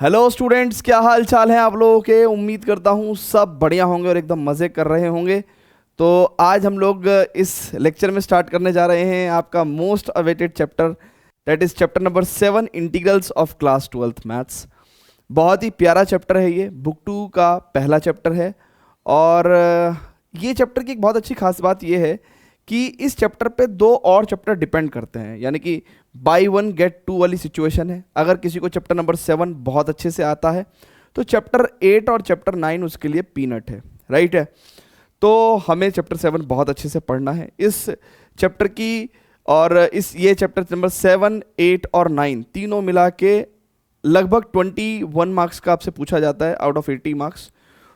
Hello students, क्या हाल चाल है आप लोगों के। उम्मीद करता हूँ सब बढ़िया होंगे और एकदम मज़े कर रहे होंगे। तो आज हम लोग इस लेक्चर में स्टार्ट करने जा रहे हैं आपका most awaited chapter, that is chapter number 7, integrals of class 12th maths. बहुत ही प्यारा चैप्टर है ये, बुक 2 का पहला चैप्टर है। और ये चैप्टर की एक बहुत अच्छी खास बात ये है कि इस चैप्टर पे दो और चैप्टर डिपेंड करते हैं, यानी कि बाई वन गेट टू वाली सिचुएशन है। अगर किसी को चैप्टर नंबर 7 बहुत अच्छे से आता है तो चैप्टर 8 और चैप्टर 9 उसके लिए पीनट है, राइट है। तो हमें चैप्टर 7 बहुत अच्छे से पढ़ना है इस चैप्टर की। और ये चैप्टर नंबर 7, 8 और 9 तीनों मिला के लगभग 21 मार्क्स का आपसे पूछा जाता है आउट ऑफ 80 मार्क्स।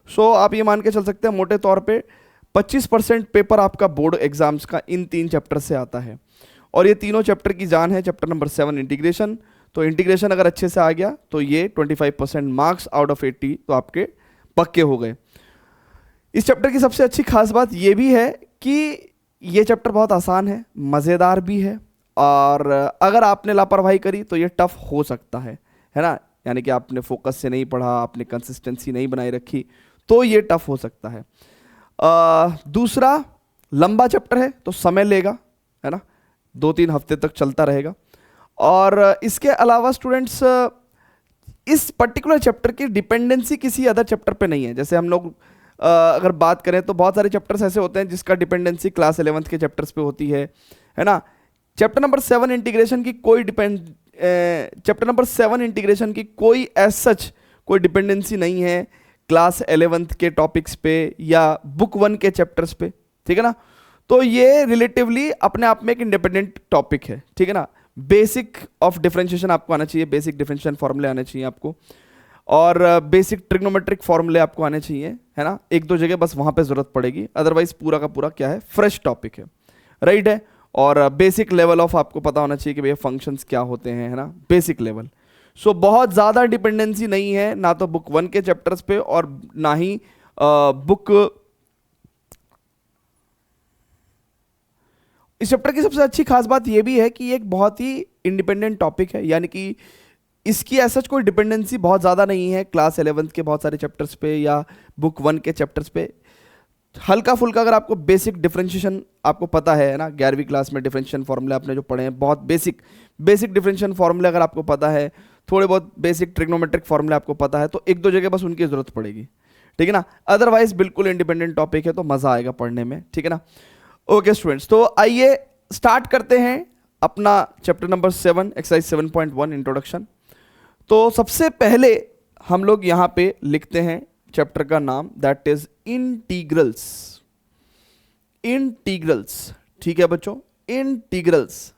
सो आप ये मान के चल सकते हैं मोटे तौर पे 25% पेपर आपका बोर्ड एग्जाम्स का इन 3 चैप्टर से आता है। और ये तीनों चैप्टर की जान है। चैप्टर नंबर 7 इंटीग्रेशन, तो इंटीग्रेशन अगर अच्छे से आ गया तो ये 25% मार्क्स आउट ऑफ 80 तो आपके पक्के हो गए। इस चैप्टर की सबसे अच्छी खास बात ये भी है कि ये चैप्टर बहुत आसान है, मज़ेदार भी है। और अगर आपने लापरवाही करी तो ये टफ हो सकता है ना। यानी कि आपने फोकस से नहीं पढ़ा, आपने कंसिस्टेंसी नहीं बनाई रखी, तो ये टफ हो सकता है। दूसरा, लंबा चैप्टर है तो समय लेगा, है ना, 2-3 हफ्ते तक चलता रहेगा। और इसके अलावा स्टूडेंट्स, इस पर्टिकुलर चैप्टर की डिपेंडेंसी किसी अदर चैप्टर पे नहीं है। जैसे हम लोग अगर बात करें तो बहुत सारे चैप्टर्स ऐसे होते हैं जिसका डिपेंडेंसी क्लास 11th के चैप्टर्स पे होती है ना। चैप्टर नंबर 7 इंटीग्रेशन की कोई एज सच कोई डिपेंडेंसी नहीं है क्लास 11th के टॉपिक्स पे या बुक 1 के चैप्टर्स पे, ठीक है ना। तो ये रिलेटिवली अपने आप में एक इंडिपेंडेंट टॉपिक है, ठीक है ना। बेसिक ऑफ डिफरेंशिएशन आपको आना चाहिए, बेसिक डिफरेंशिएशन फॉर्मूले आने चाहिए आपको, और बेसिक ट्रिग्नोमेट्रिक फॉर्मूले आपको आने चाहिए, है ना। 1-2 जगह बस वहाँ पे ज़रूरत पड़ेगी, अदरवाइज पूरा का पूरा क्या है, फ्रेश टॉपिक है, राइट है। और बेसिक लेवल ऑफ आपको पता होना चाहिए कि भैया फंक्शंस क्या होते हैं, है ना, बेसिक लेवल। सो बहुत ज़्यादा डिपेंडेंसी नहीं है ना तो बुक 1 के चैप्टर्स पे और ना ही बुक। इस चैप्टर की सबसे अच्छी खास बात यह भी है कि ये एक बहुत ही इंडिपेंडेंट टॉपिक है, यानी कि इसकी ऐसा कोई डिपेंडेंसी बहुत ज़्यादा नहीं है क्लास 11th के बहुत सारे चैप्टर्स पे या बुक 1 के चैप्टर्स पे। हल्का फुल्का अगर आपको बेसिक डिफरेंशिएशन आपको पता है ना, 11वीं क्लास में डिफरेंशिएशन फॉर्मूले आपने जो पढ़े हैं, बहुत बेसिक डिफरेंशिएशन फॉर्मूले अगर आपको पता है, थोड़े बहुत बेसिक ट्रिग्नोमेट्रिक फॉर्मूले आपको पता है, तो 1-2 जगह बस उनकी ज़रूरत पड़ेगी, ठीक है ना। अदरवाइज बिल्कुल इंडिपेंडेंट टॉपिक है, तो मज़ा आएगा पढ़ने में, ठीक है ना। ओके स्टूडेंट्स, तो आइए स्टार्ट करते हैं अपना चैप्टर नंबर 7 एक्सरसाइज 7.1 इंट्रोडक्शन। तो सबसे पहले हम लोग यहाँ पे लिखते हैं चैप्टर का नाम, दैट इज इंटीग्रल्स। ठीक है बच्चों, इंटीग्रल्स।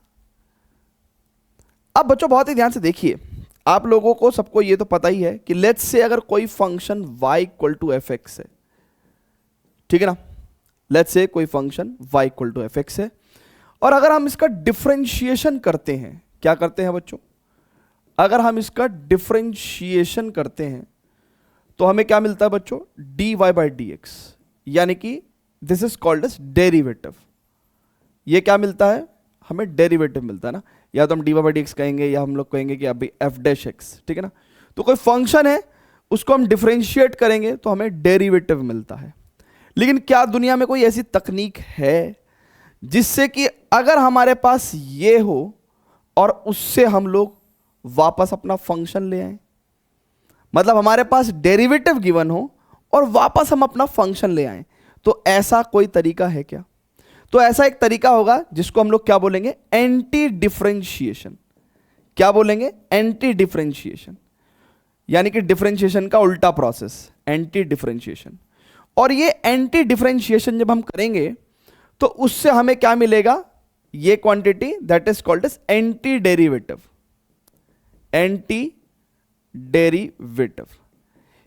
अब बच्चों बहुत ही ध्यान से देखिए, आप लोगों को सबको ये तो पता ही है कि लेट्स से अगर कोई function y equal to f x है, ठीक है ना, लेट्स से कोई function y equal to f x है, और अगर हम इसका डिफरेंशिएशन करते हैं, क्या करते हैं बच्चों, अगर हम इसका डिफरेंशिएशन करते हैं तो हमें क्या मिलता है बच्चों, dy बाई डी एक्स, यानी कि this is called as derivative. ये क्या मिलता है, हमें डेरिवेटिव मिलता है ना। या तो हम dy बाई डी एक्स कहेंगे या हम लोग कहेंगे कि अभी एफ डैश एक्स, ठीक है ना। तो कोई फंक्शन है उसको हम डिफरेंशिएट करेंगे तो हमें डेरिवेटिव मिलता है। लेकिन क्या दुनिया में कोई ऐसी तकनीक है जिससे कि अगर हमारे पास ये हो और उससे हम लोग वापस अपना फंक्शन ले आए, मतलब हमारे पास डेरिवेटिव गिवन हो और वापस हम अपना फंक्शन ले आए, तो ऐसा कोई तरीका है क्या। तो ऐसा एक तरीका होगा जिसको हम लोग क्या बोलेंगे, एंटी डिफरेंशिएशन। क्या बोलेंगे, एंटी डिफरेंशिएशन, यानी कि डिफरेंशिएशन का उल्टा प्रोसेस, एंटी डिफरेंशिएशन। और ये एंटी डिफरेंशिएशन जब हम करेंगे तो उससे हमें क्या मिलेगा, ये quantity that is called as anti derivative. Anti derivative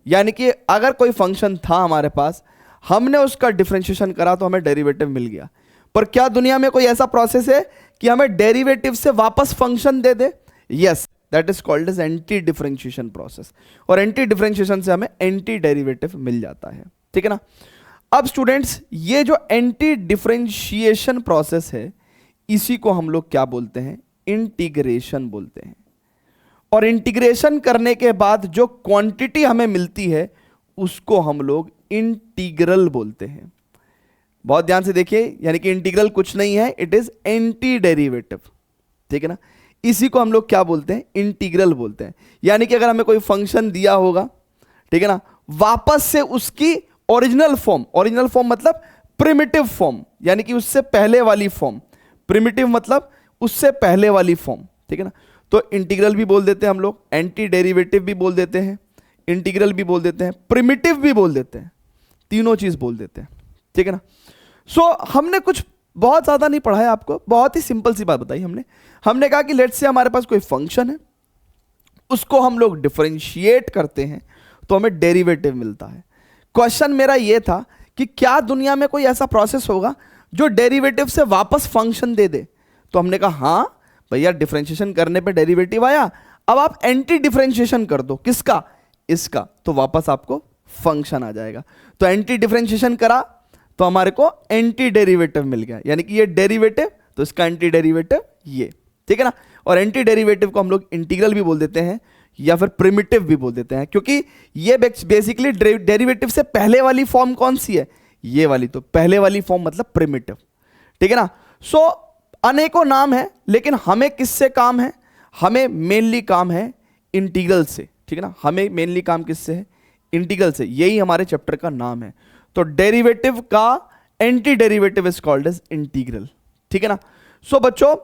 यानी कि अगर कोई फंक्शन था हमारे पास, हमने उसका डिफरेंशिएशन करा तो हमें डेरिवेटिव मिल गया। पर क्या दुनिया में कोई ऐसा प्रोसेस है कि हमें डेरिवेटिव से वापस फंक्शन दे दे? Yes, that is called as anti differentiation process. और एंटी डिफरेंशिएशन से हमें एंटी डेरिवेटिव मिल जाता है, ठीक है ना। अब स्टूडेंट्स, ये जो एंटी डिफरेंशिएशन प्रोसेस है, इसी को हम लोग क्या बोलते हैं, इंटीग्रेशन बोलते हैं। और इंटीग्रेशन करने के बाद जो क्वांटिटी हमें मिलती है उसको हम लोग इंटीग्रल बोलते हैं। बहुत ध्यान से देखिए, यानी कि इंटीग्रल कुछ नहीं है, इट इज एंटी डेरिवेटिव, ठीक है ना। इसी को हम लोग क्या बोलते हैं, इंटीग्रल बोलते हैं। यानी कि अगर हमें कोई फंक्शन दिया होगा, ठीक है ना, वापस से उसकी ओरिजिनल फॉर्म मतलब प्रिमिटिव फॉर्म, यानी कि उससे पहले वाली फॉर्म, प्रिमिटिव मतलब उससे पहले वाली फॉर्म, ठीक है ना। तो इंटीग्रल भी बोल देते हैं हम लोग, एंटी डेरिवेटिव भी बोल देते हैं, इंटीग्रल भी बोल देते हैं, प्रिमिटिव भी बोल देते हैं, तीनों चीज बोल देते हैं, ठीक है ना। सो हमने कुछ बहुत ज्यादा नहीं पढ़ा है आपको, बहुत ही सिंपल सी बात बताई हमने कहा कि लेट्स से हमारे पास कोई फंक्शन है, उसको हम लोग डिफरेंशिएट करते हैं तो हमें डेरिवेटिव मिलता है। क्वेश्चन मेरा यह था कि क्या दुनिया में कोई ऐसा प्रोसेस होगा जो डेरिवेटिव से वापस फंक्शन दे दे। तो हमने कहा हाँ भैया, डिफरेंशिएशन करने पे डेरिवेटिव आया, अब आप एंटी डिफरेंशिएशन कर दो, किसका, इसका, तो वापस आपको फंक्शन आ जाएगा। तो एंटी डिफरेंशिएशन करा तो हमारे को एंटी डेरिवेटिव मिल गया, यानी कि ये डेरिवेटिव तो इसका एंटी डेरिवेटिव ये, ठीक है ना। और एंटी डेरिवेटिव को हम लोग इंटीग्रल भी बोल देते हैं या फिर प्रिमिटिव भी बोल देते हैं, क्योंकि ये बेसिकली डेरिवेटिव से पहले वाली फॉर्म कौन सी है, ये वाली, तो पहले वाली फॉर्म मतलब प्रिमिटिव, ठीक है ना। सो अनेकों नाम है, लेकिन हमें किससे काम है, हमें मेनली काम है इंटीग्रल से, ठीक है ना। हमें मेनली काम किससे है, इंटीग्रल से, यही हमारे चैप्टर का नाम है। तो डेरिवेटिव का anti derivative is called as integral, ठीक है ना। सो बच्चों,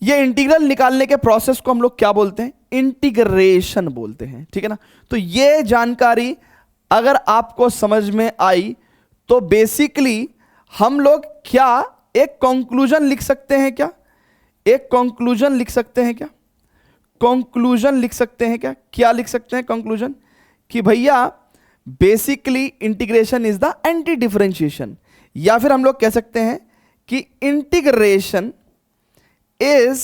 ये इंटीग्रल निकालने के प्रोसेस को हम लोग क्या बोलते हैं, इंटीग्रेशन बोलते हैं, ठीक है ना। तो ये जानकारी अगर आपको समझ में आई तो बेसिकली हम लोग क्या एक कंक्लूजन लिख सकते हैं, एक कंक्लूजन लिख सकते हैं, कंक्लूजन लिख सकते हैं, क्या लिख सकते हैं कंक्लूजन, कि भैया basically integration is the anti differentiation, या फिर हम लोग कह सकते हैं कि integration is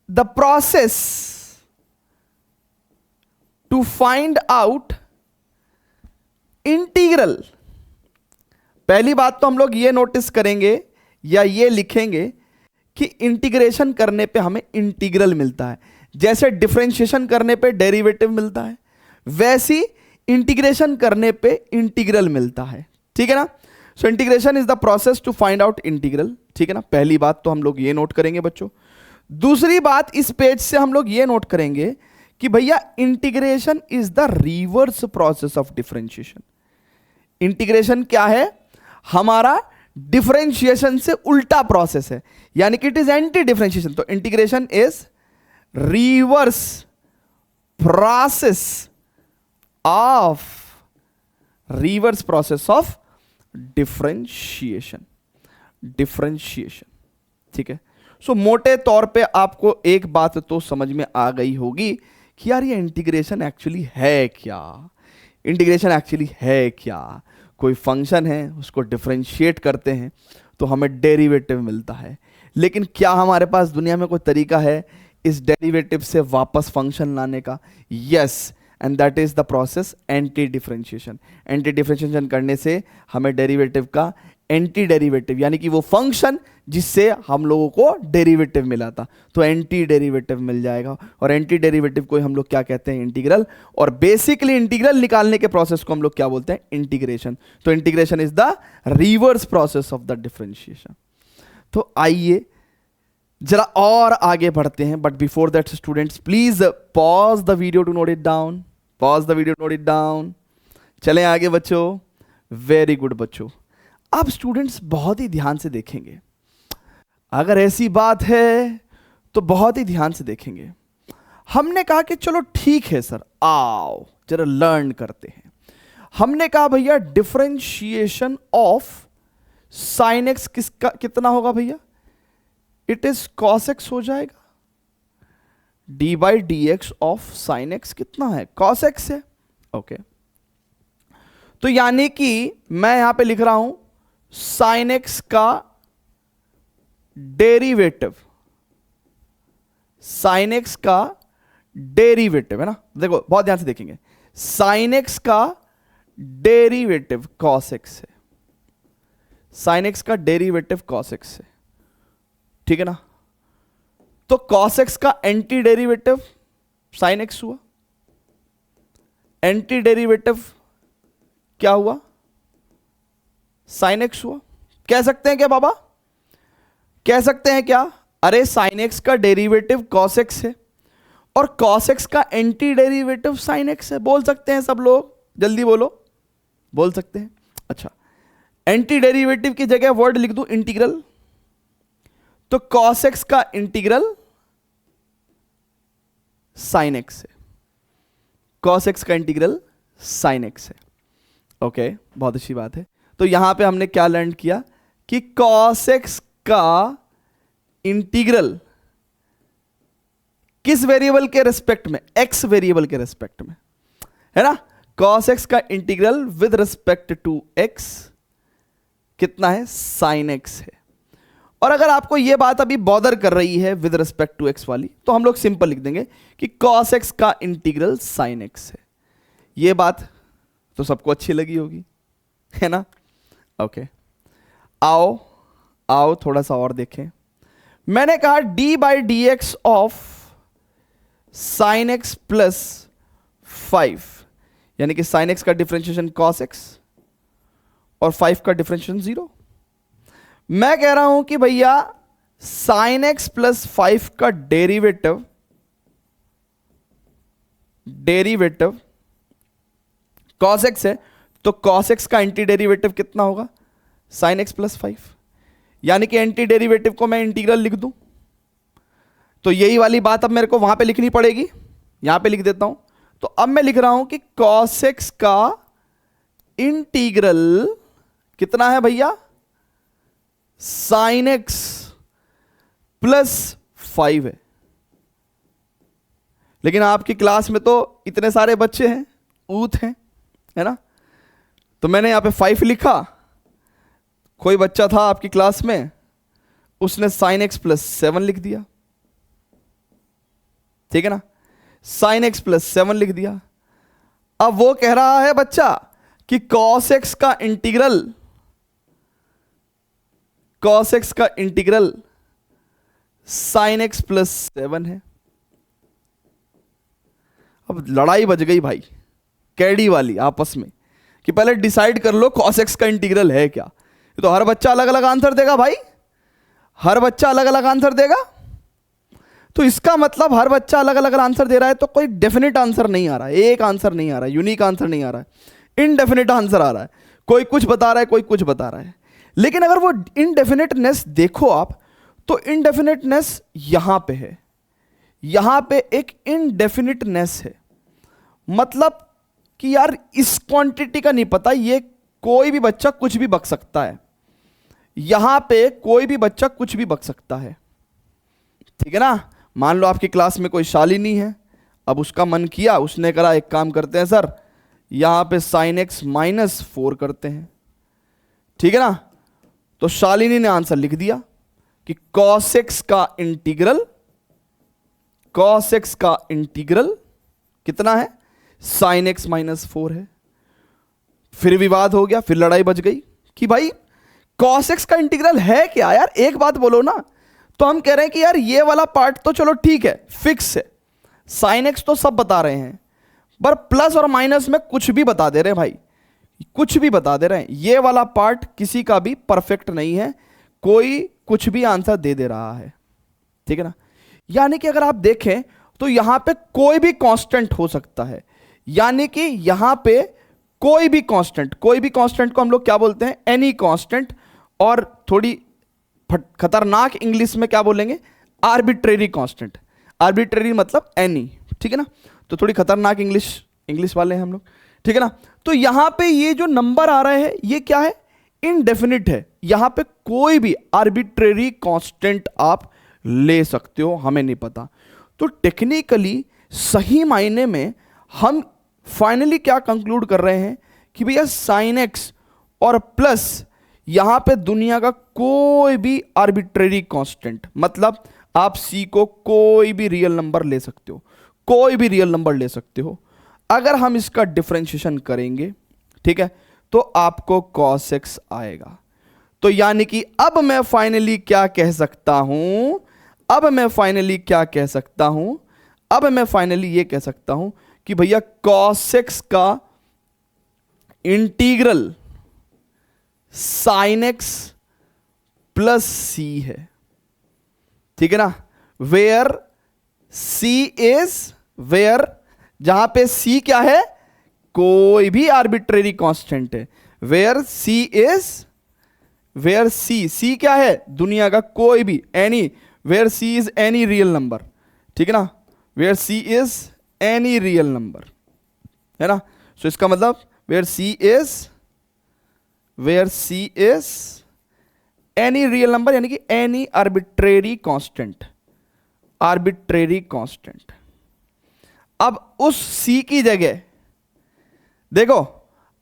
the process to find out integral. पहली बात तो हम लोग ये नोटिस करेंगे या ये लिखेंगे कि इंटीग्रेशन करने पे हमें इंटीग्रल मिलता है, जैसे डिफरेंशिएशन करने पे डेरिवेटिव मिलता है, वैसी इंटीग्रेशन करने पे इंटीग्रल मिलता है, ठीक है ना। So integration is the process to find out integral, ठीक है ना। पहली बात तो हम लोग ये नोट करेंगे बच्चों। दूसरी बात, इस पेज से हम लोग ये नोट करेंगे कि भैया integration is the reverse process of differentiation. Integration क्या है, हमारा डिफरेंशिएशन से उल्टा प्रोसेस है, यानी कि इट इज एंटी डिफरेंशिएशन। तो integration is reverse process of differentiation, ठीक है। सो मोटे तौर पे आपको एक बात तो समझ में आ गई होगी कि यार ये इंटीग्रेशन एक्चुअली है क्या, इंटीग्रेशन एक्चुअली है क्या। कोई फंक्शन है, उसको डिफरेंशिएट करते हैं तो हमें डेरिवेटिव मिलता है, लेकिन क्या हमारे पास दुनिया में कोई तरीका है इस डेरिवेटिव से वापस फंक्शन लाने का? Yes, and that is the process anti differentiation. Anti differentiation करने से हमें डेरिवेटिव का एंटी डेरिवेटिव, यानी कि वो फंक्शन जिससे हम लोगों को डेरिवेटिव मिला था, तो एंटी डेरिवेटिव मिल जाएगा। और एंटी डेरिवेटिव को हम लोग क्या कहते हैं, इंटीग्रल। और बेसिकली इंटीग्रल निकालने के प्रोसेस को हम लोग क्या बोलते हैं, इंटीग्रेशन। तो integration is the reverse process of the differentiation. तो आइए जरा और आगे बढ़ते हैं, but before that students please pause the video to note it down, pause the video note it down. चलें आगे बच्चों, वेरी गुड बच्चों। अब स्टूडेंट्स बहुत ही ध्यान से देखेंगे, अगर ऐसी बात है तो बहुत ही ध्यान से देखेंगे। हमने कहा कि चलो ठीक है सर, आओ जरा लर्न करते हैं। हमने कहा भैया डिफरेंशिएशन ऑफ साइन एक्स किसका कितना होगा भैया, इट इज कॉस एक्स हो जाएगा। D by d x of sine x कितना है, कॉस एक्स है, ओके। तो यानी कि मैं यहां पे लिख रहा हूं साइन एक्स का डेरिवेटिव, साइन एक्स का डेरिवेटिव है ना, देखो बहुत ध्यान से देखेंगे, साइन एक्स का डेरिवेटिव कॉस एक्स है, साइन एक्स का डेरिवेटिव कॉस एक्स है, ठीक है ना। तो cos x का एंटी डेरिवेटिव sin x हुआ, एंटी डेरिवेटिव क्या हुआ, sin x हुआ। कह सकते हैं क्या बाबा, कह सकते हैं क्या, अरे sin x का डेरिवेटिव cos x है और cos x का एंटी डेरिवेटिव sin x है। बोल सकते हैं सब लोग, जल्दी बोलो, बोल सकते हैं। अच्छा, एंटी डेरिवेटिव की जगह वर्ड लिख दूं इंटीग्रल, तो cos x का इंटीग्रल sin x है, cos x का इंटीग्रल sin x है। ओके, बहुत अच्छी बात है। तो यहां पे हमने क्या लर्न किया कि cos x का इंटीग्रल किस वेरिएबल के रेस्पेक्ट में, x वेरिएबल के रेस्पेक्ट में, है ना। cos x का integral with respect to x कितना है, sin x है। और अगर आपको यह बात अभी बॉदर कर रही है विद रिस्पेक्ट टू x वाली, तो हम लोग सिंपल लिख देंगे कि cos x का इंटीग्रल sin x है। यह बात तो सबको अच्छी लगी होगी, है ना। ओके, आओ आओ थोड़ा सा और देखें। मैंने कहा d by d x of sine x plus 5, यानी कि साइन एक्स का डिफरेंशिएशन cos x और 5 का डिफरेंशिएशन 0। मैं कह रहा हूं कि भैया साइन एक्स प्लस 5 का डेरिवेटिव cos x है, तो cos x का एंटी डेरिवेटिव कितना होगा, साइन एक्स प्लस 5, यानी कि एंटी डेरिवेटिव को मैं इंटीग्रल लिख दूं। तो यही वाली बात अब मेरे को वहां पे लिखनी पड़ेगी, यहां पे लिख देता हूं। तो अब मैं लिख रहा हूं कि cos x का इंटीग्रल कितना है भैया, साइन एक्स प्लस 5 है। लेकिन आपकी क्लास में तो इतने सारे बच्चे हैं, ऊत हैं, है ना। तो मैंने यहां पे 5 लिखा, कोई बच्चा था आपकी क्लास में, उसने साइन एक्स प्लस 7 लिख दिया, ठीक है ना, साइन एक्स प्लस 7 लिख दिया। अब वो कह रहा है बच्चा कि cos x का इंटीग्रल साइन एक्स प्लस 7 है। अब लड़ाई बज गई भाई, कैडी वाली आपस में, कि पहले डिसाइड कर लो cos x का इंटीग्रल है क्या। तो हर बच्चा अलग अलग आंसर देगा भाई, हर बच्चा अलग अलग आंसर देगा। तो इसका मतलब हर बच्चा अलग अलग आंसर दे रहा है, तो कोई डेफिनेट आंसर नहीं आ रहा है, एक आंसर नहीं आ रहा है, यूनिक आंसर नहीं आ रहा है, इनडेफिनेट आंसर आ रहा है। कोई कुछ बता रहा है, कोई कुछ बता रहा है। लेकिन अगर वो इनडेफिनेटनेस देखो आप, तो इनडेफिनेटनेस यहां पे है, यहां पे एक इनडेफिनेटनेस है। मतलब कि यार इस क्वांटिटी का नहीं पता, ये कोई भी बच्चा कुछ भी बक सकता है, यहां पे कोई भी बच्चा कुछ भी बक सकता है, ठीक है ना। मान लो आपकी क्लास में कोई शालिनी है, अब उसका मन किया, उसने कहा एक काम करते हैं सर, यहां पे साइन एक्स माइनस 4 करते हैं, ठीक है ना। तो शालिनी ने आंसर लिख दिया कि cos x का इंटीग्रल कितना है, साइन एक्स माइनस 4 है। फिर विवाद हो गया, फिर लड़ाई बच गई कि भाई cos x का इंटीग्रल है क्या यार, एक बात बोलो ना। तो हम कह रहे हैं कि यार ये वाला पार्ट तो चलो ठीक है, फिक्स है, साइन एक्स तो सब बता रहे हैं, पर प्लस और माइनस में कुछ भी बता दे रहे हैं भाई, कुछ भी बता दे रहे हैं। ये वाला पार्ट किसी का भी परफेक्ट नहीं है, कोई कुछ भी आंसर दे रहा है, ठीक है ना। यानी कि अगर आप देखें तो यहां पे कोई भी कांस्टेंट हो सकता है, यानी कि यहां पे कोई भी कांस्टेंट को हम लोग क्या बोलते हैं, एनी कांस्टेंट, और थोड़ी खतरनाक इंग्लिश में क्या बोलेंगे, आर्बिट्रेरी कांस्टेंट। आर्बिट्रेरी मतलब एनी, ठीक है ना। तो थोड़ी खतरनाक इंग्लिश वाले हैं हम लोग, ठीक है ना। तो यहां पे ये जो नंबर आ रहे हैं ये क्या है, इनडेफिनिट है। यहां पे कोई भी आर्बिट्रेरी कांस्टेंट आप ले सकते हो, हमें नहीं पता। तो टेक्निकली सही मायने में हम फाइनली क्या कंक्लूड कर रहे हैं कि भैया साइन एक्स और प्लस यहां पे दुनिया का कोई भी आर्बिट्रेरी कांस्टेंट, मतलब आप सी को कोई भी रियल नंबर ले सकते हो, कोई भी रियल नंबर ले सकते हो। अगर हम इसका डिफरेंशिएशन करेंगे, ठीक है, तो आपको cos x आएगा। तो यानी कि अब मैं फाइनली क्या कह सकता हूं, अब मैं फाइनली क्या कह सकता हूं, अब मैं फाइनली ये कह सकता हूं कि भैया cos x का integral sin x plus c है, ठीक है ना। वेयर सी इज, वेयर जहां पे सी क्या है, कोई भी आर्बिट्रेरी कांस्टेंट है। Where c is, where c क्या है, दुनिया का कोई भी, any, where c is any real number, ठीक है ना। Where c is any real number, है ना। सो इसका मतलब where c is, where c is any real number, यानी कि any arbitrary constant, arbitrary constant. अब उस सी की जगह देखो,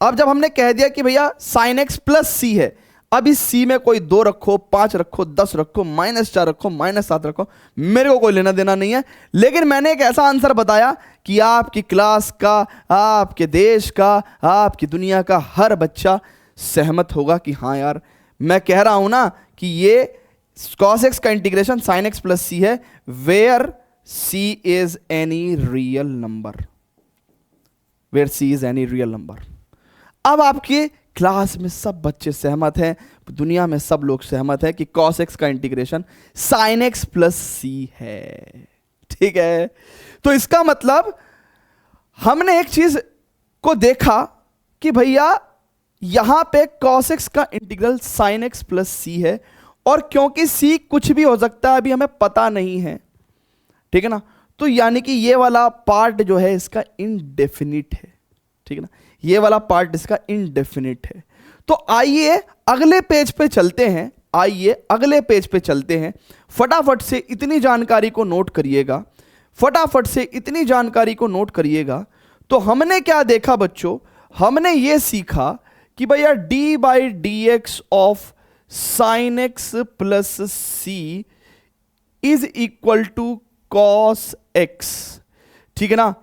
अब जब हमने कह दिया कि भैया साइन एक्स प्लस सी है, अब इस सी में कोई 2 रखो, 5 रखो, 10 रखो, -4 रखो, -7 रखो, मेरे को कोई लेना देना नहीं है। लेकिन मैंने एक ऐसा आंसर बताया कि आपकी क्लास का, आपके देश का, आपकी दुनिया का हर बच्चा सहमत होगा कि हाँ यार, मैं कह रहा हूं ना कि ये cos x का integration sin x plus c है, where c is any real number, where c is any real number. अब आपके क्लास में सब बच्चे सहमत हैं, दुनिया में सब लोग सहमत हैं कि cos x का integration sin x plus c है, ठीक है। तो इसका मतलब हमने एक चीज को देखा कि भैया यहां पे cos x का integral sin x plus c है, और क्योंकि c कुछ भी हो सकता है, अभी हमें पता नहीं है, ठीक है ना। तो यानी कि ये वाला पार्ट जो है इसका इनडेफिनिट है, ठीक है ना, ये वाला पार्ट इसका इनडेफिनिट है। तो आइए अगले पेज पे चलते हैं, आइए अगले पेज पे चलते हैं। फटाफट से इतनी जानकारी को नोट करिएगा, फटाफट से इतनी जानकारी को नोट करिएगा। तो हमने क्या देखा बच्चों, हमने ये सीखा कि भैया d by d x of sine x plus c is equal to cos x, ठीक है ना।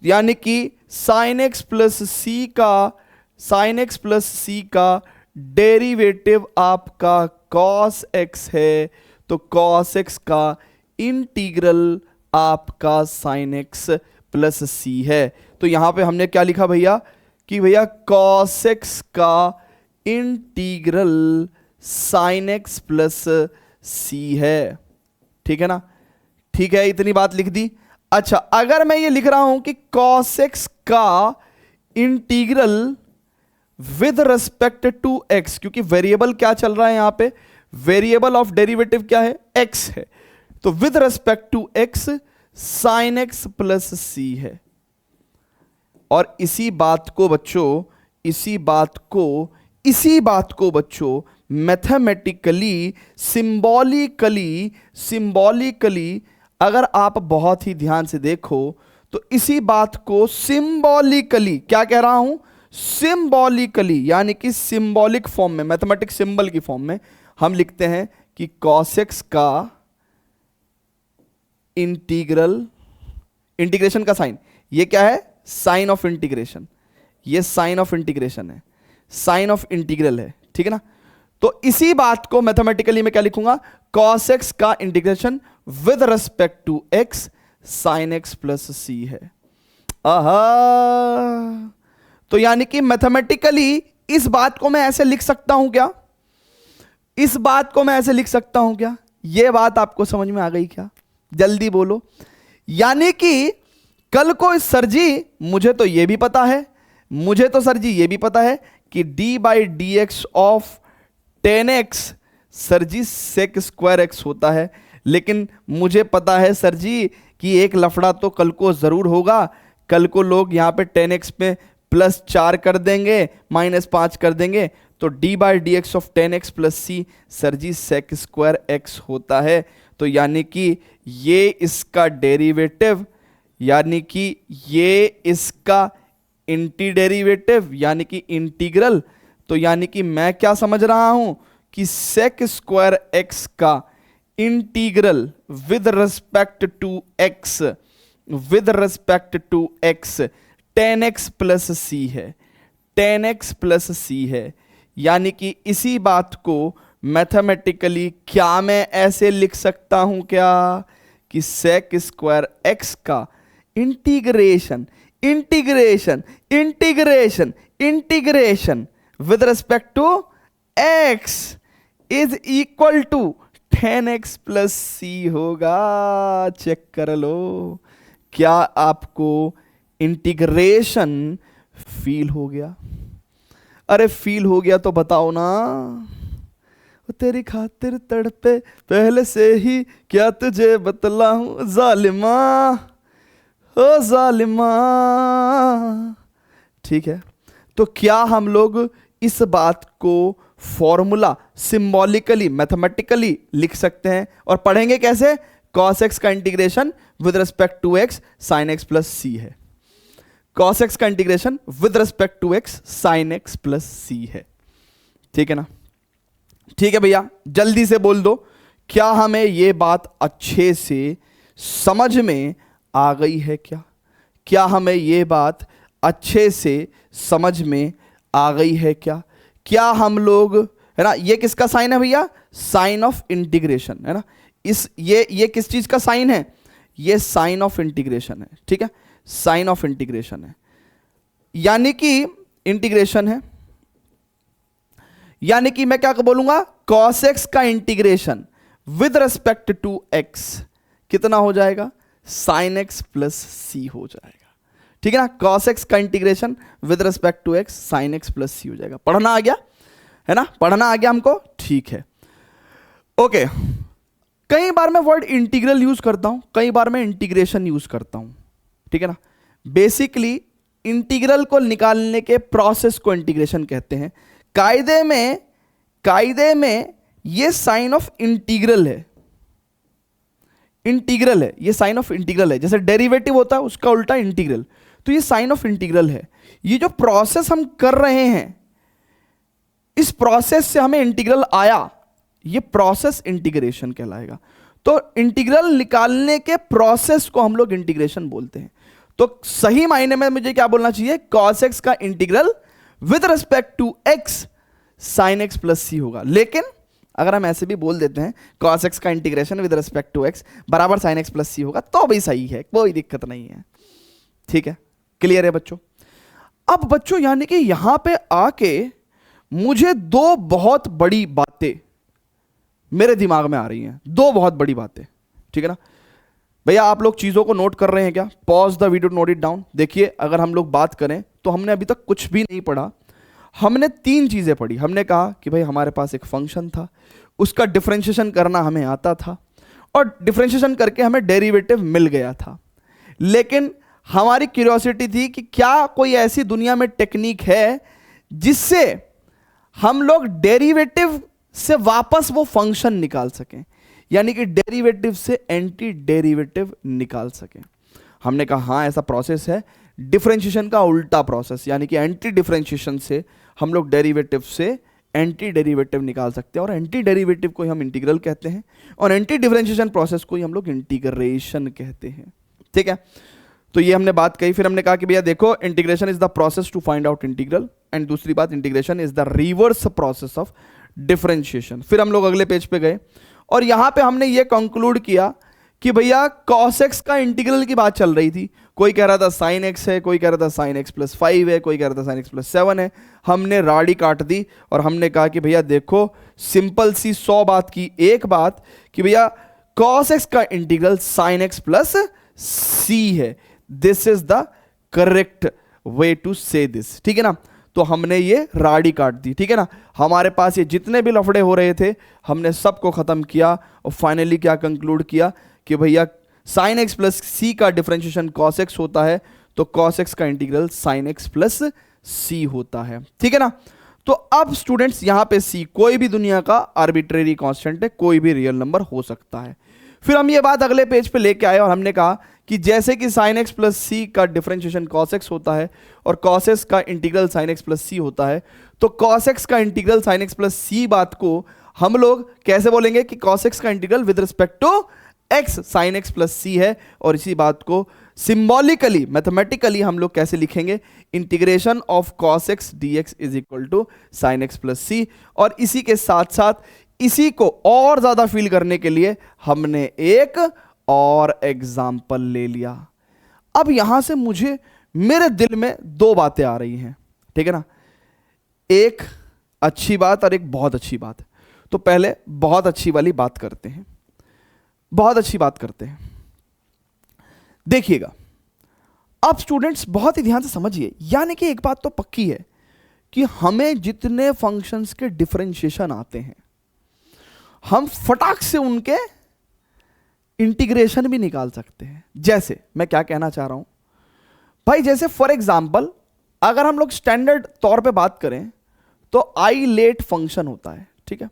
यानी कि साइन एक्स प्लस सी का, साइन एक्स प्लस सी का डेरिवेटिव आपका कॉस एक्स है, तो कॉस एक्स का इंटीग्रल आपका साइन एक्स प्लस सी है। तो यहां पे हमने क्या लिखा भैया कि भैया कॉस एक्स का integral sign x plus c है, ठीक है ना, ठीक है, इतनी बात लिख दी। अच्छा, अगर मैं ये लिख रहा हूं कि cos x का integral with respect to x, क्योंकि वेरिएबल क्या चल रहा है यहां पे, वेरिएबल ऑफ डेरिवेटिव क्या है, x है, तो with respect to x sin x plus c है। और इसी बात को बच्चों, इसी बात को बच्चों मैथमेटिकली, सिंबॉलिकली अगर आप बहुत ही ध्यान से देखो तो इसी बात को सिंबॉलिकली, क्या कह रहा हूं, सिंबॉलिकली, यानी कि सिंबॉलिक फॉर्म में, मैथमेटिक सिंबल की फॉर्म में हम लिखते हैं कि cos x का इंटीग्रल, इंटीग्रेशन का साइन, ये क्या है, साइन ऑफ इंटीग्रेशन, ये साइन ऑफ इंटीग्रेशन है, साइन ऑफ इंटीग्रल है, ठीक है ना। तो इसी बात को मैथमेटिकली मैं क्या लिखूंगा, cos x का integration with respect to x sin x plus c है। आहा, तो यानी कि मैथमेटिकली इस बात को मैं ऐसे लिख सकता हूं क्या, इस बात को मैं ऐसे लिख सकता हूं क्या, यह बात आपको समझ में आ गई क्या, जल्दी बोलो। यानी कि कल को सर जी मुझे तो यह भी पता है, मुझे तो सर जी यह भी पता है कि d by d x of 10x सर जी सेक स्क्वायर एक्स होता है, लेकिन मुझे पता है सर जी कि एक लफड़ा तो कल को जरूर होगा, कल को लोग यहाँ पे 10x पे +4 कर देंगे, -5 कर देंगे, तो d by d x of 10x plus c सर जी सेक स्क्वायर एक्स होता है। तो यानी कि ये इसका डेरिवेटिव, यानी कि ये इसका इंटी डेरिवेटिव, यानी कि इंटीग्रल। तो यानी कि मैं क्या समझ रहा हूं कि सेक स्क्वायर एक्स का integral with respect to x, with respect to x 10x plus c है, 10x प्लस सी है। यानी कि इसी बात को मैथमेटिकली क्या मैं ऐसे लिख सकता हूं क्या कि सेक स्क्वायर एक्स का integration integration integration integration with respect to x is equal to 10x plus सी होगा। चेक कर लो, क्या आपको इंटीग्रेशन फील हो गया? अरे फील हो गया तो बताओ ना। तेरी खातिर तड़पे पहले से ही, क्या तुझे बतलाऊं जालिमा, ओ जालिमा। ठीक है, तो क्या हम लोग इस बात को फॉर्मूला सिंबॉलिकली मैथमेटिकली लिख सकते हैं? और पढ़ेंगे कैसे? cos x का integration with respect to x sin x plus c है। cos x का integration with respect to x sin x plus c है। ठीक है ना? ठीक है भैया, जल्दी से बोल दो, क्या हमें यह बात अच्छे से समझ में आ गई है क्या? क्या हमें यह बात अच्छे से समझ में आ गई है क्या? क्या हम लोग, है ना, ये किसका साइन है भैया? साइन ऑफ इंटीग्रेशन, है ना। इस ये किस चीज का साइन है? ये साइन ऑफ इंटीग्रेशन है। ठीक है, साइन ऑफ इंटीग्रेशन है, यानी कि इंटीग्रेशन है, यानी कि मैं क्या बोलूंगा? cos x का integration with respect to x कितना हो जाएगा? sin x प्लस सी हो जाएगा। ठीक है ना, cos x का integration with respect to x sin x plus c हो जाएगा। पढ़ना आ गया, है ना? पढ़ना आ गया हमको, ठीक है, ओके। कई बार मैं वर्ड इंटीग्रल यूज करता हूं, कई बार मैं इंटीग्रेशन यूज करता हूं। ठीक है ना, बेसिकली इंटीग्रल को निकालने के प्रोसेस को इंटीग्रेशन कहते हैं। कायदे में ये साइन ऑफ इंटीग्रल है, इंटीग्रल है, ये साइन ऑफ इंटीग्रल है। जैसे डेरिवेटिव होता है उसका उल्टा इंटीग्रल, तो ये साइन ऑफ इंटीग्रल है। ये जो प्रोसेस हम कर रहे हैं, इस प्रोसेस से हमें इंटीग्रल आया, ये प्रोसेस इंटीग्रेशन कहलाएगा। तो इंटीग्रल निकालने के प्रोसेस को हम लोग इंटीग्रेशन बोलते हैं। तो सही मायने में मुझे क्या बोलना चाहिए? cos x का integral with respect to x sin x plus सी होगा। लेकिन अगर हम ऐसे भी बोल देते हैं cos x का integration with respect to x बराबर sin x प्लस सी होगा, तो भी सही है, कोई दिक्कत नहीं है। ठीक है, क्लियर है बच्चों? अब बच्चों यानी कि यहां पे आके मुझे दो बहुत बड़ी बातें मेरे दिमाग में आ रही हैं, दो बहुत बड़ी बातें। ठीक है ना भैया, आप लोग चीजों को नोट कर रहे हैं क्या? Pause the video, note it down. देखिए, अगर हम लोग बात करें तो हमने अभी तक कुछ भी नहीं पढ़ा। हमने तीन चीजें पढ़ी। हमने कहा कि भाई हमारे पास एक फंक्शन था, उसका डिफरेंशिएशन करना हमें आता था, और डिफरेंशिएशन करके हमें डेरिवेटिव मिल गया था। लेकिन हमारी क्यूरियोसिटी थी कि क्या कोई ऐसी दुनिया में टेक्निक है जिससे हम लोग डेरिवेटिव से वापस वो फंक्शन निकाल सकें, यानी कि डेरिवेटिव से एंटी डेरिवेटिव निकाल सकें। हमने कहा हाँ, ऐसा प्रोसेस है, डिफरेंशिएशन का उल्टा प्रोसेस, यानी कि एंटी डिफरेंशिएशन से हम लोग डेरिवेटिव से एंटी डेरिवेटिव निकाल सकते हैं, और एंटी डेरिवेटिव को ही हम इंटीग्रल कहते हैं, और एंटी डिफरेंशिएशन प्रोसेस को ही हम लोग इंटीग्रेशन कहते हैं। ठीक है, तो ये हमने बात कही। फिर हमने कहा कि भैया देखो, integration is the process to find out integral, and दूसरी बात, integration is the reverse process of differentiation. फिर हम लोग अगले पेज पे गए, और यहां पे हमने ये कंक्लूड किया कि भैया cos x का इंटीग्रल की बात चल रही थी। कोई कह रहा था sin x है, कोई कह रहा था sin x प्लस 5 है, कोई कह रहा था sin x प्लस 7 है। हमने राड़ी काट दी और हमने कहा कि भैया देखो, सिंपल सी 100 बात की एक बात कि भैया cos x का integral sin x plus c है। This is the correct way to say this. ठीक है ना, तो हमने ये राड़ी काट दी। ठीक है ना, हमारे पास ये जितने भी लफड़े हो रहे थे हमने सबको खत्म किया, और फाइनली क्या कंक्लूड किया कि भैया sin x प्लस सी का डिफरेंशिएशन cos x होता है, तो cos x का integral sin x plus C होता है। ठीक है ना, तो अब स्टूडेंट्स यहां पे c कोई भी दुनिया का आर्बिट्रेरी कांस्टेंट है, कोई भी रियल नंबर हो सकता है। फिर हम ये बात अगले पेज पे लेके आए और हमने कहा कि जैसे कि sin x प्लस सी का डिफरेंशिएशन cos x होता है और cos x का integral sin x plus C होता है, तो cos x का इंटीग्रल sin x प्लस सी बात को हम लोग कैसे बोलेंगे कि cos x का integral with respect to x sin x plus c है, और इसी बात को सिंबॉलिकली मैथमेटिकली हम लोग कैसे लिखेंगे? Integration of cos x dx is equal to sin x plus सी। और इसी के साथ साथ इसी को और ज्यादा फील करने के लिए हमने एक और एग्जाम्पल ले लिया। अब यहां से मुझे मेरे दिल में दो बातें आ रही हैं, ठीक है ना, एक अच्छी बात और एक बहुत अच्छी बात। तो पहले बहुत अच्छी वाली बात करते हैं, बहुत अच्छी बात करते हैं। देखिएगा, अब स्टूडेंट्स बहुत ही ध्यान से समझिए, यानी कि एक बात तो पक्की है कि हमें जितने फंक्शंस के डिफरेंशिएशन आते हैं हम फटाक से उनके इंटीग्रेशन भी निकाल सकते हैं। जैसे मैं क्या कहना चाह रहा हूं भाई, जैसे फॉर एग्जांपल अगर हम लोग स्टैंडर्ड तौर पे बात करें तो आइलेट फंक्शन होता है, ठीक है।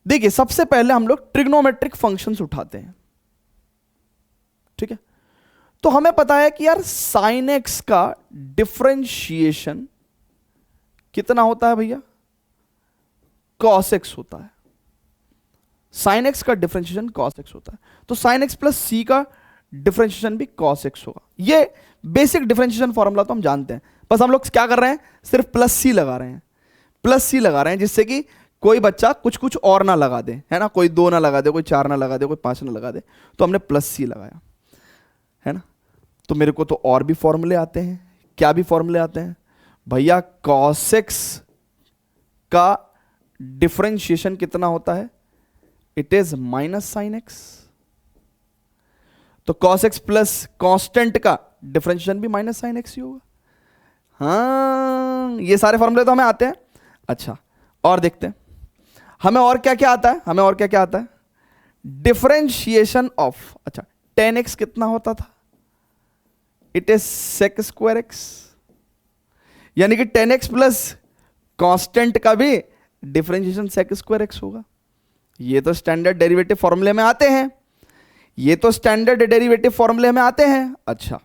देखिए सबसे पहले हम लोग ट्रिग्नोमेट्रिक फंक्शंस उठाते हैं, ठीक है। तो हमें पता है कि यार साइन एक्स का डिफरेंशिएशन कितना होता है भैया, कॉस एक्स होता है। साइन एक्स का डिफरेंशिएशन कॉस एक्स होता है, तो साइन एक्स प्लस सी का डिफरेंशिएशन भी कॉस एक्स होगा। ये बेसिक डिफरेंशिएशन फॉर्मूला तो हम जानते हैं, बस हम लोग क्या कर रहे हैं, सिर्फ प्लस सी लगा रहे हैं, प्लस सी लगा रहे हैं, जिससे कि कोई बच्चा कुछ कुछ और ना लगा दे, है ना, कोई 2 ना लगा दे, कोई 4 ना लगा दे, कोई 5 ना लगा दे, तो हमने प्लस सी लगाया, है ना। तो मेरे को तो और भी फॉर्मूले आते हैं, क्या भी फॉर्मूले आते हैं भैया, कॉस एक्स का डिफरेंशिएशन कितना होता है, it is minus sine x. तो कॉस एक्स प्लस कांस्टेंट का डिफरेंशिएशन भी माइनस साइन एक्स ही होगा। हाँ, ये सारे फॉर्मूले तो हमें आते हैं। अच्छा, और देखते हैं हमें और क्या क्या आता है, हमें और क्या क्या आता है। डिफरेंशिएशन ऑफ, अच्छा 10x कितना होता था, it is sec square x, यानी कि 10x प्लस कांस्टेंट का भी डिफरेंशिएशन सेक स्क्वायर एक्स होगा। ये तो स्टैंडर्ड डेरिवेटिव फॉर्मूले में आते हैं, ये तो स्टैंडर्ड डेरिवेटिव फॉर्मूले में आते हैं। अच्छा,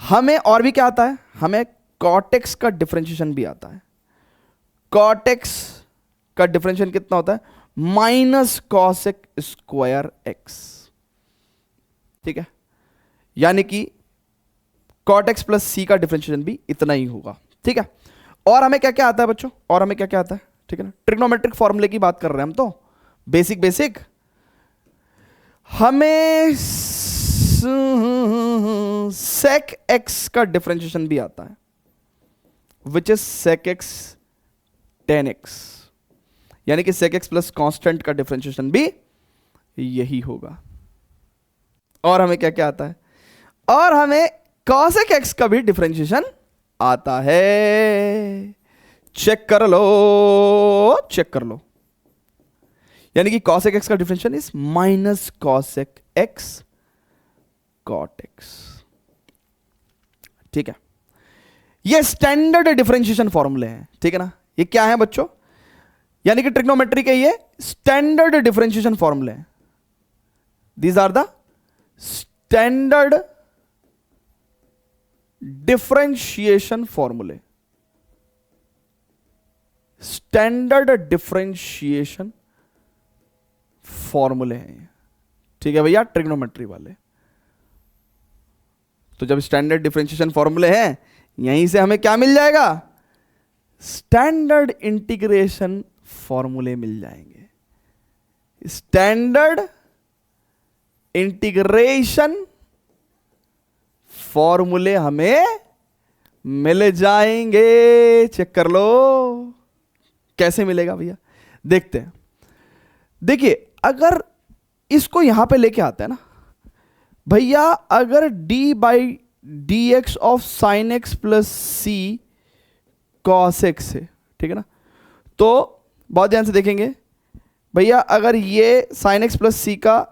हमें और भी क्या आता है, हमें कॉट एक्स का डिफरेंशिएशन भी आता है। कॉट एक्स का डिफरेंशिएशन कितना होता है, माइनस कॉसेक स्क्वायर एक्स, ठीक है। यानी कि कॉट एक्स प्लस सी का डिफरेंशिएशन भी इतना ही होगा, ठीक है। और हमें क्या क्या आता है बच्चों, और हमें क्या क्या आता है, ठीक है ना। ट्रिग्नोमेट्रिक फॉर्मूले की बात कर रहे हैं हम, तो बेसिक बेसिक हमें सेक एक्स का डिफरेंशिएशन भी आता है, which is sec x 10x, यानी कि सेक एक्स प्लस कांस्टेंट का डिफरेंशिएशन भी यही होगा। और हमें क्या क्या आता है, और हमें कॉसेक एक्स का भी डिफरेंशिएशन आता है। चेक कर लो, चेक कर लो, यानी कि कॉसेक एक्स का differentiation is minus cosec x cot x, ठीक है। ये स्टैंडर्ड डिफरेंशिएशन फॉर्मूले हैं, ठीक है ना। ये क्या है बच्चों, यानी कि ट्रिग्नोमेट्री के ये स्टैंडर्ड डिफरेंशिएशन फॉर्मूले हैं। These are the standard differentiation फॉर्मूले, स्टैंडर्ड डिफरेंशिएशन फॉर्मूले हैं, ठीक है भैया, ट्रिग्नोमेट्री वाले। तो जब स्टैंडर्ड डिफरेंशिएशन फॉर्मूले हैं, यहीं से हमें क्या मिल जाएगा, स्टैंडर्ड इंटीग्रेशन फॉर्मूले मिल जाएंगे। स्टैंडर्ड इंटीग्रेशन फॉर्मूले हमें मिल जाएंगे। चेक कर लो कैसे मिलेगा भैया, देखते हैं। देखिए अगर इसको यहां पे लेके आता है ना भैया, अगर d by d x of sine x plus c cos x है, ठीक है ना। तो बहुत ध्यान से देखेंगे भैया, अगर ये साइन एक्स प्लस सी का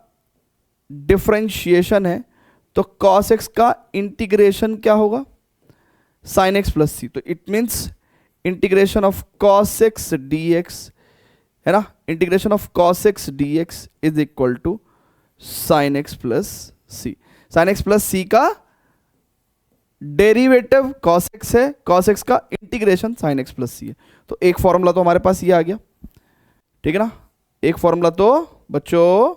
डिफरेंशिएशन है तो कॉस एक्स का इंटीग्रेशन क्या होगा, साइन एक्स प्लस सी। तो it means integration of cos x d x, है ना, integration of cos x d x is equal to sine x plus c. Sine x plus c का derivative cos x है, cos x का integration sine x plus c है। तो एक formula तो हमारे पास ये आ गया, ठीक है ना। एक फॉर्मूला तो बच्चों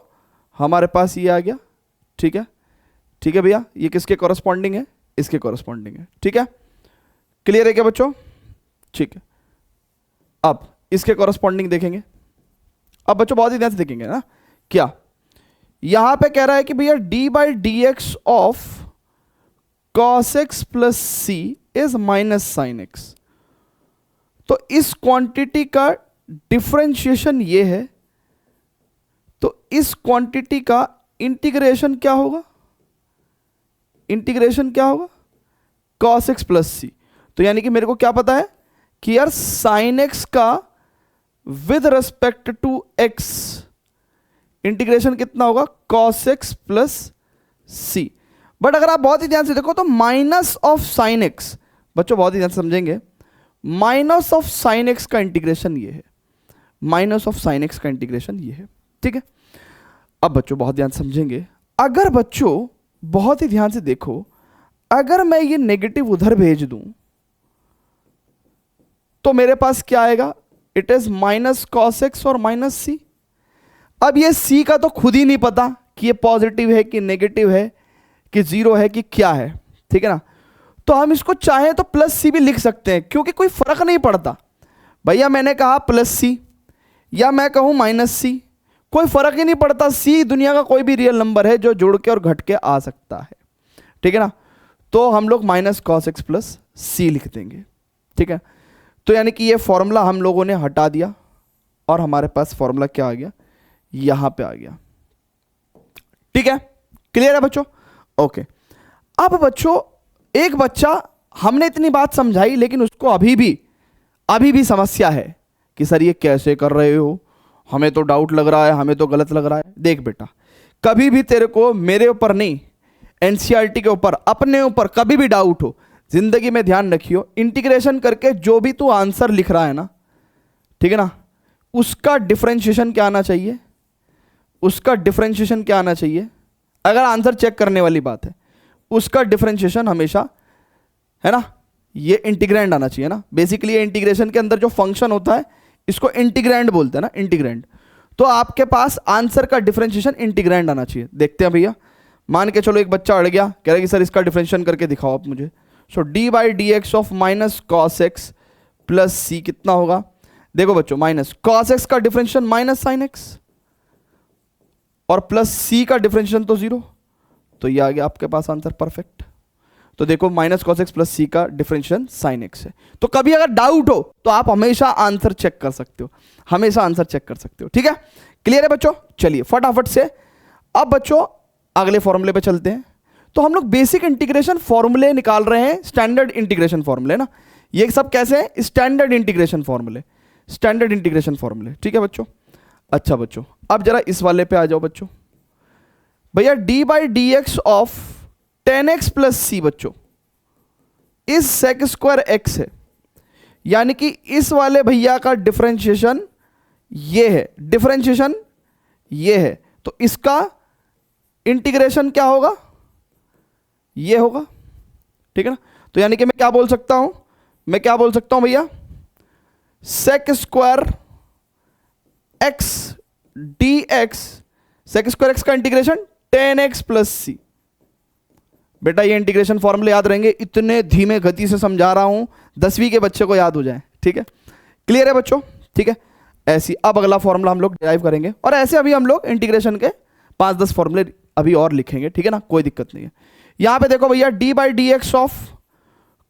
हमारे पास ये आ गया, ठीक है, ठीक है भैया। ये किसके कॉरस्पॉन्डिंग है, इसके कॉरस्पॉन्डिंग है, ठीक है। क्लियर है क्या बच्चों, ठीक है। अब इसके कॉरस्पॉन्डिंग देखेंगे, अब बच्चों बहुत ही ध्यान से देखेंगे ना, क्या यहां पे कह रहा है कि भैया d by d x of cos x plus c is minus sine x. तो इस क्वांटिटी का डिफरेंशिएशन ये है, तो इस क्वांटिटी का इंटीग्रेशन क्या होगा, इंटीग्रेशन क्या होगा, कॉस एक्स प्लस सी। तो यानी कि मेरे को क्या पता है कि यार साइन एक्स का with respect to x integration कितना होगा, cos x plus c. But अगर आप बहुत ही ध्यान से देखो तो माइनस ऑफ साइन एक्स, बच्चों बहुत ही ध्यान से समझेंगे, माइनस ऑफ साइन एक्स का इंटीग्रेशन ये है, माइनस ऑफ साइन एक्स का इंटीग्रेशन ये है, ठीक है। अब बच्चों बहुत ध्यान समझेंगे, अगर बच्चों बहुत ही ध्यान से देखो, अगर मैं ये नेगेटिव उधर भेज दूं तो मेरे पास क्या आएगा, it is minus cos x और माइनस सी। अब ये सी का तो खुद ही नहीं पता कि ये पॉजिटिव है कि नेगेटिव है कि जीरो है कि क्या है, ठीक है ना। तो हम इसको चाहे तो प्लस सी भी लिख सकते हैं, क्योंकि कोई फर्क नहीं पड़ता भैया, मैंने कहा प्लस सी या मैं कहूं माइनस सी, कोई फर्क ही नहीं पड़ता। सी दुनिया का कोई भी रियल नंबर है जो जुड़ के और घट के आ सकता है, ठीक है ना। तो हम लोग माइनस कॉस एक्स प्लस सी लिख देंगे, ठीक है। तो यानी कि ये फॉर्मूला हम लोगों ने हटा दिया और हमारे पास फॉर्मूला क्या आ गया, यहां पे आ गया, ठीक है। क्लियर है बच्चों, ओके। अब बच्चों एक बच्चा, हमने इतनी बात समझाई लेकिन उसको अभी भी समस्या है कि सर ये कैसे कर रहे हो, हमें तो डाउट लग रहा है, हमें तो गलत लग रहा है। देख बेटा, कभी भी तेरे को मेरे ऊपर नहीं, एनसीईआरटी के ऊपर, अपने ऊपर कभी भी डाउट हो, जिंदगी में ध्यान रखियो, इंटीग्रेशन करके जो भी तू आंसर लिख रहा है ना, ठीक है ना, उसका डिफरेंशिएशन क्या आना चाहिए, उसका डिफरेंशिएशन क्या आना चाहिए। अगर आंसर चेक करने वाली बात है, उसका डिफरेंशिएशन हमेशा, है ना, ये इंटीग्रैंड आना चाहिए ना। बेसिकली ये इंटीग्रेशन के अंदर जो फंक्शन होता है इसको इंटीग्रैंड बोलते हैं ना, इंटीग्रैंड। तो आपके पास आंसर का डिफरेंशिएशन इंटीग्रैंड आना चाहिए। देखते हैं भैया, मान के चलो एक बच्चा अड़ गया, कह रहा है कि सर इसका डिफरेंशिएशन करके दिखाओ आप मुझे। So d by d x of minus cos x plus c कितना होगा। देखो बच्चों, माइनस कॉस एक्स का डिफरेंशिएशन माइनस साइन एक्स और प्लस सी का डिफरेंशिएशन तो जीरो, तो ये आ गया आपके पास आंसर परफेक्ट। तो देखो minus cos x plus c का डिफरेंशिएशन साइन एक्स है। तो कभी अगर डाउट हो तो आप हमेशा आंसर चेक कर सकते हो, हमेशा आंसर चेक कर सकते हो, ठीक है। क्लियर है बच्चों, चलिए फटाफट से अब बच्चों अगले फॉर्मूले पे चलते हैं। तो हम लोग बेसिक इंटीग्रेशन फॉर्मूले निकाल रहे हैं, स्टैंडर्ड इंटीग्रेशन फॉर्मूले ना, ये सब कैसे हैं, स्टैंडर्ड इंटीग्रेशन फॉर्मूले, स्टैंडर्ड इंटीग्रेशन फॉर्मूले, ठीक है बच्चों। अच्छा बच्चों, अब जरा इस वाले पे आ जाओ बच्चों। भैया d by d x of 10x plus सी बच्चों इस सेक स्क्वायर एक्स है, यानी कि इस वाले भैया का डिफरेंशिएशन ये है, डिफरेंशिएशन ये है, तो इसका इंटीग्रेशन क्या होगा, ये होगा, ठीक है ना। तो यानी कि मैं क्या बोल सकता हूं, मैं क्या बोल सकता हूं भैया, sec square x d x, sec square x का इंटीग्रेशन 10x प्लस सी। बेटा ये इंटीग्रेशन फॉर्मूले याद रहेंगे, इतने धीमे गति से समझा रहा हूं 10वीं के बच्चे को याद हो जाए, ठीक है। क्लियर है बच्चों, ठीक है। ऐसी अब अगला फॉर्मूला हम लोग डिराइव करेंगे और ऐसे अभी हम लोग इंटीग्रेशन के 5-10 फॉर्मूले अभी और लिखेंगे, ठीक है ना, कोई दिक्कत नहीं है। यहां पे देखो भैया d by d x of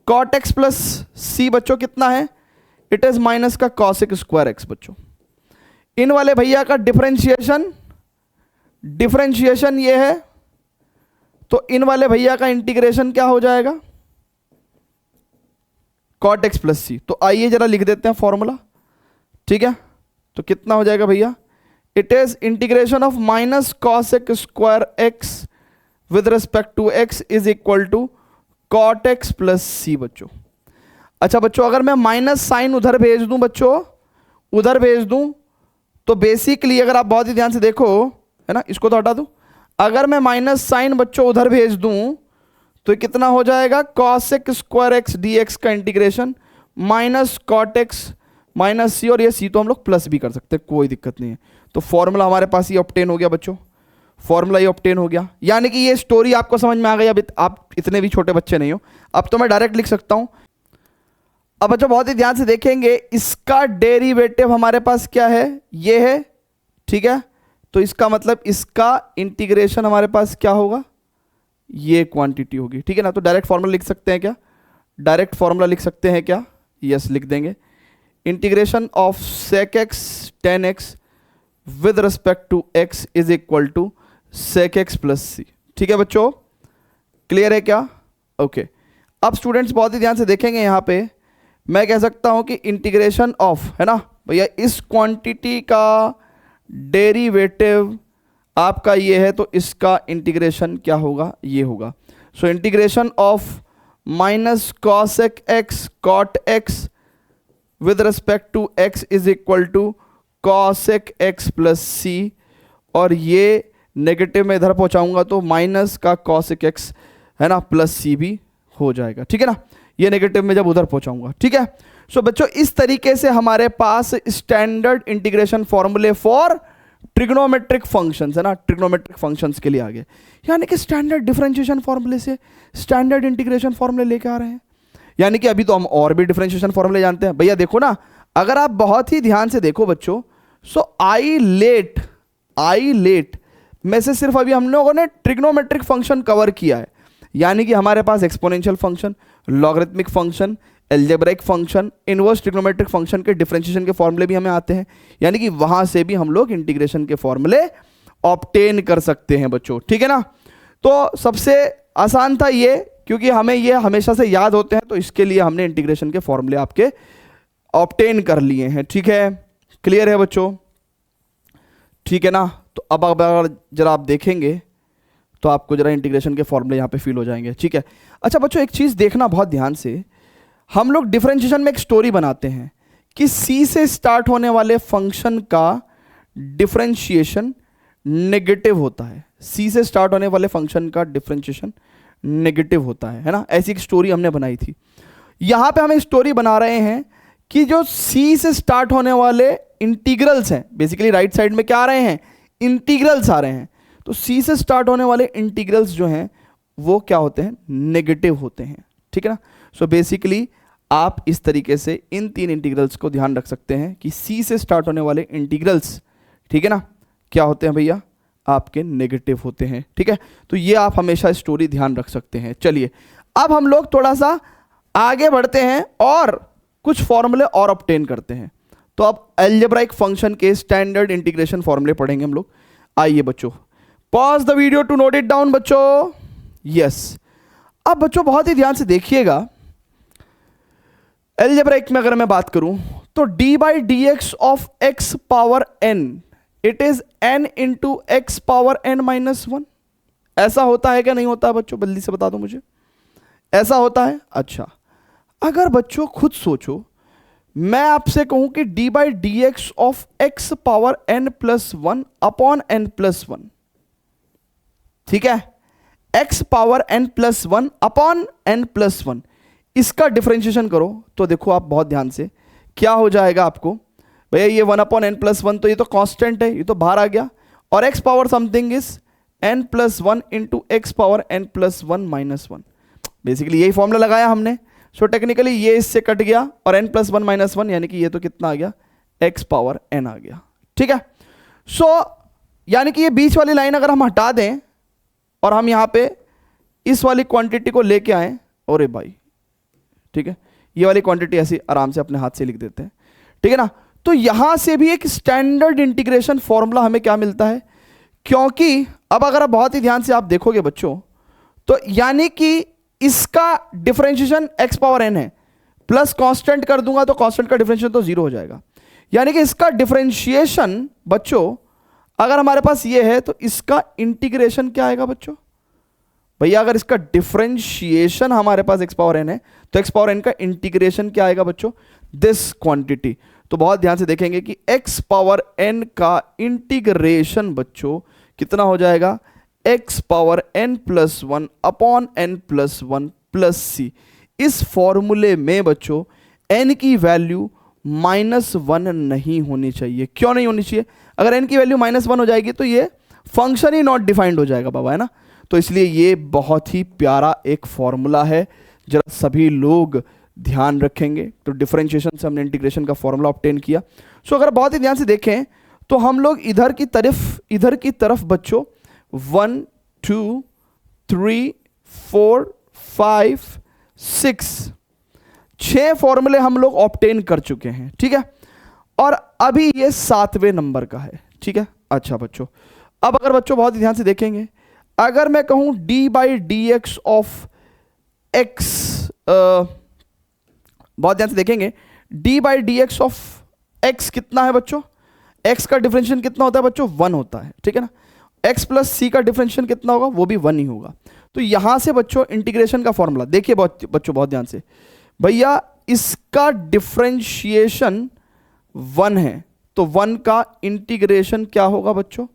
cot x plus सी बच्चों कितना है, इट इज माइनस का कॉसेक स्क्वायर एक्स बच्चों। इन वाले भैया का डिफरेंशिएशन ये है, तो इन वाले भैया का इंटीग्रेशन क्या हो जाएगा, कॉट एक्स प्लस सी। तो आइए जरा लिख देते हैं फॉर्मूला, ठीक है। तो कितना हो जाएगा भैया, it is integration of minus cosec square x with respect to x is equal to cot x plus सी बच्चों। अच्छा बच्चों, अगर मैं माइनस साइन उधर भेज दूं बच्चों, उधर भेज दूं, तो बेसिकली अगर आप बहुत ही ध्यान से देखो, है ना, इसको तो हटा दूं, अगर मैं माइनस साइन बच्चों उधर भेज दूं तो कितना हो जाएगा, cosec square x d x का integration minus cot x minus c, और ये सी तो हम लोग प्लस भी कर सकते हैं, कोई दिक्कत नहीं है। तो फॉर्मूला हमारे पास ये ऑब्टेन हो गया बच्चों, फॉर्मूला ये ऑब्टेन हो गया। यानी कि ये स्टोरी आपको समझ में आ गई, अब आप इतने भी छोटे बच्चे नहीं हो, अब तो मैं डायरेक्ट लिख सकता हूं। अब बच्चों बहुत ही ध्यान से देखेंगे, इसका डेरिवेटिव हमारे पास क्या है, ये है ठीक है, तो इसका मतलब इसका इंटीग्रेशन हमारे पास क्या होगा, ये क्वांटिटी होगी, ठीक है ना। तो डायरेक्ट फॉर्मूला लिख सकते हैं क्या, डायरेक्ट फॉर्मूला लिख सकते हैं क्या, यस लिख देंगे। Integration of sec x tan x with respect to x is equal to sec x plus सी। ठीक है बच्चों, क्लियर है क्या, ओके। अब स्टूडेंट्स बहुत ही ध्यान से देखेंगे, यहाँ पे मैं कह सकता हूं कि इंटीग्रेशन ऑफ, है ना भैया, इस क्वांटिटी का डेरिवेटिव आपका ये है, तो इसका इंटीग्रेशन क्या होगा, ये होगा। So integration of minus cosec x cot x with respect to x is equal to cosec x plus सी, और ये नेगेटिव में इधर पहुंचाऊंगा तो माइनस का cosec x, है ना, प्लस सी भी हो जाएगा, ठीक है ना, ये नेगेटिव में जब उधर पहुंचाऊंगा, ठीक है। सो बच्चों इस तरीके से हमारे पास स्टैंडर्ड इंटीग्रेशन फॉर्मूले फॉर ट्रिग्नोमेट्रिक फंक्शंस, है ना, ट्रिग्नोमेट्रिक फंक्शंस के लिए आ गए, यानी कि स्टैंडर्ड डिफरेंशिएशन फॉर्मूले से स्टैंडर्ड इंटीग्रेशन फॉर्मूले लेके आ रहे हैं। यानी कि अभी तो हम और भी डिफरेंशिएशन फॉर्मूले जानते हैं भैया। देखो ना, अगर आप बहुत ही ध्यान से देखो बच्चों, सो आई लेट में से सिर्फ अभी हम लोगों ने ट्रिग्नोमेट्रिक फंक्शन कवर किया है, यानी कि हमारे पास exponential function, logarithmic function, algebraic function, inverse trigonometric function के डिफरेंशिएशन के फॉर्मूले भी हमें आते हैं, यानी कि वहां से भी हम लोग इंटीग्रेशन के फॉर्मूले ऑब्टेन कर सकते हैं बच्चों, ठीक है ना। तो सबसे आसान था ये, क्योंकि हमें ये हमेशा से याद होते हैं, तो इसके लिए हमने इंटीग्रेशन के फॉर्मूले आपके ऑब्टेन कर लिए हैं, ठीक है, क्लियर है बच्चों, ठीक है ना। तो अब अगर जरा आप देखेंगे तो आपको जरा इंटीग्रेशन के फॉर्मूले यहाँ पे फील हो जाएंगे, ठीक है। अच्छा बच्चों एक चीज़ देखना बहुत ध्यान से, हम लोग डिफरेंशिएशन में एक स्टोरी बनाते हैं कि सी से स्टार्ट होने वाले फंक्शन का डिफरेंशिएशन नेगेटिव होता है, सी से स्टार्ट होने वाले फंक्शन का डिफरेंशिएशन नेगेटिव होता है ना, ऐसी एक स्टोरी हमने बनाई थी। यहाँ पे हम एक स्टोरी बना रहे हैं कि जो सी से स्टार्ट होने वाले इंटीग्रल्स हैं, बेसिकली राइट साइड में क्या आ रहे हैं, इंटीग्रल्स आ रहे हैं, तो सी से स्टार्ट होने वाले इंटीग्रल्स जो हैं वो क्या होते हैं, नेगेटिव होते हैं, ठीक है ना। सो बेसिकली आप इस तरीके से इन तीन इंटीग्रल्स को ध्यान रख सकते हैं कि सी से स्टार्ट होने वाले इंटीग्रल्स, ठीक है ना, क्या होते हैं भैया, आपके नेगेटिव होते हैं, ठीक है। तो ये आप हमेशा स्टोरी ध्यान रख सकते हैं। चलिए अब हम लोग थोड़ा सा आगे बढ़ते हैं और कुछ फॉर्मूले और ऑब्टेन करते हैं। तो अब अलजेब्राइक फंक्शन के स्टैंडर्ड इंटीग्रेशन फॉर्मूले पढ़ेंगे हम लोग। आइए बच्चों, pause the video to note it down बच्चों, यस। अब बच्चों बहुत ही ध्यान से देखिएगा, अलजेब्राइक में अगर मैं बात करूं तो d by d x of x power n, it is n into x power n minus one. ऐसा होता है क्या, नहीं होता है बच्चों, जल्दी से बता दो मुझे, ऐसा होता है। अच्छा अगर बच्चों खुद सोचो, मैं आपसे कहूं कि D by d x of x power n plus one upon n plus one, ठीक है, x power n plus one upon n plus one, इसका डिफरेंशिएशन करो तो देखो आप बहुत ध्यान से क्या हो जाएगा आपको, भैया ये one upon n plus one, तो ये तो कांस्टेंट है, ये तो बाहर आ गया, और x power something is n plus one into x power n plus one minus one. Basically यही फॉर्मूला लगाया हमने। सो टेक्निकली ये इससे कट गया और n plus one minus one, यानी कि ये तो कितना आ गया, x पावर n आ गया, ठीक है। सो यानी कि ये बीच वाली लाइन अगर हम हटा दें और हम यहाँ पे इस वाली क्वांटिटी को लेके आए, अरे भाई ठीक है, ये वाली क्वांटिटी ऐसी आराम से अपने हाथ से लिख देते हैं, ठीक है ना। तो यहां से भी एक स्टैंडर्ड इंटीग्रेशन फॉर्मूला हमें क्या मिलता है, क्योंकि अब अगर आप बहुत ही ध्यान से आप देखोगे बच्चों, तो यानी कि इसका डिफरेंशिएशन x पावर n है, प्लस कांस्टेंट कर दूंगा तो कांस्टेंट का डिफरेंशिएशन तो जीरो हो जाएगा, यानी कि इसका डिफरेंशिएशन बच्चों अगर हमारे पास ये है तो इसका इंटीग्रेशन क्या आएगा बच्चों, भैया अगर इसका डिफरेंशिएशन हमारे पास x पावर n है तो x पावर n का इंटीग्रेशन क्या आएगा बच्चों, दिस क्वांटिटी। तो बहुत ध्यान से देखेंगे कि x पावर n का इंटीग्रेशन बच्चों कितना हो जाएगा, x power n plus one upon n plus one plus C. इस फॉर्मूले में बच्चों n की वैल्यू माइनस वन नहीं होनी चाहिए। क्यों नहीं होनी चाहिए, अगर n की वैल्यू माइनस वन हो जाएगी तो ये फंक्शन ही नॉट डिफाइंड हो जाएगा बाबा, है ना। तो इसलिए ये बहुत ही प्यारा एक फॉर्मूला है, जरा सभी लोग ध्यान रखेंगे। तो डिफरेंशिएशन से हमने इंटीग्रेशन का फॉर्मूला ऑब्टेन किया। सो अगर बहुत ही ध्यान से देखें तो हम लोग इधर की तरफ बच्चों 1 2 3 4 5 6 फॉर्मूले हम लोग ऑब्टेन कर चुके हैं, ठीक है। और अभी ये 7वें नंबर का है, ठीक है। अच्छा बच्चों, अब अगर बच्चों बहुत ध्यान से देखेंगे, अगर मैं कहूं D by d x of x, बहुत ध्यान से देखेंगे, D by d x of x कितना है बच्चों? एक्स का डिफरेंशियल कितना होता है बच्चों? 1 होता है, ठीक है ना। एक्स प्लस सी का डिफरेंशियल कितना होगा? वो भी 1 ही होगा। तो यहां से बच्चों इंटीग्रेशन का फॉर्मूला देखिए बच्चों बहुत ध्यान से, भैया इसका डिफरेंशिएशन 1 है, तो 1 का इंटीग्रेशन क्या होगा बच्चों?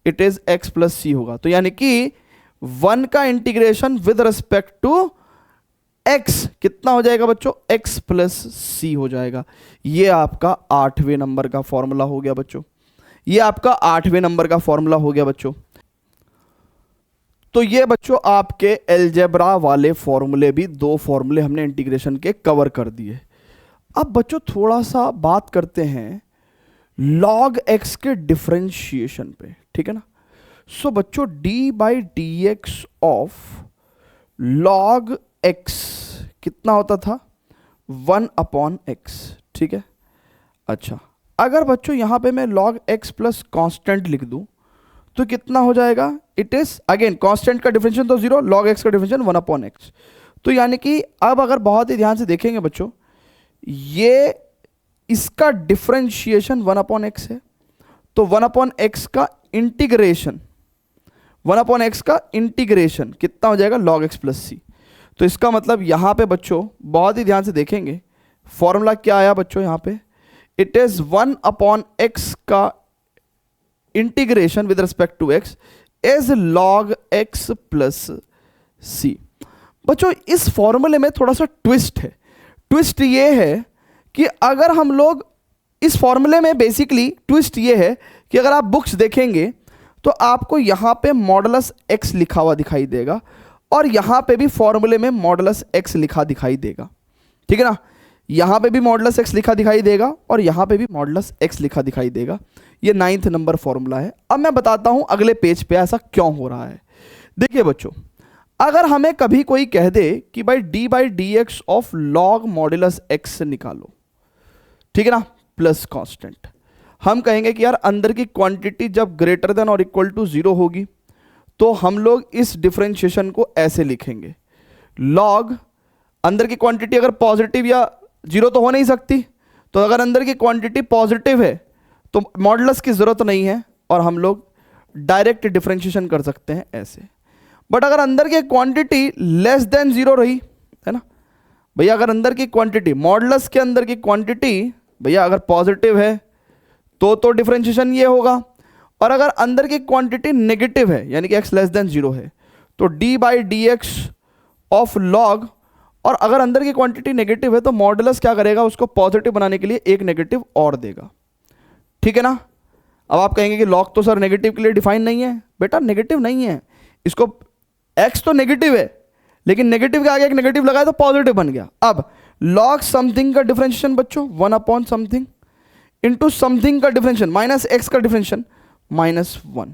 इट इज एक्स प्लस सी होगा। तो यानी कि 1 का integration with respect to x कितना हो जाएगा बच्चों? एक्स प्लस सी हो जाएगा। ये आपका 8वें नंबर का फॉर्मूला हो गया बच्चों, ये आपका 8वें नंबर का फॉर्मूला हो गया बच्चों। तो ये बच्चों आपके एलजेब्रा वाले फॉर्मूले भी, 2 फॉर्मूले हमने इंटीग्रेशन के कवर कर दिए। अब बच्चों थोड़ा सा बात करते हैं log x के डिफरेंशिएशन पे, ठीक है ना। सो बच्चों d by d x of log x कितना होता था? 1 अपॉन x, ठीक है। अच्छा, अगर बच्चों यहां पे मैं log x प्लस कॉन्स्टेंट लिख दूं तो कितना हो जाएगा? इट इज अगेन कॉन्स्टेंट का डिफरेंशियल तो 0, log x का डिफरेंशियल 1 अपॉन x। तो यानी कि अब अगर बहुत ही ध्यान से देखेंगे बच्चों, ये इसका डिफरेंशिएशन 1 अपॉन x है, तो 1 अपॉन x का इंटीग्रेशन, 1 अपॉन x का इंटीग्रेशन कितना हो जाएगा? log x प्लस सी। तो इसका मतलब यहां पे बच्चों बहुत ही ध्यान से देखेंगे, फॉर्मूला क्या आया बच्चों यहां पे? इट इज 1 अपॉन x का integration with respect to x is log x plus सी। बच्चों इस फॉर्मूले में थोड़ा सा ट्विस्ट है। ट्विस्ट ये है कि अगर हम लोग इस फॉर्मूले में, बेसिकली ट्विस्ट ये है कि अगर आप बुक्स देखेंगे तो आपको यहां पे मॉडुलस x लिखा हुआ दिखाई देगा और यहां पे भी फॉर्मूले में मॉडुलस x लिखा दिखाई देगा, ठीक है ना। यहां पे भी मॉडुलस x लिखा दिखाई देगा और यहां पे भी मॉडुलस x लिखा दिखाई देगा। ये 9th नंबर फॉर्मूला है। अब मैं बताता हूं अगले पेज पे ऐसा क्यों हो रहा है। देखिए बच्चों, अगर हमें कभी कोई कह दे कि भाई d by d x of log modulus x निकालो, ठीक है ना, प्लस कांस्टेंट, हम कहेंगे कि यार अंदर की क्वांटिटी जब ग्रेटर देन और इक्वल टू 0 होगी तो हम लोग इस डिफरेंशिएशन को ऐसे लिखेंगे, लॉग अंदर की क्वांटिटी अगर पॉजिटिव या 0 तो हो नहीं सकती, तो अगर अंदर की क्वांटिटी पॉजिटिव है तो मॉडुलस की जरूरत नहीं है और हम लोग डायरेक्ट डिफरेंशिएशन कर सकते हैं ऐसे। बट अगर अंदर की क्वांटिटी लेस देन 0 रही, है ना भैया, अगर अंदर की क्वांटिटी, मॉडुलस के अंदर की क्वांटिटी भैया अगर पॉजिटिव है तो डिफरेंशिएशन ये होगा, और अगर अंदर की क्वांटिटी नेगेटिव है यानी कि x लेस देन 0 है तो d by d x of log, और अगर अंदर की क्वांटिटी नेगेटिव है तो मॉडुलस क्या करेगा? उसको पॉजिटिव बनाने के लिए एक नेगेटिव और देगा, ठीक है ना। अब आप कहेंगे कि लॉग तो सर नेगेटिव के लिए डिफाइन नहीं है। बेटा नेगेटिव नहीं है, इसको x तो नेगेटिव है लेकिन नेगेटिव के आगे एक नेगेटिव लगाया तो पॉजिटिव बन गया। अब लॉग समथिंग का डिफरेंशिएशन बच्चों 1 अपॉन समथिंग इंटू समथिंग का डिफरेंशिएशन माइनस एक्स का डिफरेंशिएशन -1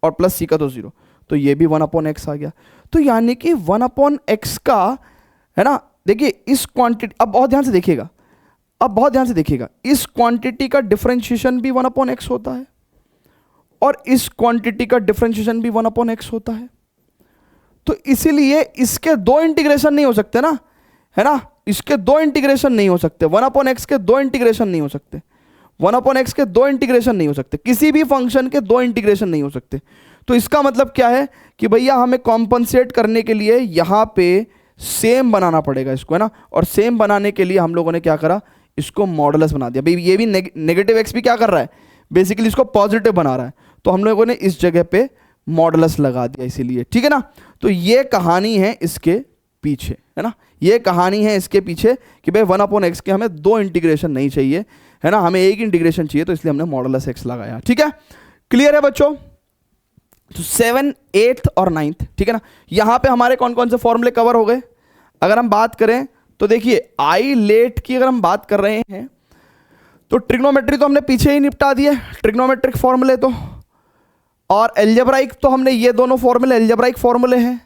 और प्लस सी का तो 0, तो ये भी 1 अपॉन एक्स आ गया। तो यानी कि 1 अपॉन एक्स का, है ना, देखिए इस क्वांटिटी, अब बहुत ध्यान से देखिएगा, अब बहुत ध्यान से देखिएगा, इस क्वांटिटी का डिफरेंशिएशन भी 1 अपॉन एक्स होता है और इस क्वांटिटी का डिफरेंशिएशन भी 1 अपॉन एक्स होता है। तो इसीलिए इसके 2 इंटीग्रेशन नहीं हो सकते ना, है ना, इसके 2 इंटीग्रेशन नहीं हो सकते, 1 अपॉन एक्स के 2 इंटीग्रेशन नहीं हो सकते, 1 अपॉन एक्स के 2 इंटीग्रेशन नहीं हो सकते, किसी भी फंक्शन के 2 इंटीग्रेशन नहीं हो सकते। तो इसका मतलब क्या है कि भैया हमें कॉम्पनसेट करने के लिए यहाँ पे सेम बनाना पड़ेगा इसको, है ना, और सेम बनाने के लिए हम लोगों ने क्या करा? इसको मॉडुलस बना दिया। भाई ये भी नेगेटिव एक्स भी क्या कर रहा है? बेसिकली इसको पॉजिटिव बना रहा है, तो हम लोगों ने इस जगह पे मॉडुलस लगा दिया इसीलिए, ठीक है ना। तो ये कहानी है इसके पीछे, है ना, ये कहानी है इसके पीछे कि भाई 1 अपॉन एक्स के हमें 2 इंटीग्रेशन नहीं चाहिए, है ना, हमें एक इंटीग्रेशन चाहिए, तो इसलिए हमने मॉडुलस एक्स लगाया, ठीक है। क्लियर है बच्चों? तो 7, 8 और 9th, ठीक है ना। यहां पे हमारे कौन कौन से फॉर्मूले कवर हो गए? अगर हम बात करें तो देखिए आई लेट की अगर हम बात कर रहे हैं तो ट्रिग्नोमेट्री तो हमने पीछे ही निपटा दिए, ट्रिग्नोमेट्रिक फॉर्मूले तो, और एल्जेब्राइक तो हमने ये दोनों फॉर्मूले एल्जेब्राइक फॉर्मूले हैं,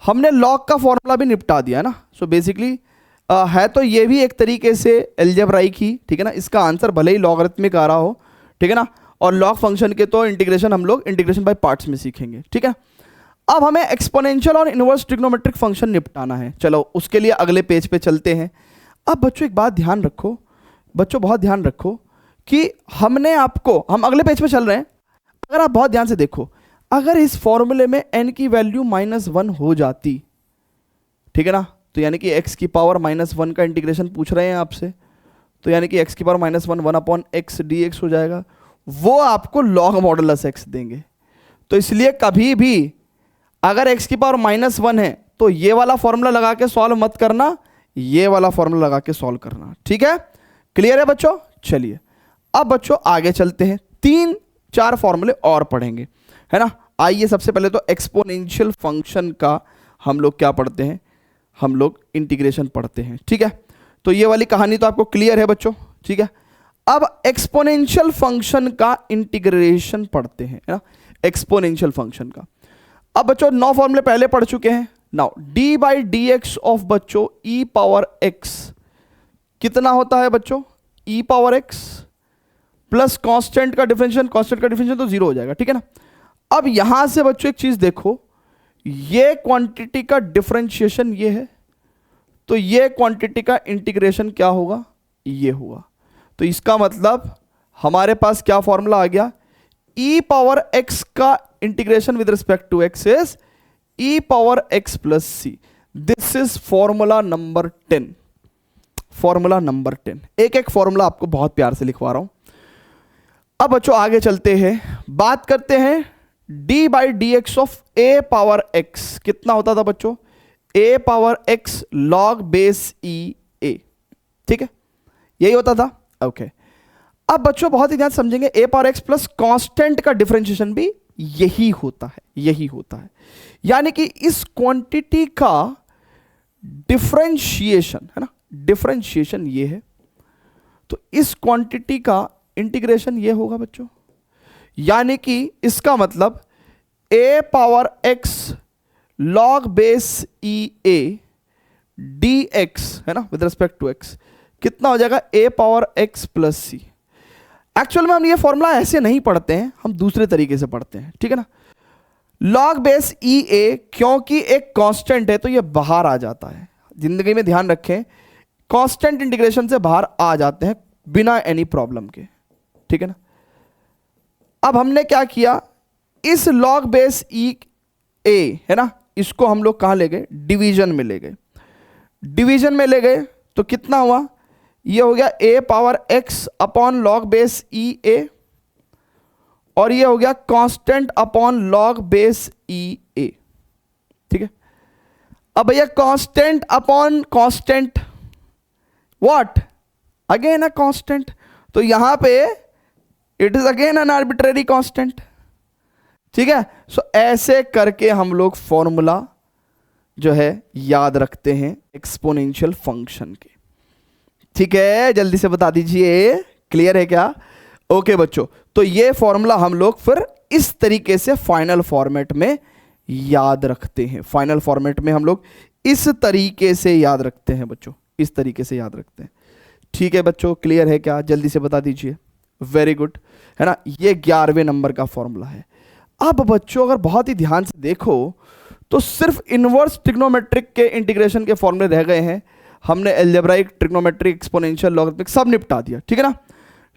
हमने लॉग का फॉर्मूला भी निपटा दिया ना। सो बेसिकली है तो ये भी एक तरीके से एल्जेब्राइक ही, ठीक है ना। इसका आंसर भले ही लॉगरिथमिक आ रहा हो, ठीक है ना, और लॉग फंक्शन के तो इंटीग्रेशन हम लोग इंटीग्रेशन बाय पार्ट्स में सीखेंगे, ठीक है। अब हमें एक्सपोनेंशियल और इनवर्स ट्रिग्नोमेट्रिक फंक्शन निपटाना है। चलो उसके लिए अगले पेज पे चलते हैं। अब बच्चों एक बात ध्यान रखो, बच्चों बहुत ध्यान रखो कि हमने आपको, हम अगले पेज पे चल रहे हैं, अगर आप बहुत ध्यान से देखो, अगर इस फॉर्मूले में n की वैल्यू -1 हो जाती, ठीक है ना, तो यानी कि x की पावर -1 का इंटीग्रेशन पूछ रहे हैं आपसे, तो यानी कि x की पावर -1 1/x dx हो जाएगा, वो आपको log मॉडुलस x देंगे। तो इसलिए कभी भी अगर x की पावर -1 है तो ये वाला फॉर्मूला लगा के सॉल्व मत करना, ये वाला फॉर्मूला लगा के सॉल्व करना, ठीक है। क्लियर है बच्चों? चलिए अब बच्चों आगे चलते हैं, 3-4 फॉर्मूले और पढ़ेंगे, है ना। आइए सबसे पहले तो एक्सपोनेंशियल फंक्शन का हम लोग क्या पढ़ते हैं, हम लोग इंटीग्रेशन पढ़ते हैं, ठीक है। तो ये वाली कहानी तो आपको क्लियर है बच्चों, ठीक है। अब एक्सपोनेंशियल फंक्शन का इंटीग्रेशन पढ़ते हैं, है ना, एक्सपोनेंशियल फंक्शन का। अब बच्चों 9 फॉर्मूले पहले पढ़ चुके हैं। नाउ d/dx ऑफ बच्चों e⁻x कितना होता है बच्चों, e⁻x प्लस कांस्टेंट का डिफरेंशियल, कांस्टेंट का डिफरेंशियल तो 0 हो जाएगा, ठीक है ना। अब यहां से बच्चों एक चीज देखो, ये क्वांटिटी का डिफरेंशिएशन ये है, तो ये क्वांटिटी का इंटीग्रेशन क्या होगा, ये होगा। तो इसका मतलब हमारे पास क्या फॉर्मूला आ गया, e⁻x का integration with respect to x is e⁻x plus c। This is formula number 10, formula number 10। एक एक फॉर्मूला आपको बहुत प्यार से लिखवा रहा हूं। अब बच्चों आगे चलते हैं, बात करते हैं d/dx ऑफ a⁻x कितना होता था बच्चों, a⁻x log base e a, ठीक है, यही होता था, ओके। अब बच्चों बहुत ही ध्यान समझेंगे, a⁻x प्लस कांस्टेंट का डिफरेंशिएशन भी यही होता है, यही होता है। यानी कि इस क्वांटिटी का डिफरेंशिएशन, है ना, डिफरेंशिएशन ये है, तो इस क्वांटिटी का इंटीग्रेशन ये होगा बच्चों। यानी कि इसका मतलब a⁻x log base e a dx, है ना, विद रिस्पेक्ट टू x कितना हो जाएगा, a⁻x प्लस c। एक्चुअल में हम ये फॉर्मूला ऐसे नहीं पढ़ते हैं, हम दूसरे तरीके से पढ़ते हैं, ठीक है ना। log बेस e a क्योंकि एक कांस्टेंट है तो ये बाहर आ जाता है, जिंदगी में ध्यान रखें, कांस्टेंट इंटीग्रेशन से बाहर आ जाते हैं बिना एनी प्रॉब्लम के, ठीक है ना। अब हमने क्या किया, इस log बेस e a, है ना, इसको हम लोग कहां ले गए, डिवीजन में ले गए। डिवीजन में ले गए तो कितना हुआ, ये हो गया a⁻x upon log base e a, और ये हो गया constant upon log base e a, ठीक है। अब भैया constant upon constant, what, again a constant, तो यहां पे it is again an arbitrary constant, ठीक है। सो ऐसे करके हम लोग फॉर्मूला जो है याद रखते हैं एक्सपोनेंशियल फंक्शन के, ठीक है। जल्दी से बता दीजिए, क्लियर है क्या? ओके बच्चों, तो ये फॉर्मूला हम लोग फिर इस तरीके से फाइनल फॉर्मेट में याद रखते हैं। फाइनल फॉर्मेट में हम लोग इस तरीके से याद रखते हैं बच्चों, इस तरीके से याद रखते हैं, ठीक है बच्चों। क्लियर है क्या? जल्दी से बता दीजिए, वेरी गुड, है ना। ये 11वें नंबर का फॉर्मूला है। अब बच्चों अगर बहुत ही ध्यान से देखो तो सिर्फ इनवर्स ट्रिग्नोमेट्रिक के इंटीग्रेशन के फॉर्मूले रह गए हैं। हमने एल्जेब्राइक, ट्रिग्नोमेट्रिक, एक्सपोनेंशियल, लॉगरिथमिक सब निपटा दिया, ठीक है ना,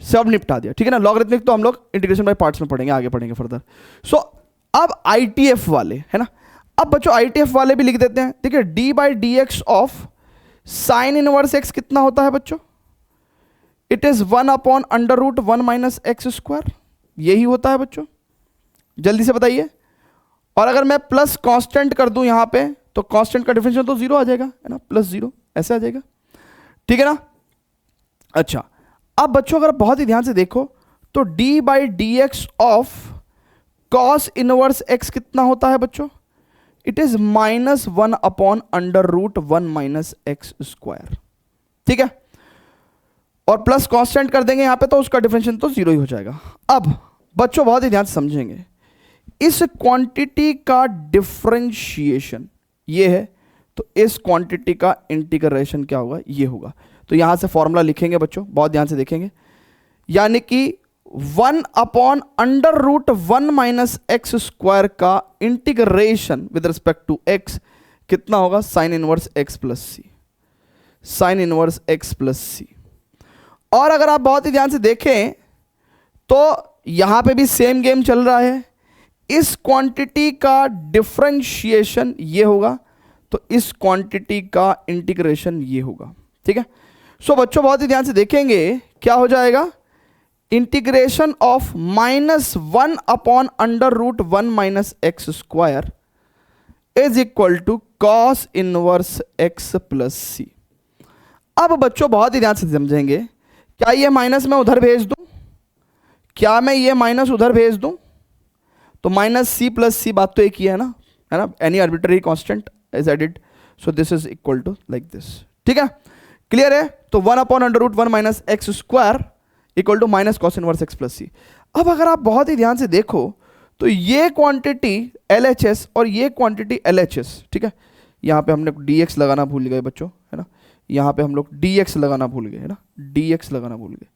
सब निपटा दिया, ठीक है ना। लॉगरिथमिक तो हम लोग इंटीग्रेशन बाय पार्ट्स में पढ़ेंगे, आगे पढ़ेंगे फर्दर। सो अब आईटीएफ वाले, है ना, अब बच्चों आईटीएफ वाले भी लिख देते हैं, ठीक है। d/dx of sine inverse x कितना होता है बच्चों, इट इज 1/√1 - x², यही होता है बच्चों, जल्दी से बताइए। और अगर मैं प्लस कांस्टेंट कर दूं यहां पे तो कांस्टेंट का डिफरेंशियल तो 0 आ जाएगा, है ना, +0 ऐसे आ जाएगा, ठीक है ना। अच्छा, अब बच्चों अगर बहुत ही ध्यान से देखो तो d/dx of cos inverse x कितना होता है बच्चों, इट इज -1/√1 - x², ठीक है। और प्लस कांस्टेंट कर देंगे यहाँ पे तो उसका डिफरेंशियल तो जीरो ही हो जाएगा। अब बच्चों बहुत ही ध्यान से समझेंगे, इस क्वांटिटी का डिफरेंशिएशन ये है, तो इस क्वांटिटी का इंटीग्रेशन क्या होगा, ये होगा। तो यहां से फॉर्मूला लिखेंगे बच्चों, बहुत ध्यान से देखेंगे, यानी कि 1/√1 माइनस एक्स स्क्वायर का integration with respect to x कितना होगा, sine inverse x plus c, sine inverse x plus सी। और अगर आप बहुत ही ध्यान से देखें तो यहां पे भी सेम गेम चल रहा है, इस क्वांटिटी का डिफरेंशिएशन ये होगा, तो इस क्वांटिटी का इंटीग्रेशन ये होगा, ठीक है। सो बच्चों बहुत ही ध्यान से देखेंगे, क्या हो जाएगा, integration of -1/√1 minus x square is equal to cos inverse x plus C. अब बच्चों बहुत ही ध्यान से समझेंगे, क्या ये माइनस मैं उधर भेज दूं, क्या मैं ये माइनस उधर भेज दूं, तो माइनस सी प्लस सी, बात तो एक ही है ना, any arbitrary constant is added, so this is equal to like this, ठीक है, क्लियर है। तो 1/√1 minus x square equal to minus cos inverse x plus C. अब अगर आप बहुत ही ध्यान से देखो तो ये क्वांटिटी LHS और ये क्वांटिटी LHS, ठीक है, यहाँ पे हमने dx लगाना भूल गए बच्चों, है ना, यहाँ पे हम लोग dx लगाना भूल गए, है ना, dx लगाना भूल गए,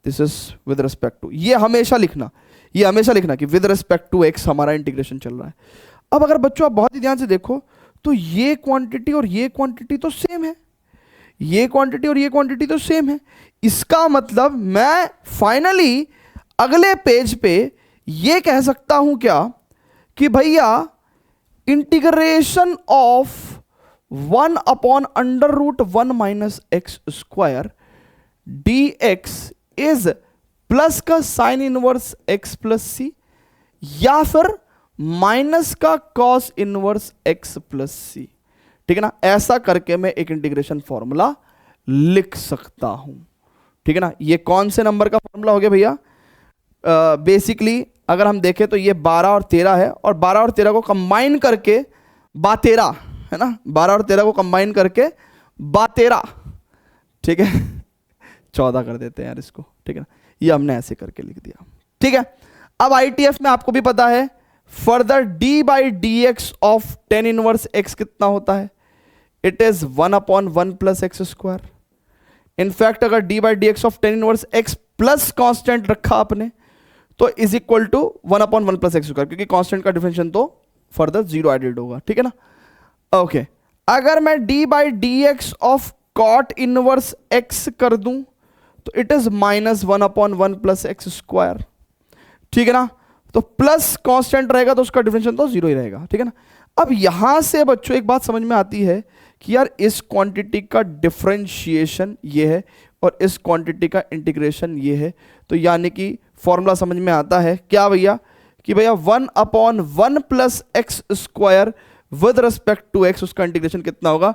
this is with respect to, ये हमेशा लिखना, ये हमेशा लिखना कि विद रिस्पेक्ट टू x हमारा इंटीग्रेशन चल रहा है। अब अगर बच्चों आप बहुत ही ध्यान से देखो तो ये क्वांटिटी और ये क्वांटिटी तो सेम है, ये क्वांटिटी और ये क्वांटिटी तो सेम है, इसका मतलब मैं फाइनली अगले पेज पे ये कह सकता हूं क्या कि भैया integration of 1/√1 minus x square dx is plus का साइन इनवर्स एक्स प्लस सी या फिर माइनस का कॉस इनवर्स एक्स प्लस सी, ठीक है ना। ऐसा करके मैं एक इंटीग्रेशन फॉर्मूला लिख सकता हूं, ठीक है ना। ये कौन से नंबर का फॉर्मूला हो गया भैया, बेसिकली अगर हम देखें तो ये 12 और 13 है, और 12 और 13 को कंबाइन करके 12 है ना, 12 और 13 को कंबाइन करके 12, ठीक है 14 कर देते हैं यार इसको, ठीक है ना, ये हमने ऐसे करके लिख दिया, ठीक है। अब ITF में आपको भी पता है, further d/dx of tan inverse x कितना होता है, it is 1/1 plus x square. In fact अगर d/dx of tan inverse x plus constant रखा आपने तो is equal to 1/1 plus x square, क्योंकि कांस्टेंट का डिफरेंशियल तो फर्दर जीरो एडेड होगा, ठीक है ना। ओके, अगर मैं d/dx of cot inverse x कर दूं तो it is -1/1 plus x square, ठीक है ना। तो प्लस कांस्टेंट रहेगा तो उसका डिफरेंशियल तो जीरो ही रहेगा, ठीक है ना। अब यहां से बच्चों एक बात समझ में आती है कि यार इस क्वांटिटी का डिफरेंशिएशन ये है और इस क्वांटिटी का इंटीग्रेशन ये है, तो यानी कि फॉर्मूला समझ में आता है क्या भैया, कि भैया 1/1 plus x square with respect to x, उसका इंटीग्रेशन कितना होगा,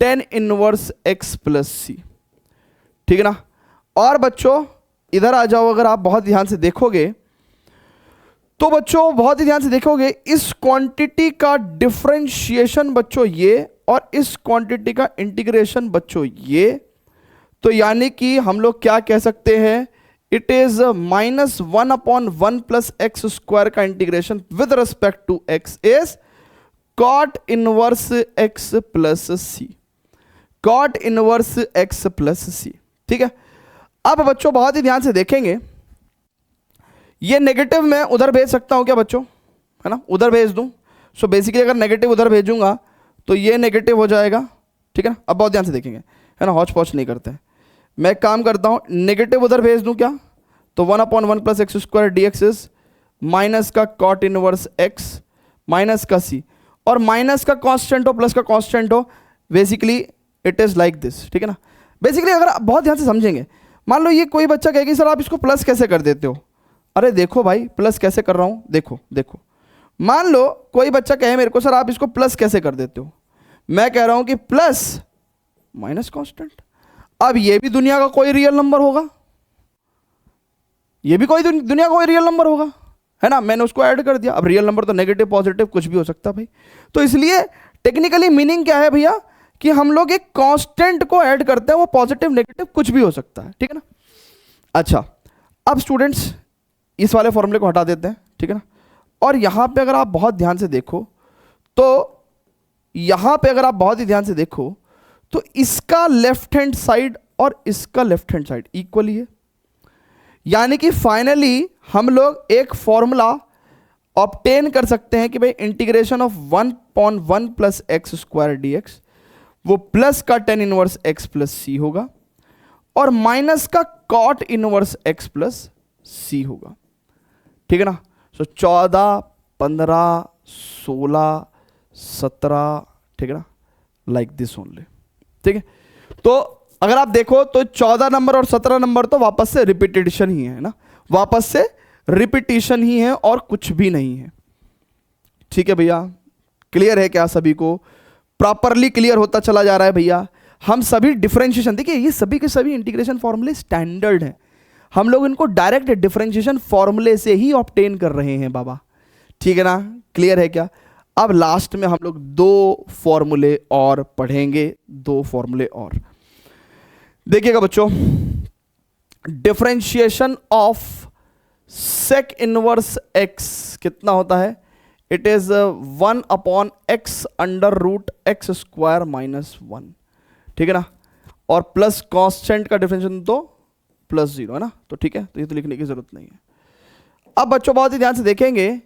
tan इनवर्स एक्स प्लस सी, ठीक है ना। और बच्चों इधर आ जाओ, अगर आप बहुत ध्यान से देखोगे तो बच्चों बहुत ही ध्यान से देखोगे, इस क्वांटिटी का डिफरेंशिएशन बच्चों ये और इस क्वांटिटी का इंटीग्रेशन बच्चों ये, तो यानी कि हम लोग क्या कह सकते हैं, it is -1/1 plus x square का integration with respect to x is cot inverse x plus C, cot inverse x plus सी, ठीक है। अब बच्चों बहुत ही ध्यान से देखेंगे, ये नेगेटिव मैं उधर भेज सकता हूं क्या बच्चों, है ना, उधर भेज दूं, सो बेसिकली अगर नेगेटिव उधर भेजूंगा तो ये नेगेटिव हो जाएगा, ठीक है ना। अब बहुत ध्यान से देखेंगे, है ना, हौच पौच नहीं करते हैं, मैं एक काम करता हूं, नेगेटिव उधर भेज दूं क्या, तो 1/1 plus x square dx is minus का cot इनवर्स एक्स माइनस का सी, और माइनस का कांस्टेंट हो प्लस का कांस्टेंट हो, basically it is like this, ठीक है ना। बेसिकली अगर आप बहुत ध्यान से समझेंगे, मान लो ये कोई बच्चा कहेगा सर आप इसको प्लस कैसे कर देते हो, अरे देखो भाई प्लस कैसे कर रहा हूं, देखो देखो, मान लो कोई बच्चा कहे मेरे को सर आप इसको प्लस कैसे कर देते हो, मैं कह रहा हूं कि प्लस माइनस कांस्टेंट। अब ये भी दुनिया का कोई रियल नंबर होगा, ये भी कोई दुनिया का कोई रियल नंबर होगा, है ना, मैंने उसको ऐड कर दिया। अब रियल नंबर तो नेगेटिव पॉजिटिव कुछ भी हो सकता है भाई, तो इसलिए टेक्निकली मीनिंग क्या है भैया कि हम लोग एक कांस्टेंट को ऐड करते हैं, वो पॉजिटिव नेगेटिव कुछ भी हो सकता है, ठीक है ना। अच्छा, अब स्टूडेंट्स इस वाले फॉर्मूले को हटा देते हैं, ठीक है ना। और यहां पे अगर आप बहुत ध्यान से देखो तो यहां पे अगर आप बहुत ही ध्यान से देखो तो इसका लेफ्ट हैंड साइड और इसका लेफ्ट हैंड साइड इक्वली है, यानी कि फाइनली हम लोग एक फॉर्मूला ऑब्टेन कर सकते हैं कि भाई integration of 1/1 plus x square D x, वो प्लस का टेन इनवर्स एक्स प्लस सी होगा और माइनस का कॉट इनवर्स एक्स प्लस सी होगा, ठीक है ना। सो 14, 15, 16, 17, ठीक है ना, लाइक दिस ओनली, ठीक है। तो अगर आप देखो तो 14 नंबर और 17 नंबर तो वापस से रिपीटेशन ही है ना, वापस से रिपीटेशन ही है और कुछ भी नहीं है, ठीक है भैया। क्लियर है क्या सभी को? प्रॉपरली क्लियर होता चला जा रहा है भैया। हम सभी डिफरेंशिएशन, देखिए ये सभी के सभी इंटीग्रेशन फॉर्मूले स्टैंडर्ड हैं, हम लोग इनको डायरेक्ट डिफरेंशिएशन फॉर्मूले से ही ऑब्टेन कर रहे हैं बाबा, ठीक है ना। क्लियर है क्या? अब लास्ट में हम लोग दो फॉर्मूले और पढ़ेंगे, दो फॉर्मूले और देखिएगा बच्चों। Differentiation of sec inverse x कितना होता है? It is 1/x under root x square minus 1, ठीक है ना। और प्लस कांस्टेंट का डिफरेंशिएशन तो +0 है ना, तो ठीक है, तो ये तो लिखने की जरूरत नहीं है। अब बच्चों बहुत ही ध्यान से देखेंगे,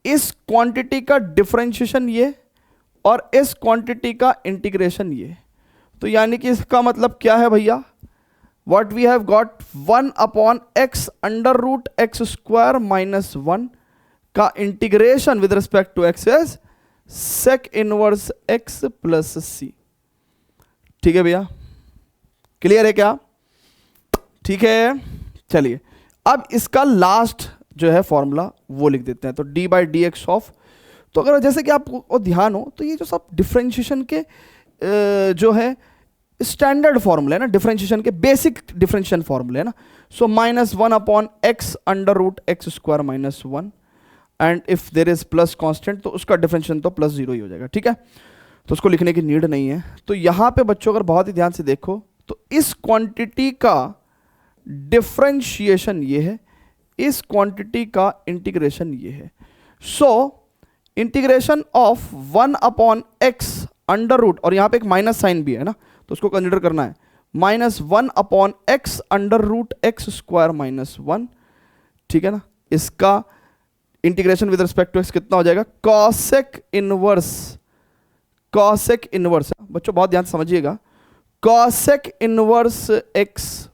इस क्वांटिटी का डिफरेंशिएशन ये और इस क्वांटिटी का इंटीग्रेशन ये, तो यानी कि इसका मतलब क्या है भैया? What we have got 1/x under root x square minus 1 का integration with respect to x is sec inverse x plus सी, ठीक है भैया। क्लियर है क्या? ठीक है, चलिए अब इसका लास्ट जो है फॉर्मूला वो लिख देते हैं। तो d by d x of, तो अगर जैसे कि आपको ध्यान हो तो ये जो सब डिफरेंशिएशन के जो है स्टैंडर्ड फॉर्मूला है ना, डिफरेंशिएशन के बेसिक डिफरेंशिएशन फॉर्मूले है ना। So -1/x under root x square minus 1 and if there is plus constant तो उसका डिफरेंशिएशन तो +0 ही हो जाएगा, ठीक है। तो उसको लिखने की नीड नहीं है। तो यहां पे बच्चों अगर बहुत ही ध्यान से देखो तो इस क्वांटिटी का डिफरेंशिएशन ये है, इस क्वांटिटी का इंटीग्रेशन ये है। So integration of 1/x under root, और यहां पे एक माइनस साइन भी है ना, तो उसको कंसिडर करना है, -1/x under root x square minus 1, ठीक है ना। इसका integration with respect to x कितना हो जाएगा? कॉसेक इनवर्स बच्चों बहुत ध्यान से समझिएगा, कॉसेक इनवर्स एक्स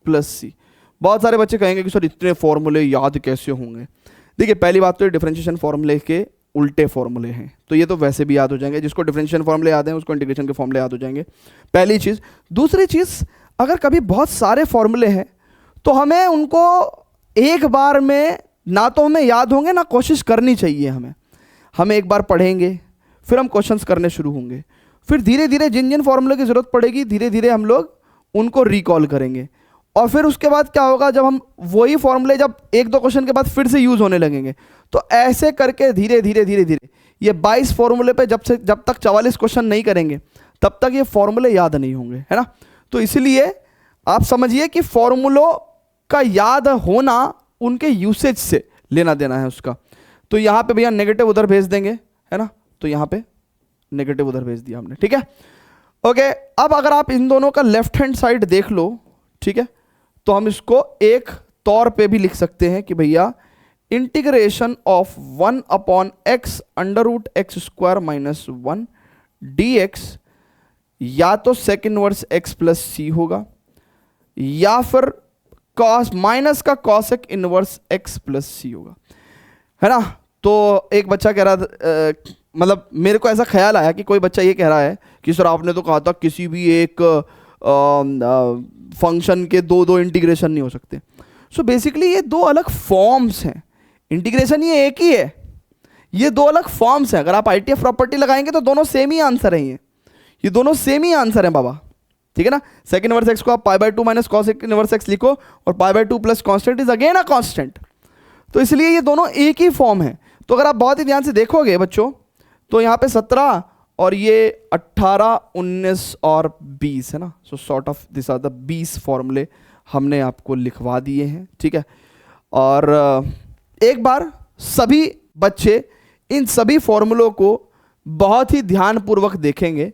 प्लस सी। बहुत सारे बच्चे कहेंगे कि सर इतने फॉर्मूले याद कैसे होंगे? देखिए पहली बात तो ये डिफरेंशिएशन फॉर्मूले के उल्टे फॉर्मूले हैं, तो ये तो वैसे भी याद हो जाएंगे, जिसको डिफरेंशिएशन फॉर्मूले याद हैं उसको इंटीग्रेशन के फॉर्मूले याद हो जाएंगे, पहली चीज़। दूसरी चीज़, अगर कभी बहुत सारे फॉर्मूले हैं तो हमें उनको एक बार में ना तो हमें याद होंगे ना कोशिश करनी चाहिए हमें एक बार पढ़ेंगे, फिर हम क्वेश्चंस करने शुरू होंगे, फिर धीरे धीरे जिन जिन फॉर्मूले की ज़रूरत पड़ेगी धीरे धीरे हम लोग उनको रिकॉल करेंगे, और फिर उसके बाद क्या होगा, जब हम वही फॉर्मूले जब एक दो क्वेश्चन के बाद फिर से यूज़ होने लगेंगे, तो ऐसे करके धीरे धीरे ये 22 फॉर्मूले पे जब तक 44 क्वेश्चन नहीं करेंगे तब तक ये फॉर्मूले याद नहीं होंगे, है ना। तो इसलिए आप समझिए कि फॉर्मूलों का याद होना उनके यूसेज से लेना देना है उसका। तो यहाँ पे भैया नेगेटिव उधर भेज देंगे, है ना, तो यहाँ पे नेगेटिव उधर भेज दिया हमने, ठीक है। ओके, अब अगर आप इन दोनों का लेफ्ट हैंड साइड देख लो, ठीक है, तो हम इसको एक तौर पे भी लिख सकते हैं कि भैया integration of 1/x under root x square minus 1 dx या तो सेक इनवर्स x प्लस सी होगा या फिर कॉस माइनस का कॉसेक इनवर्स x प्लस सी होगा, है ना। तो एक बच्चा कह रहा था, मतलब मेरे को ऐसा ख्याल आया कि कोई बच्चा ये कह रहा है कि सर आपने तो कहा था किसी भी एक फंक्शन के दो इंटीग्रेशन नहीं हो सकते। सो बेसिकली ये दो अलग फॉर्म्स हैं, इंटीग्रेशन ये एक ही है, ये दो अलग फॉर्म्स हैं। अगर आप ITF प्रॉपर्टी लगाएंगे तो दोनों सेम ही आंसर हैं, ये दोनों सेम ही आंसर हैं बाबा, ठीक है ना। सेक इनवर्स एक्स को आप π/2 माइनस कॉसेक इनवर्स एक्स लिखो और π/2 plus constant is again a constant, तो इसलिए ये दोनों एक ही फॉर्म है। तो अगर आप बहुत ही ध्यान से देखोगे बच्चों तो यहाँ पे 17 और ये 18, 19 और 20 है ना। So sort of this are the 20 फॉर्मूले हमने आपको लिखवा दिए हैं, ठीक है। और एक बार सभी बच्चे इन सभी फॉर्मूलों को बहुत ही ध्यानपूर्वक देखेंगे।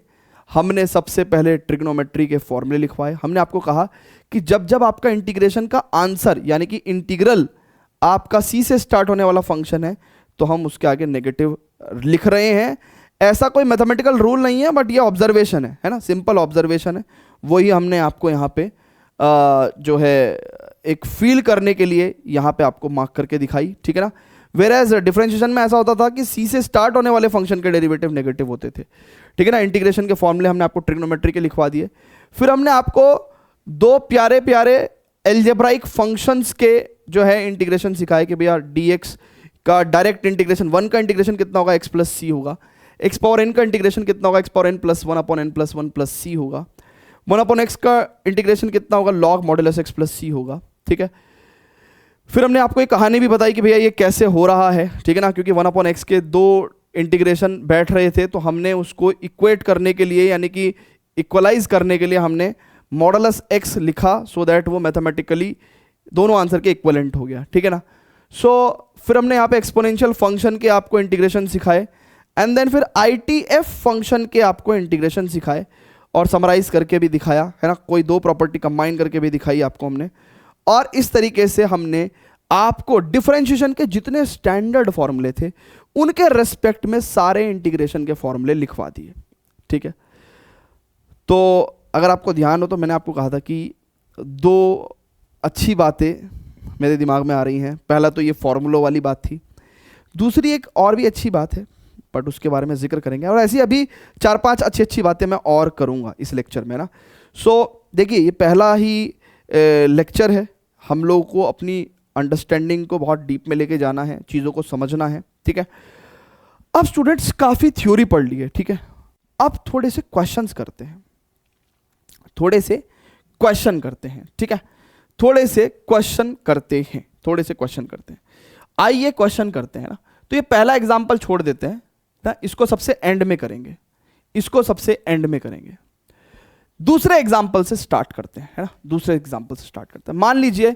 हमने सबसे पहले ट्रिग्नोमेट्री के फॉर्मूले लिखवाए। हमने आपको कहा कि जब जब आपका इंटीग्रेशन का आंसर यानी कि इंटीग्रल आपका सी से स्टार्ट होने वाला फंक्शन है तो हम उसके आगे नेगेटिव लिख रहे हैं। ऐसा कोई मैथमेटिकल रूल नहीं है, बट ये ऑब्जर्वेशन है ना, सिंपल ऑब्जर्वेशन है। वही हमने आपको यहाँ पे जो है एक फील करने के लिए यहाँ पे आपको मार्क करके दिखाई, ठीक है ना। वेराज डिफरेंशिएशन में ऐसा होता था कि सी से स्टार्ट होने वाले फंक्शन के डेरिवेटिव नेगेटिव होते थे, ठीक है ना। इंटीग्रेशन के फॉर्मूले हमने आपको ट्रिग्नोमेट्री के लिखवा दिए। फिर हमने आपको दो प्यारे प्यारे एल्जेब्राइक फंक्शंस के जो है इंटीग्रेशन सिखाए कि भैया dx का डायरेक्ट इंटीग्रेशन 1 का इंटीग्रेशन कितना होगा, x प्लस सी होगा। x पावर n का इंटीग्रेशन कितना होगा, x power n plus 1 upon n plus 1 plus सी होगा। 1 अपॉन x का इंटीग्रेशन कितना होगा, log मॉडुलस x प्लस सी होगा, ठीक है। फिर हमने आपको एक कहानी भी बताई कि भैया ये कैसे हो रहा है, ठीक है ना, क्योंकि 1 अपॉन x के दो इंटीग्रेशन बैठ रहे थे तो हमने उसको इक्वेट करने के लिए यानी कि इक्वलाइज करने के लिए हमने मॉडुलस x लिखा सो दैट वो मैथमेटिकली दोनों आंसर के इक्वलेंट हो गया, ठीक है ना। सो फिर हमने यहाँ पे एक्सपोनेंशियल फंक्शन के आपको इंटीग्रेशन सिखाए एंड देन फिर ITF फंक्शन के आपको इंटीग्रेशन सिखाए और समराइज करके भी दिखाया, है ना। कोई दो प्रॉपर्टी कंबाइन करके भी दिखाई आपको हमने। और इस तरीके से हमने आपको डिफरेंशिएशन के जितने स्टैंडर्ड फॉर्मूले थे उनके रेस्पेक्ट में सारे इंटीग्रेशन के फॉर्मूले लिखवा दिए, ठीक है। तो अगर आपको ध्यान हो तो मैंने आपको कहा था कि दो अच्छी बातें मेरे दिमाग में आ रही हैं। पहला तो ये फॉर्मूलों वाली बात थी, दूसरी एक और भी अच्छी बात है बट उसके बारे में जिक्र करेंगे। और ऐसी अभी 4-5 अच्छी बातें मैं और करूँगा इस लेक्चर में ना। सो देखिए ये पहला ही लेक्चर है, हम लोगों को अपनी अंडरस्टैंडिंग को बहुत डीप में लेके जाना है, चीज़ों को समझना है, ठीक है। अब स्टूडेंट्स काफ़ी थ्योरी पढ़ ली है, ठीक है। अब थोड़े से क्वेश्चंस करते हैं, थोड़े से क्वेश्चन करते हैं, ठीक है। थोड़े से क्वेश्चन करते हैं। आइए क्वेश्चन करते हैं ना। तो ये पहला एग्जांपल छोड़ देते हैं ना, इसको सबसे एंड में करेंगे, दूसरे एग्जांपल से स्टार्ट करते हैं, है ना। दूसरे एग्जांपल से स्टार्ट करते हैं। मान लीजिए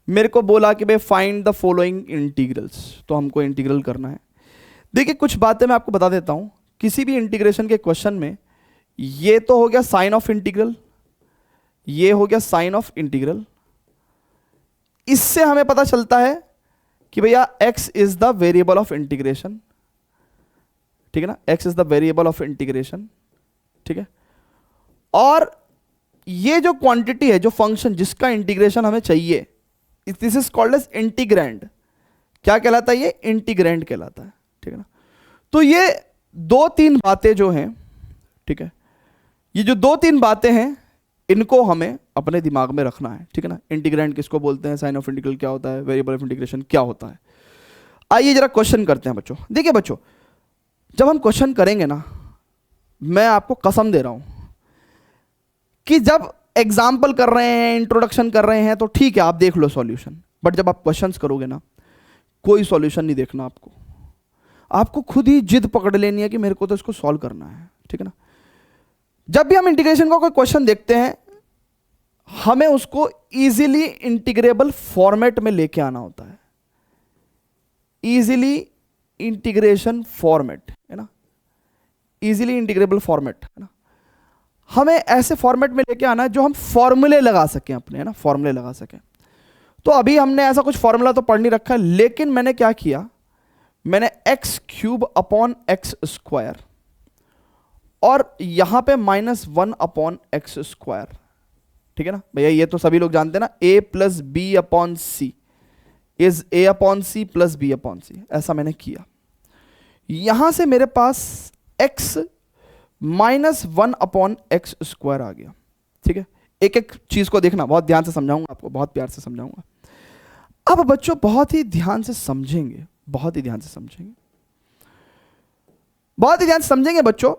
मेरे को बोला कि भाई फाइंड द फॉलोइंग इंटीग्रल्स, तो हमको इंटीग्रल करना है। देखिए कुछ बातें मैं आपको बता देता हूं। किसी भी इंटीग्रेशन के क्वेश्चन में ये तो हो गया साइन ऑफ इंटीग्रल, ये हो गया साइन ऑफ इंटीग्रल। इससे हमें पता चलता है कि भैया x is the variable of integration, ठीक है ना। x is the variable of integration, ठीक है। और ये जो क्वांटिटी है, जो फंक्शन जिसका इंटीग्रेशन हमें चाहिए, this is called as integrand. क्या कहलाता है ये? इंटीग्रैंड कहलाता है, ठीक है ना। तो ये 2-3 बातें जो हैं, ठीक है, ये जो 2-3 बातें हैं इनको हमें अपने दिमाग में रखना है, ठीक है ना। इंटीग्रैंड किसको बोलते हैं, साइन ऑफ इंटीग्रल क्या होता है, वेरिएबल ऑफ इंटीग्रेशन क्या होता है। आइए जरा क्वेश्चन करते हैं बच्चों। देखिए बच्चों, जब हम क्वेश्चन करेंगे ना, मैं आपको कसम दे रहा हूं कि जब एग्जाम्पल कर रहे हैं, इंट्रोडक्शन कर रहे हैं तो ठीक है आप देख लो सॉल्यूशन, बट जब आप क्वेश्चंस करोगे ना, कोई सॉल्यूशन नहीं देखना आपको खुद ही जिद पकड़ लेनी है कि मेरे को तो इसको सॉल्व करना है, ठीक है ना। जब भी हम इंटीग्रेशन का कोई क्वेश्चन देखते हैं, हमें उसको इजीली इंटीग्रेबल फॉर्मेट में लेके आना होता है। इजीली इंटीग्रेशन फॉर्मेट, है ना, इजीली इंटीग्रेबल फॉर्मेट, है ना। हमें ऐसे फॉर्मेट में लेके आना है जो हम फॉर्मूले लगा सकें अपने, है ना, फॉर्मूले लगा सकें। तो अभी हमने ऐसा कुछ फॉर्मूला तो पढ़ नहीं रखा है, लेकिन मैंने क्या किया, मैंने x³ अपॉन x स्क्वायर और यहां पे -1 अपॉन x स्क्वायर, ठीक है ना भैया। ये तो सभी लोग जानते हैं ना, a plus B upon C is a upon C plus B upon C, ऐसा मैंने किया। यहां से मेरे पास x -1 अपॉन x स्क्वायर आ गया, ठीक है। एक एक चीज को देखना, बहुत ध्यान से समझाऊंगा आपको, बहुत प्यार से समझाऊंगा। अब बच्चों बहुत ही ध्यान से समझेंगे, बहुत ही ध्यान से समझेंगे बच्चों।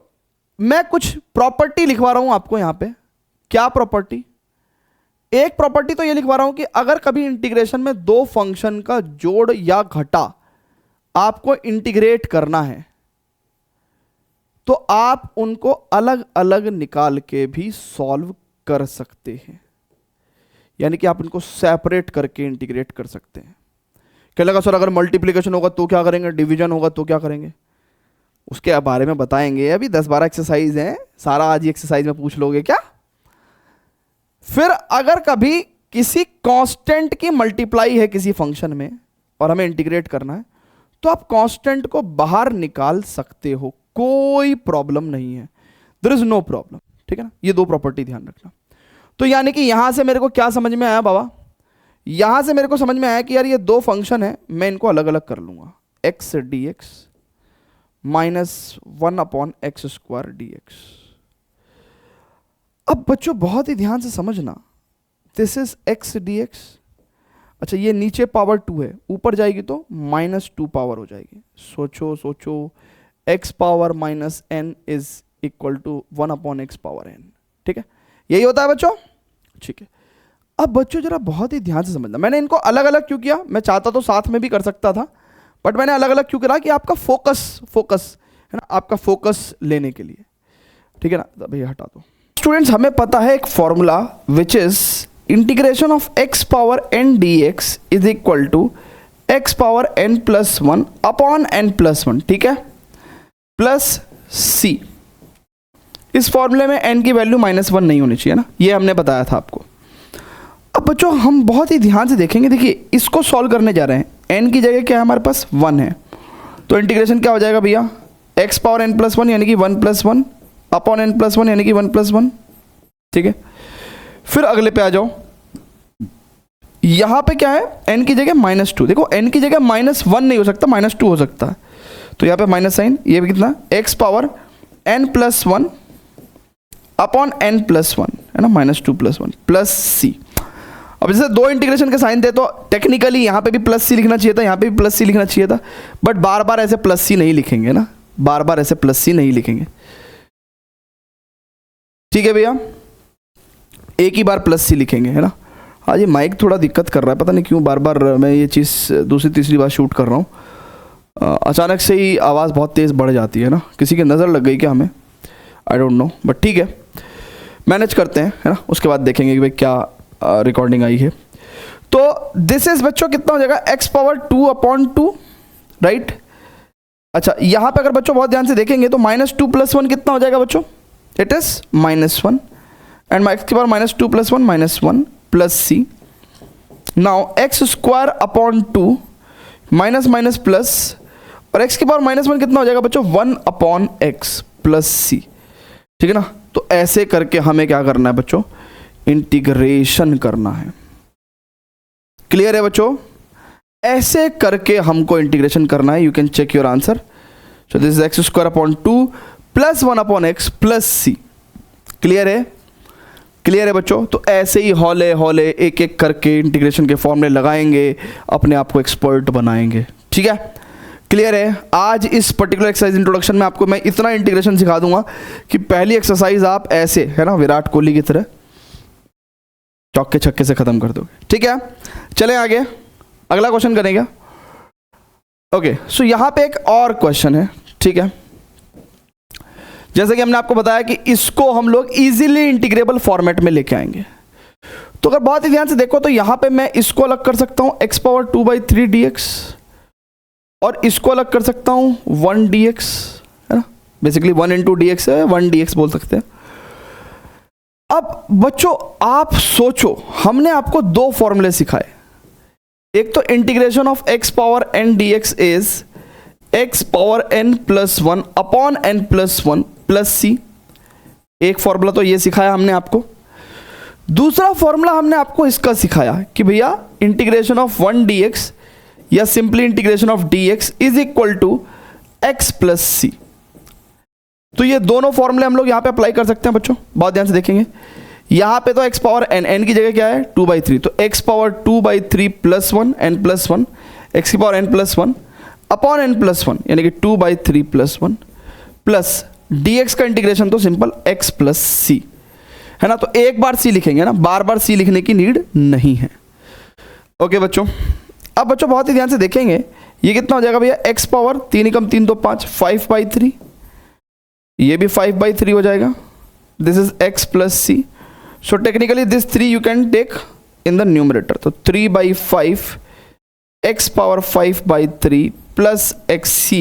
मैं कुछ प्रॉपर्टी लिखवा रहा हूं आपको यहां पे। क्या प्रॉपर्टी? एक प्रॉपर्टी तो ये लिखवा रहा हूं कि अगर कभी इंटीग्रेशन में दो फंक्शन का जोड़ या घटा आपको इंटीग्रेट करना है तो आप उनको अलग अलग निकाल के भी सॉल्व कर सकते हैं, यानी कि आप इनको सेपरेट करके इंटीग्रेट कर सकते हैं। क्या लगा सर अगर मल्टीप्लिकेशन होगा तो क्या करेंगे, डिवीजन होगा तो क्या करेंगे, उसके बारे में बताएंगे। अभी 10-12 एक्सरसाइज हैं, सारा आज ही एक्सरसाइज में पूछ लोगे क्या। फिर अगर कभी किसी कांस्टेंट की मल्टीप्लाई है किसी फंक्शन में और हमें इंटीग्रेट करना है, तो आप कांस्टेंट को बाहर निकाल सकते हो, कोई प्रॉब्लम नहीं है, देयर इज नो प्रॉब्लम, ठीक है ना। ये दो प्रॉपर्टी ध्यान रखना। तो यानी कि यहां से मेरे को क्या समझ में आया बाबा, यहां से मेरे को समझ में आया कि यार ये दो फंक्शन है, मैं इनको अलग अलग कर लूंगा, x d x minus 1/x² dx। अब बच्चों बहुत ही ध्यान से समझना, दिस इज x dx। अच्छा ये नीचे पावर 2 है, ऊपर जाएगी तो -2 पावर हो जाएगी। सोचो सोचो, x power -n is equal to 1/x power n, ठीक है, यही होता है बच्चों, ठीक है। अब बच्चों जरा बहुत ही ध्यान से समझना, मैंने इनको अलग अलग क्यों किया, मैं चाहता तो साथ में भी कर सकता था, बट मैंने अलग अलग क्यों करा कि आपका फोकस है ना, आपका फोकस लेने के लिए, ठीक है ना। भैया हटा दो। स्टूडेंट्स हमें पता है एक formula which is integration of x power n dx is equal to x power n+1 upon n+1, ठीक है, प्लस c। इस फॉर्मूले में n की वैल्यू -1 नहीं होनी चाहिए ना, ये हमने बताया था आपको। अब बच्चों हम बहुत ही ध्यान से देखेंगे, देखिए इसको सॉल्व करने जा रहे हैं, n की जगह क्या है हमारे पास 1 है, तो इंटीग्रेशन क्या हो जाएगा भैया, x पावर n+1 यानी कि 1+1 अपॉन n+1 यानी कि 1+1, ठीक है। फिर अगले पे आ जाओ, यहां पे क्या है, n की जगह -2, देखो n की जगह -1 नहीं हो सकता, -2 हो सकता है, तो यहाँ पे माइनस साइन, ये भी कितना, x power n+1 upon n+1 है ना, -2+1 प्लस c। अब जैसे दो इंटीग्रेशन के साइन थे तो टेक्निकली यहाँ पे भी प्लस सी लिखना चाहिए था, यहाँ पे भी प्लस सी लिखना चाहिए था, बट बार बार ऐसे प्लस सी नहीं लिखेंगे ना, बार बार ऐसे प्लस सी नहीं लिखेंगे, ठीक है भैया, एक ही बार प्लस सी लिखेंगे, है ना। हाँ ये माइक थोड़ा दिक्कत कर रहा है, पता नहीं क्यों बार बार मैं ये चीज़ दूसरी तीसरी बार शूट कर रहा हूँ, अचानक से ही आवाज़ बहुत तेज़ बढ़ जाती है ना, किसी की नज़र लग गई क्या हमें, आई डोंट नो, बट ठीक है मैनेज करते हैं, है ना, उसके बाद देखेंगे कि भाई क्या रिकॉर्डिंग आई है। तो दिस इज बच्चों कितना हो जाएगा, x पावर 2/2, राइट। अच्छा यहाँ पे अगर बच्चों बहुत ध्यान से देखेंगे तो -2+1 कितना हो जाएगा बच्चों, इट इज -1 एंड x की power -2+1 -1 plus c। Now x²/2 minus minus plus, और x की पावर -1 कितना हो जाएगा बच्चों, 1/x प्लस c, ठीक है ना। तो ऐसे करके हमें क्या करना है बच्चों, इंटीग्रेशन करना है, क्लियर है बच्चों, ऐसे करके हमको इंटीग्रेशन करना है। You can check your answer. So this is x² plus 1/x plus c, clear है, क्लियर है बच्चों। तो ऐसे ही हौले हौले एक एक करके इंटीग्रेशन के फॉर्मूले लगाएंगे, अपने आप को एक्सपर्ट बनाएंगे, ठीक है, क्लियर है। आज इस पर्टिकुलर एक्सरसाइज इंट्रोडक्शन में आपको मैं इतना इंटीग्रेशन सिखा दूंगा कि पहली एक्सरसाइज आप ऐसे, है ना, विराट कोहली की तरह चौके छक्के से खत्म कर दोगे, ठीक है। चलें आगे, अगला क्वेश्चन करेंगे। ओके सो यहां पे एक और क्वेश्चन है, ठीक है। जैसे कि हमने आपको बताया कि इसको हम लोग इजीली इंटीग्रेबल फॉर्मेट में लेके आएंगे, तो अगर बहुत ही ध्यान से देखो तो यहां पे मैं इसको अलग कर सकता हूं x पावर 2/3 dx, और इसको अलग कर सकता हूं 1 dx, है ना, बेसिकली 1 into dx है, 1 dx बोल सकते हैं। अब बच्चों आप सोचो, हमने आपको दो फॉर्मूले सिखाए, एक तो integration of x power n dx is x power n+1 upon n+1 plus c, एक फॉर्मूला तो ये सिखाया हमने आपको। दूसरा फॉर्मूला हमने आपको इसका सिखाया कि भैया इंटीग्रेशन ऑफ 1 dx या simply integration of dx is equal to x plus सी। तो ये दोनों फॉर्मूले हम लोग यहाँ पे अप्लाई कर सकते हैं बच्चों, बहुत ध्यान से देखेंगे। यहाँ पे तो x पावर n की जगह क्या है 2/3, तो x power 2/3 plus 1 n+1, x की पावर n+1 अपॉन n+1 यानी कि 2/3 प्लस 1 प्लस dx का इंटीग्रेशन तो सिंपल x प्लस सी है ना। तो एक बार c लिखेंगे ना, बार बार c लिखने की नीड नहीं है। ओके बच्चों, अब बच्चों बहुत ही ध्यान से देखेंगे, ये कितना हो जाएगा भैया, x पावर 3 × 3 = 5, 5/3, ये भी 5/3 हो जाएगा. This is x plus C. So technically this 3 you can take in the numerator. तो 3/5 x power 5/3 plus xc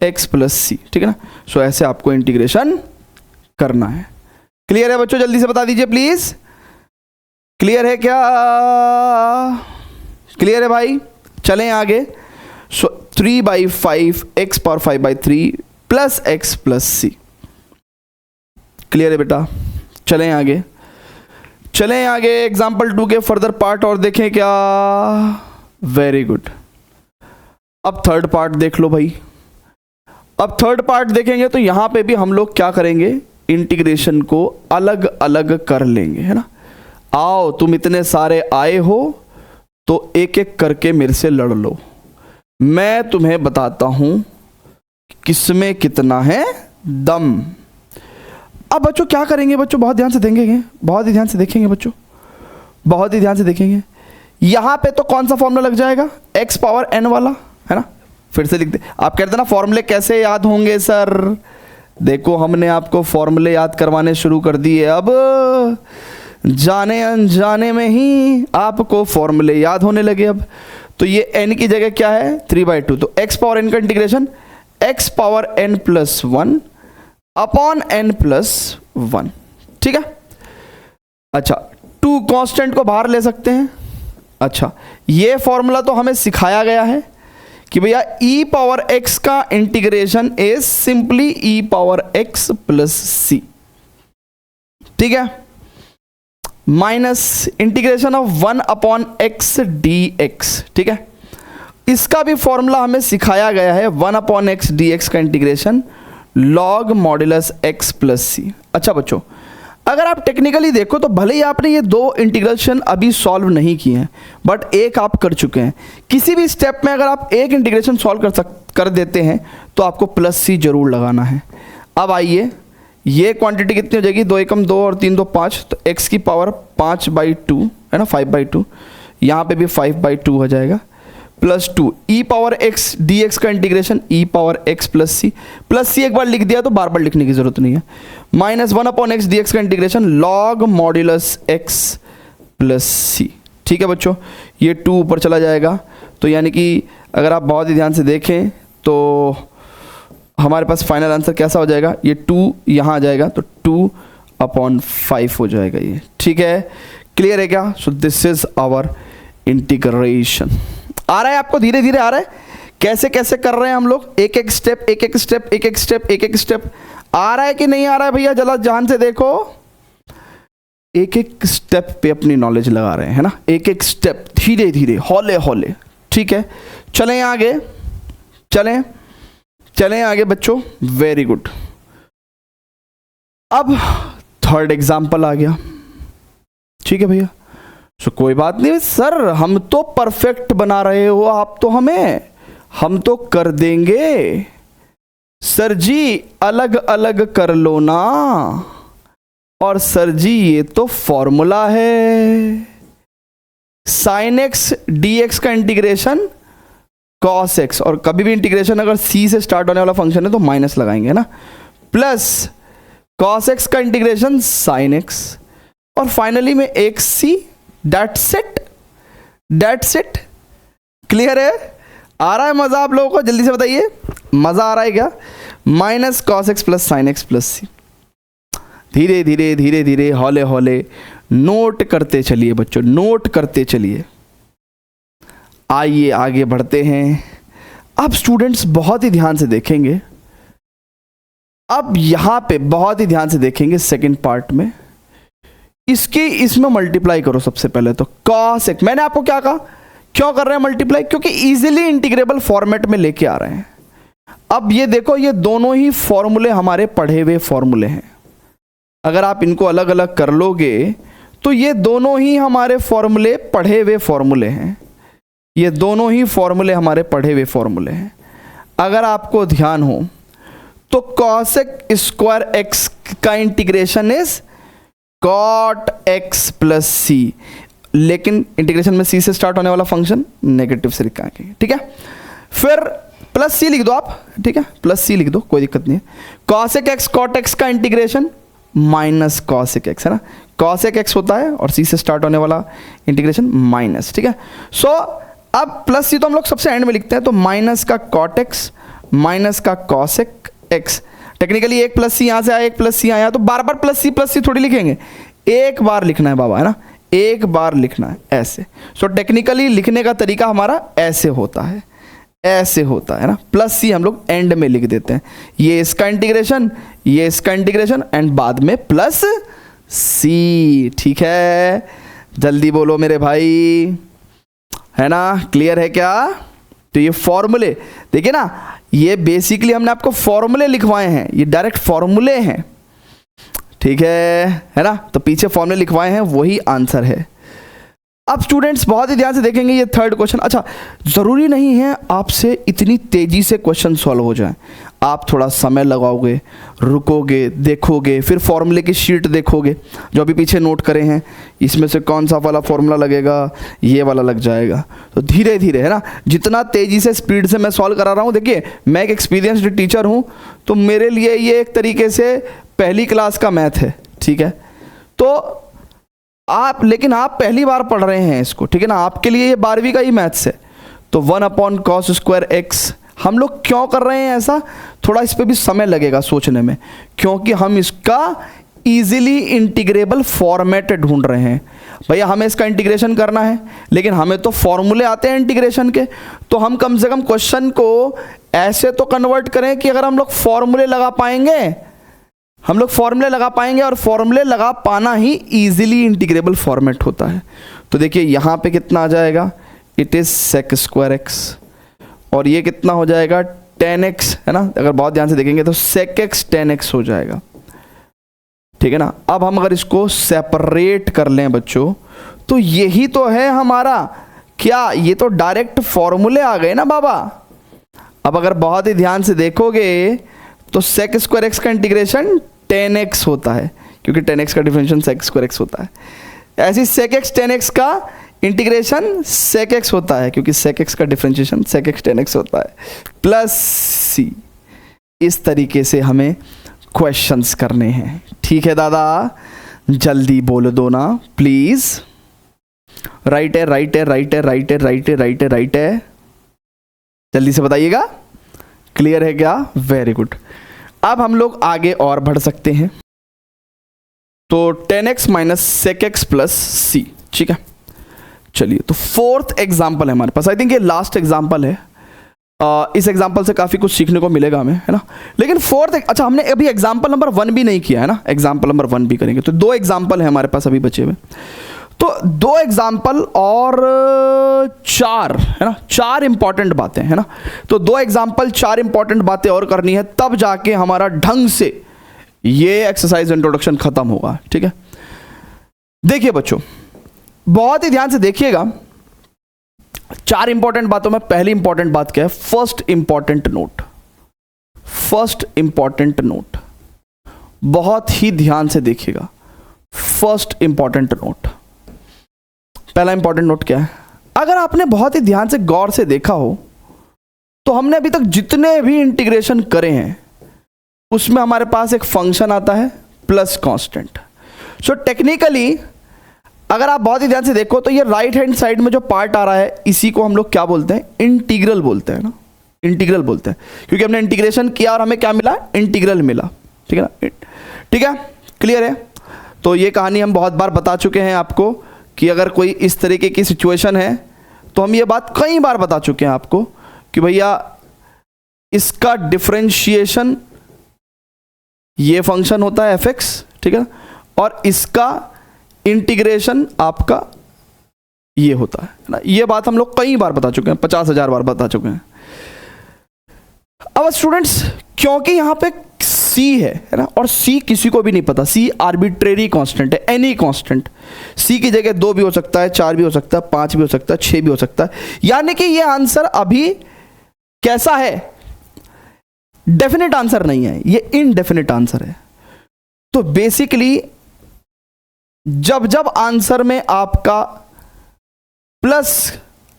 x plus सी. ठीक है ना. सो ऐसे आपको इंटीग्रेशन करना है. क्लियर है बच्चों? जल्दी से बता दीजिए प्लीज. क्लियर है क्या? क्लियर है भाई? चलें आगे. So 3/5 x power 5/3 plus x plus C. Clear है बेटा? चलें आगे. चलें आगे एग्जाम्पल 2 के फर्दर पार्ट और देखें क्या. Very good. अब थर्ड पार्ट देख लो भाई. अब थर्ड पार्ट देखेंगे तो यहां पे भी हम लोग क्या करेंगे, इंटीग्रेशन को अलग अलग कर लेंगे, है ना. आओ तुम इतने सारे आए हो तो एक एक करके मेरे से लड़ लो. मैं तुम्हें बताता हूं किसमें कितना है दम. अब बच्चों क्या करेंगे बच्चों, बहुत ध्यान से देखेंगे, बहुत ही ध्यान से देखेंगे बच्चों, बहुत ही ध्यान से देखेंगे. यहां पे तो कौन सा फॉर्मूला लग जाएगा, x पावर n वाला, है ना. फिर से लिख दे. आप कहते हैं ना फॉर्मूले कैसे याद होंगे सर. देखो हमने आपको फॉर्मूले याद करवाने शुरू कर दिए. अब जाने अनजाने में ही आपको फॉर्मूले याद होने लगे. अब तो ये n की जगह क्या है 3/2. तो x पावर n का integration x power n plus 1 upon n plus 1. ठीक है. अच्छा 2 कांस्टेंट को बाहर ले सकते हैं. अच्छा ये फॉर्मूला तो हमें सिखाया गया है कि भैया e पावर x का integration is simply e power x plus सी. ठीक है. Minus integration of 1 upon x dx. ठीक है. इसका भी फॉर्मूला हमें सिखाया गया है 1 अपॉन x dx का integration log modulus x plus C. अच्छा बच्चों अगर आप टेक्निकली देखो तो भले ही आपने ये 2 इंटीग्रेशन अभी सॉल्व नहीं किए हैं बट एक आप कर चुके हैं. किसी भी स्टेप में अगर आप एक इंटीग्रेशन सॉल्व कर देते हैं तो आपको प्लस सी जरूर लगाना है. अब आइए ये क्वांटिटी कितनी हो जाएगी, 2 एकम 2 और 3 2 5. तो x की पावर 5/2 है ना, 5/2. यहाँ पे भी 5/2 हो जाएगा plus 2 e power x dx का integration e power x plus C. Plus C एक बार लिख दिया तो बार बार लिखने की जरूरत नहीं है. माइनस 1 अपॉन x dx का integration log modulus x plus सी. ठीक है बच्चों. ये 2 ऊपर चला जाएगा. तो यानी कि अगर आप बहुत ही ध्यान से देखें तो हमारे पास फाइनल आंसर कैसा हो जाएगा, ये 2 यहाँ आ जाएगा तो 2/5 हो जाएगा ये. ठीक है. क्लियर है क्या. So this is our integration. आ रहा है आपको, धीरे धीरे आ रहा है. कैसे कैसे कर रहे हैं हम लोग, एक एक स्टेप एक एक स्टेप एक एक स्टेप एक एक स्टेप. आ रहा है कि नहीं आ रहा है भैया, जरा ध्यान से देखो. एक एक स्टेप पे अपनी नॉलेज लगा रहे हैं, है ना. एक एक स्टेप धीरे धीरे हौले हौले. ठीक है. चलें आगे, चलें चलें आगे बच्चों. Very good. अब थर्ड एग्जाम्पल आ गया. ठीक है भैया. सो कोई बात नहीं सर, हम तो परफेक्ट बना रहे हो आप तो हमें, हम तो कर देंगे. सर जी अलग अलग कर लो ना. और सर जी ये तो फॉर्मूला है sin x dx का इंटीग्रेशन cos x. और कभी भी इंटीग्रेशन अगर c से स्टार्ट होने वाला फंक्शन है तो माइनस लगाएंगे ना. प्लस cos x का इंटीग्रेशन sin x. और फाइनली में एक c. That's it. That's it. Clear है. आ रहा है मजा आप लोगों को, जल्दी से बताइए मजा आ रहा है क्या. Minus cos x plus sin x plus C. धीरे धीरे धीरे धीरे हौले हौले नोट करते चलिए बच्चों, नोट करते चलिए. आइए आगे बढ़ते हैं. अब स्टूडेंट्स बहुत ही ध्यान से देखेंगे. अब यहां पे बहुत ही ध्यान से देखेंगे सेकंड पार्ट में. इसमें मल्टीप्लाई करो सबसे पहले तो. cos x मैंने आपको क्या कहा, क्यों कर रहे हैं मल्टीप्लाई, क्योंकि इजीली इंटीग्रेबल फॉर्मेट में लेके आ रहे हैं. अब ये देखो ये दोनों ही फॉर्मूले हमारे पढ़े हुए फॉर्मूले हैं. अगर आप इनको अलग अलग कर लोगे तो ये दोनों ही हमारे फॉर्मूले पढ़े हुए फॉर्मूले हैं. ये दोनों ही फॉर्मूले हमारे पढ़े हुए फॉर्मूले हैं. अगर आपको ध्यान हो तो cos स्क्वायर x का integration is cot x plus C. लेकिन इंटीग्रेशन में c से स्टार्ट होने वाला फंक्शन नेगेटिव से लिखेंगे. ठीक है. फिर प्लस सी लिख दो आप, ठीक है, प्लस सी लिख दो, कोई दिक्कत नहीं है। कॉसेक एक्स कॉट एक्स का इंटीग्रेशन माइनस कॉसेक एक्स, है ना, कॉसेक एक्स होता है और सी से स्टार्ट होने वाला इंटीग्रेशन माइनस, ठीक है। सो अब प्लस सी तो हम लोग सबसे एंड में लिखते हैं, तो माइनस का कॉट एक्स माइनस का कॉसेक एक्स। टेक्निकली एक प्लस सी यहाँ से आया, एक प्लस सी आया, तो बार बार प्लस सी थोड़ी लिखेंगे, एक बार लिखना है बाबा, है ना, एक बार लिखना है ऐसे। सो टेक्निकली लिखने का तरीका हमारा ऐसे होता है, ऐसे होता है ना, प्लस सी हम लोग एंड में लिख देते हैं, ये इसका इंटीग्रेशन, ये इसका इंटीग्रेशन एंड बाद में प्लस सी, ठीक है। जल्दी बोलो मेरे भाई, है ना, क्लियर है क्या? तो ये फॉर्मूले देखिए ना, ये बेसिकली हमने आपको फॉर्मूले लिखवाए हैं, ये डायरेक्ट फॉर्मूले हैं, ठीक है ना, तो पीछे फॉर्मूले लिखवाए हैं, वही आंसर है। अब स्टूडेंट्स बहुत ही ध्यान से देखेंगे ये थर्ड क्वेश्चन। अच्छा, ज़रूरी नहीं है आपसे इतनी तेज़ी से क्वेश्चन सॉल्व हो जाए, आप थोड़ा समय लगाओगे, रुकोगे, देखोगे, फिर फॉर्मूले की शीट देखोगे जो अभी पीछे नोट करे हैं, इसमें से कौन सा वाला फॉर्मूला लगेगा, ये वाला लग जाएगा। तो धीरे धीरे, है ना, जितना तेज़ी से स्पीड से मैं सॉल्व करा रहा हूँ, देखिए मैं एक एक्सपीरियंस्ड टीचर हूँ, तो मेरे लिए ये एक तरीके से पहली क्लास का मैथ है, ठीक है। तो आप, लेकिन आप पहली बार पढ़ रहे हैं इसको, ठीक है ना, आपके लिए ये 12वीं का ही मैथ्स है। तो 1/cos² x हम लोग क्यों कर रहे हैं ऐसा, थोड़ा इस पर भी समय लगेगा सोचने में, क्योंकि हम इसका इजीली इंटीग्रेबल फॉर्मेट ढूंढ रहे हैं। भैया हमें इसका इंटीग्रेशन करना है, लेकिन हमें तो फॉर्मूले आते हैं इंटीग्रेशन के, तो हम कम से कम क्वेश्चन को ऐसे तो कन्वर्ट करें कि अगर हम लोग फॉर्मूले लगा पाएंगे, हम लोग फॉर्मूले लगा पाएंगे, और फॉर्मूले लगा पाना ही इजीली इंटीग्रेबल फॉर्मेट होता है। तो देखिए यहाँ पे कितना आ जाएगा, इट इज sec² x, और ये कितना हो जाएगा 10x, है ना, अगर बहुत ध्यान से देखेंगे तो sec x 10x हो जाएगा, ठीक है ना। अब हम अगर इसको सेपरेट कर लें बच्चों, तो यही तो है हमारा क्या, ये तो डायरेक्ट फॉर्मूले आ गए ना बाबा। अब अगर बहुत ही ध्यान से देखोगे तो sec² x का इंटीग्रेशन 10x होता है, क्योंकि 10x का डिफरेंशियल sec² x होता है। ऐसे sec x 10x का इंटीग्रेशन sec x होता है, क्योंकि sec x का डिफरेंशिएशन sec x 10x होता है, प्लस c। इस तरीके से हमें क्वेश्चंस करने हैं, ठीक है दादा, जल्दी बोल दो ना प्लीज। राइट है, राइट है, राइट है, राइट है, राइट है, राइट है, राइट है, जल्दी से बताइएगा, क्लियर है क्या? Very good. अब हम लोग आगे और बढ़ सकते हैं, तो 10x minus sec x plus c, ठीक है। चलिए, तो फोर्थ एग्जाम्पल है हमारे पास, आई थिंक ये लास्ट एग्जाम्पल है, इस एग्जाम्पल से काफ़ी कुछ सीखने को मिलेगा हमें, है ना। लेकिन फोर्थ, अच्छा हमने अभी एग्जाम्पल नंबर 1 भी नहीं किया है ना, एग्जाम्पल नंबर 1 भी करेंगे, तो 2 एग्जाम्पल है हमारे पास अभी बचे हुए, तो 2 एग्जाम्पल और 4, है ना, 4 इंपॉर्टेंट बातें, है ना। तो 2 एग्जाम्पल 4 इंपॉर्टेंट बातें और करनी है, तब जाके हमारा ढंग से ये एक्सरसाइज इंट्रोडक्शन खत्म होगा, ठीक है। देखिए बच्चों, बहुत ही ध्यान से देखिएगा, 4 इंपॉर्टेंट बातों में पहली इंपॉर्टेंट बात क्या है, first important note, first important note, बहुत ही ध्यान से देखिएगा। फर्स्ट इंपॉर्टेंट नोट, पहला इंपॉर्टेंट नोट क्या है, अगर आपने बहुत ही ध्यान से गौर से देखा हो, तो हमने अभी तक जितने भी इंटीग्रेशन करे हैं उसमें हमारे पास एक फंक्शन आता है प्लस कांस्टेंट। सो टेक्निकली अगर आप बहुत ही ध्यान से देखो, तो ये राइट हैंड साइड में जो पार्ट आ रहा है, इसी को हम लोग क्या बोलते हैं, इंटीग्रल बोलते हैं ना, इंटीग्रल बोलते हैं, क्योंकि हमने इंटीग्रेशन किया और हमें क्या मिला, इंटीग्रल मिला, ठीक है ना, ठीक है, क्लियर है। तो ये कहानी हम बहुत बार बता चुके हैं आपको, कि अगर कोई इस तरीके की सिचुएशन है, तो हम ये बात कई बार बता चुके हैं आपको कि भैया इसका डिफरेंशिएशन ये फंक्शन होता है f(x), ठीक है, और इसका इंटीग्रेशन आपका ये होता है ना। ये बात हम लोग कई बार बता चुके हैं, 50,000 बार बता चुके हैं। अब स्टूडेंट्स, क्योंकि यहाँ पे c है ना, और c किसी को भी नहीं पता, c आर्बिट्रेरी कांस्टेंट है, एनी कांस्टेंट, c की जगह 2 भी हो सकता है, 4 भी हो सकता है, 5 भी हो सकता है, 6 भी हो सकता है, यानी कि ये आंसर अभी कैसा है, डेफिनेट आंसर नहीं है, ये इनडेफिनेट आंसर है। तो बेसिकली जब जब आंसर में आपका प्लस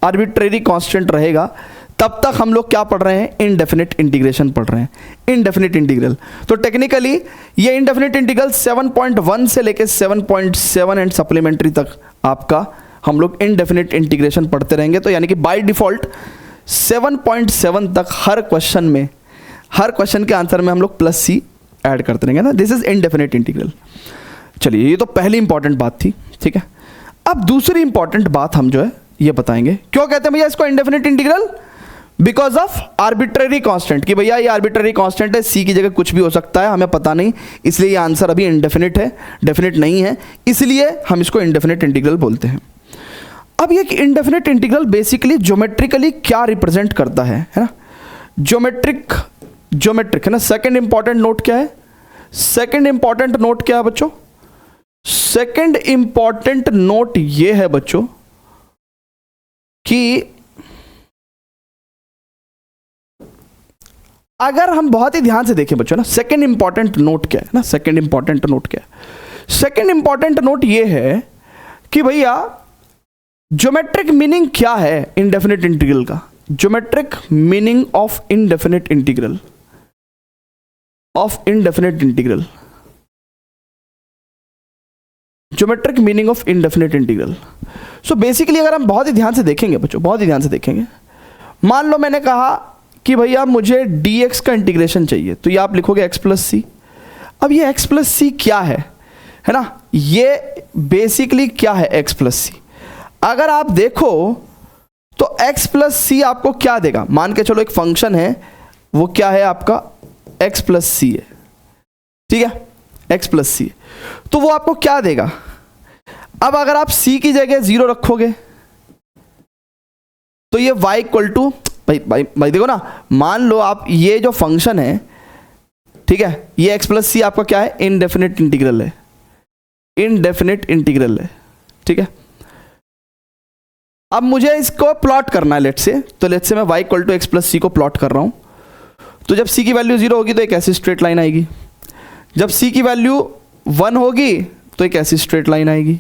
आर्बिट्रेरी कांस्टेंट रहेगा, तब तक हम लोग क्या पढ़ रहे हैं, इनडेफिनिट इंटीग्रेशन पढ़ रहे हैं, इनडेफिनिट इंटीग्रल। तो टेक्निकली ये इनडेफिनिट इंटीग्रल 7.1 से लेके 7.7 एंड सप्लीमेंट्री तक आपका हम लोग इनडेफिनिट इंटीग्रेशन पढ़ते रहेंगे। तो यानी कि बाय डिफॉल्ट 7.7 तक हर क्वेश्चन में, हर क्वेश्चन के आंसर में हम लोग प्लस सी ऐड करते रहेंगे ना। This is indefinite integral. चलिए, ये तो पहली इंपॉर्टेंट बात थी, ठीक है। अब दूसरी इंपॉर्टेंट बात हम जो है ये बताएंगे, क्यों कहते हैं भैया इसको indefinite integral, because of arbitrary constant, कि भैया ये आर्बिट्ररी कांस्टेंट है, सी की जगह कुछ भी हो सकता है, हमें पता नहीं, इसलिए ये आंसर अभी इनडेफिनिट है, डेफिनिट नहीं है, इसलिए हम इसको इनडेफिनिट इंटीग्रल बोलते हैं। अब ये इनडेफिनिट इंटीग्रल बेसिकली ज्योमेट्रिकली क्या रिप्रेजेंट करता है ना, ज्योमेट्रिक है ना। सेकंड इंपॉर्टेंट नोट क्या है, सेकंड इंपॉर्टेंट नोट क्या है बच्चों, सेकंड इंपॉर्टेंट नोट ये है बच्चों कि अगर हम बहुत ही ध्यान से देखें बच्चों ना, सेकंड इंपॉर्टेंट नोट क्या है ना, सेकंड इंपॉर्टेंट नोट क्या है, सेकंड इंपॉर्टेंट नोट ये है कि भैया ज्योमेट्रिक मीनिंग क्या है इनडेफिनिट इंटीग्रल का, geometric meaning of indefinite integral, of indefinite integral, geometric meaning of indefinite integral. So basically अगर हम बहुत ही ध्यान से देखेंगे बच्चों, बहुत ही ध्यान से देखेंगे, मान लो मैंने कहा कि भैया मुझे dx का इंटीग्रेशन चाहिए, तो ये आप लिखोगे x प्लस सी। अब ये x प्लस सी क्या है ना, ये बेसिकली क्या है x प्लस सी। अगर आप देखो तो x प्लस सी आपको क्या देगा, मान के चलो एक फंक्शन है, वो क्या है आपका x प्लस सी है, ठीक है, x प्लस सी, तो वो आपको क्या देगा। अब अगर आप c की जगह 0 रखोगे तो ये y इक्वल टू, भाई देखो ना, मान लो आप ये जो फंक्शन है, ठीक है, ये x प्लस सी आपका क्या है, इनडेफिनिट इंटीग्रल है, इनडेफिनिट इंटीग्रल है, ठीक है। अब मुझे इसको प्लॉट करना है, लेट्स से, तो लेट्स से मैं y equal to x plus C को प्लॉट कर रहा हूं, तो जब c की वैल्यू 0 होगी तो एक ऐसी स्ट्रेट लाइन आएगी, जब c की वैल्यू 1 होगी तो एक ऐसी स्ट्रेट लाइन आएगी,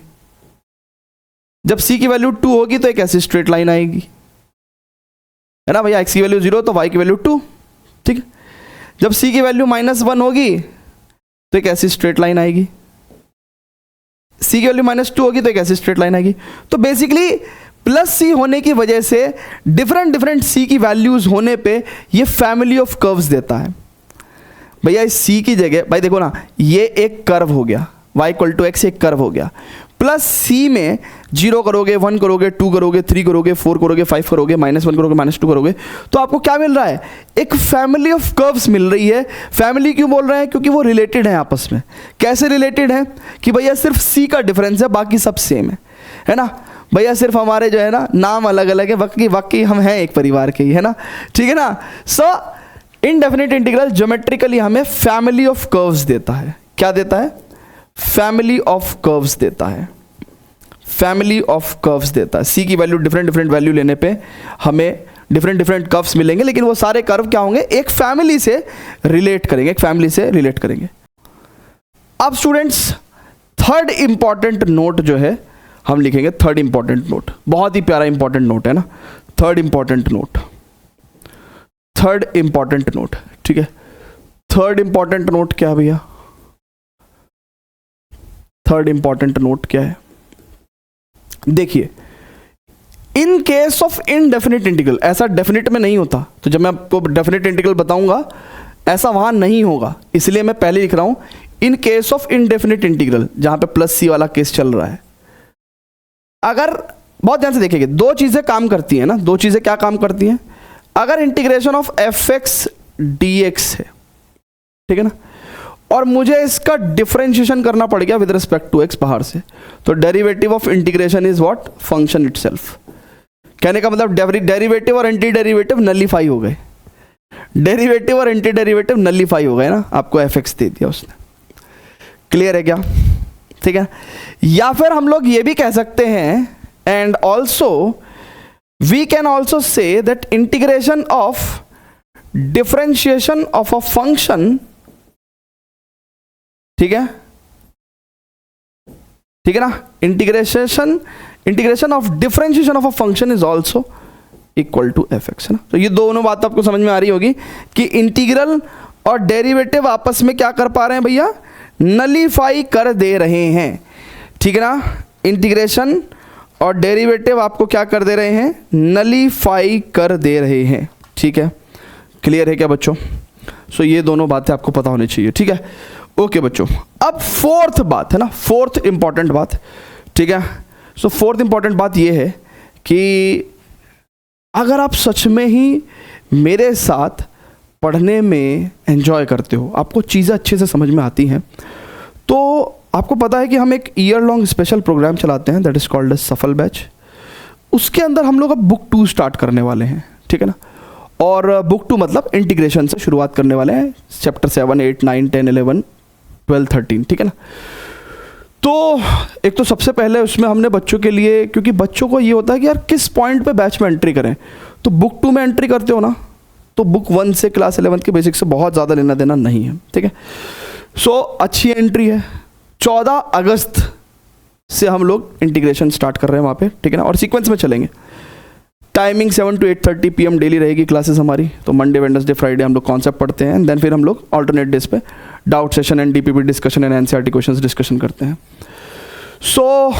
जब c की वैल्यू 2 होगी तो एक ऐसी स्ट्रेट लाइन आएगी, है ना भैया, x की वैल्यू 0 तो y की वैल्यू 2, ठीक है। जब c की वैल्यू -1 होगी तो एक ऐसी स्ट्रेट लाइन आएगी, c की वैल्यू -2 होगी तो एक ऐसी स्ट्रेट लाइन आएगी। तो बेसिकली प्लस सी होने की वजह से डिफरेंट डिफरेंट सी की वैल्यूज होने पे ये फैमिली ऑफ कर्व्स देता है। भैया इस सी की जगह, भाई देखो ना, ये एक कर्व हो गया, y इक्वल टू एक्स एक कर्व हो गया, प्लस सी में 0 करोगे, 1 करोगे, 2 करोगे, 3 करोगे, 4 करोगे, 5 करोगे, -1 करोगे, -2 करोगे, तो आपको क्या मिल रहा है, एक फैमिली ऑफ कर्व्स मिल रही है। फैमिली क्यों बोल रहे हैं, क्योंकि वो रिलेटेड है आपस में। कैसे रिलेटेड है कि भैया सिर्फ सी का डिफरेंस है, बाकी सब सेम है ना भैया, सिर्फ हमारे जो है ना नाम अलग अलग है, बाकी हम हैं एक परिवार के ही, है ना, ठीक है ना। सो इनडेफिनिट इंटीग्रल ज्योमेट्रिकली हमें फैमिली ऑफ कर्व्स देता है। क्या देता है, फैमिली ऑफ कर्व्स देता है, फैमिली ऑफ कर्व्स देता है। सी की वैल्यू डिफरेंट डिफरेंट वैल्यू लेने पे हमें डिफरेंट डिफरेंट कर्व्स मिलेंगे, लेकिन वो सारे कर्व क्या होंगे, एक फैमिली से रिलेट करेंगे, एक फैमिली से रिलेट करेंगे। अब स्टूडेंट्स थर्ड इंपॉर्टेंट नोट जो है हम लिखेंगे, थर्ड इंपॉर्टेंट नोट, बहुत ही प्यारा इंपॉर्टेंट नोट है ना, third important note, third important note, ठीक है। थर्ड इंपॉर्टेंट नोट क्या है भैया, थर्ड इंपॉर्टेंट नोट क्या है, देखिए, in case of indefinite integral, ऐसा डेफिनिट में नहीं होता, तो जब मैं आपको डेफिनिट इंटीग्रल बताऊंगा ऐसा वहां नहीं होगा, इसलिए मैं पहले लिख रहा हूं in case of indefinite integral, जहां पे प्लस सी वाला केस चल रहा है। अगर बहुत ध्यान से देखेंगे, दो चीजें काम करती हैं ना, दो चीजें क्या काम करती हैं, अगर integration of F x d x है, ठीक है ना, और मुझे इसका डिफरेंशिएशन करना पड़ गया विद रिस्पेक्ट टू एक्स बाहर से, तो derivative of integration is what, function itself. कहने का मतलब डेरिवेटिव और एंटी डेरिवेटिव नलीफाई हो गए, डेरिवेटिव और एंटी डेरिवेटिव नलीफाई हो गए ना, आपको एफ एक्स दे दिया उसने। क्लियर है क्या, ठीक है। या फिर हम लोग ये भी कह सकते हैं, and also we can also say that integration of differentiation of a function, ठीक है, ठीक है ना, integration of differentiation of a function is also equal to f x, है ना। तो ये दोनों बात आपको समझ में आ रही होगी कि इंटीग्रल और डेरिवेटिव आपस में क्या कर पा रहे हैं भैया, नलीफाई कर दे रहे हैं, ठीक है ना। इंटीग्रेशन और डेरिवेटिव आपको क्या कर दे रहे हैं, नलीफाई कर दे रहे हैं, ठीक है। क्लियर है क्या बच्चों? सो ये दोनों बातें आपको पता होनी चाहिए, ठीक है। ओके बच्चों, अब फोर्थ बात है ना, फोर्थ इंपॉर्टेंट बात, ठीक है। सो फोर्थ इंपॉर्टेंट बात ये है कि अगर आप सच में ही मेरे साथ पढ़ने में एंजॉय करते हो, आपको चीज़ें अच्छे से समझ में आती हैं, तो आपको पता है कि हम एक ईयर लॉन्ग स्पेशल प्रोग्राम चलाते हैं दैट इज़ कॉल्ड सफल बैच। उसके अंदर हम लोग अब बुक 2 स्टार्ट करने वाले हैं, ठीक है ना। और बुक 2 मतलब इंटीग्रेशन से शुरुआत करने वाले हैं, चैप्टर 7, 8, 9, 10, 11, 12, 13, ठीक है ना। तो एक तो सबसे पहले उसमें हमने बच्चों के लिए, क्योंकि बच्चों को ये होता है कि यार किस पॉइंट पे बैच में एंट्री करें, तो बुक 2 में एंट्री करते हो ना, तो बुक 1 से क्लास 11 के बेसिक से बहुत ज़्यादा लेना देना नहीं है, ठीक है। सो अच्छी एंट्री है। 14 अगस्त से हम लोग इंटीग्रेशन स्टार्ट कर रहे हैं वहाँ पे, ठीक है ना, और सीक्वेंस में चलेंगे। टाइमिंग 7 to 8:30 PM डेली रहेगी क्लासेस हमारी। तो मंडे, वेडनेसडे, फ्राइडे हम लोग कॉन्सेप्ट पढ़ते हैं, एंड देन फिर हम लोग ऑल्टरनेट डेज पे doubt session and DPP discussion and NCERT questions discussion करते हैं। सो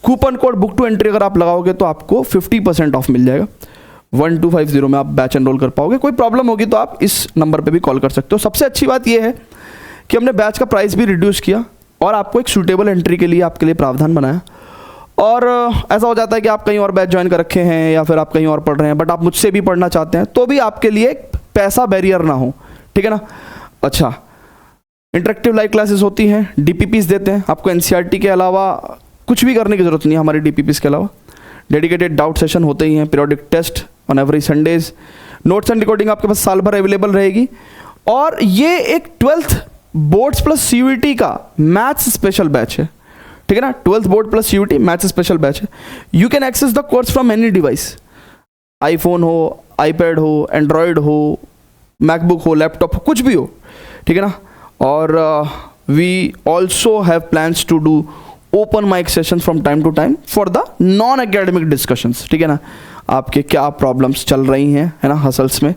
कूपन कोड बुक 2 एंट्री अगर आप लगाओगे तो आपको 50% ऑफ मिल जाएगा। 1250 में आप बैच एनरोल कर पाओगे। कोई प्रॉब्लम होगी तो आप इस नंबर पे भी कॉल कर सकते हो। सबसे अच्छी बात यह है कि हमने बैच का प्राइस भी रिड्यूस किया और आपको एक सूटेबल एंट्री के लिए आपके लिए प्रावधान बनाया। और ऐसा हो जाता है कि आप कहीं और बैच ज्वाइन कर रखे हैं या फिर आप कहीं और पढ़ रहे हैं, बट आप मुझसे भी पढ़ना चाहते हैं, तो भी आपके लिए पैसा बैरियर ना हो, ठीक है ना। अच्छा, इंटरेक्टिव लाइव क्लासेस होती हैं, डीपीपीस देते हैं आपको। एनसीईआरटी के अलावा कुछ भी करने की ज़रूरत नहीं है हमारे डीपीपीस के अलावा। डेडिकेटेड डाउट सेशन होते ही हैं, periodic test on every Sundays, notes and recording आपके पास साल भर अवेलेबल रहेगी। और ये एक 12th बोर्ड्स प्लस सीयूईटी का मैथ्स स्पेशल बैच है, ठीक है ना। 12th board plus CUET maths special batch है। You can access the course from any device, iPhone हो, आईपैड हो, एंड्रॉयड हो, मैकबुक हो, लैपटॉप हो, कुछ भी हो, ठीक है ना। और we also have plans to do open mic session from time to time for the non academic discussions, ठीक है ना। आपके क्या प्रॉब्लम्स चल रही हैं, है ना, हसल्स में,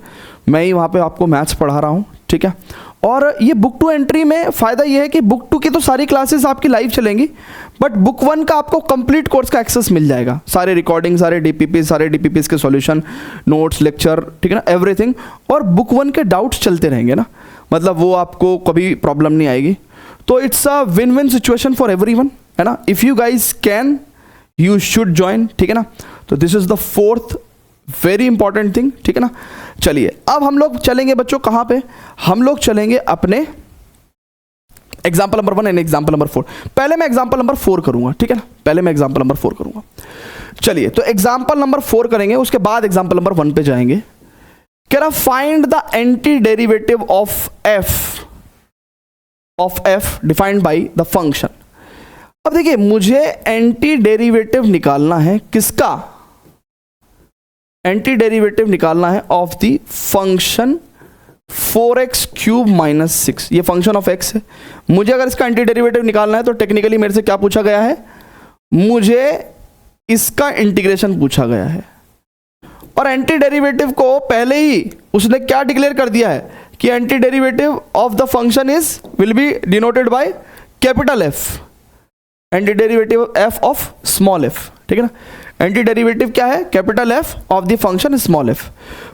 मैं ही वहाँ पे आपको मैथ्स पढ़ा रहा हूँ, ठीक है। और ये बुक 2 एंट्री में फ़ायदा ये है कि बुक 2 की तो सारी क्लासेस आपकी लाइव चलेंगी, बट बुक 1 का आपको कंप्लीट कोर्स का एक्सेस मिल जाएगा। सारे रिकॉर्डिंग, सारे डीपीपीस के सॉल्यूशन, नोट्स, लेक्चर, ठीक है ना, एवरीथिंग। और बुक 1 के डाउट्स चलते रहेंगे ना, मतलब वो आपको कभी प्रॉब्लम नहीं आएगी। तो it's a win win situation for everyone, है ना। If you guys can, you should join, ठीक है ना। तो this is the 4th very important thing, ठीक है ना। चलिए अब हम लोग चलेंगे बच्चों कहाँ पे, हम लोग चलेंगे अपने example number 1 and example number 4। पहले मैं एग्जाम्पल नंबर 4 करूंगा, ठीक है ना, पहले मैं एग्जाम्पल नंबर 4 करूंगा। चलिए, तो एग्जाम्पल नंबर 4 करेंगे, उसके बाद एग्जाम्पल नंबर 1 पे जाएंगे। कह रहा find the anti derivative of F defined by the function. अब देखिए, मुझे एंटी डेरिवेटिव निकालना है, किसका? एंटी डेरिवेटिव निकालना है ऑफ द फंक्शन 4x³ - 6। ये फंक्शन ऑफ x है। मुझे अगर इसका एंटी डेरिवेटिव निकालना है तो टेक्निकली मेरे से क्या पूछा गया है, मुझे इसका इंटीग्रेशन पूछा गया है। और एंटी डेरिवेटिव को पहले ही उसने क्या डिक्लेयर कर दिया है कि anti derivative of the function is will be denoted by capital F, anti derivative f of small f, ठीक है ना। एंटी डेरिवेटिव क्या है? Capital F of the function small f।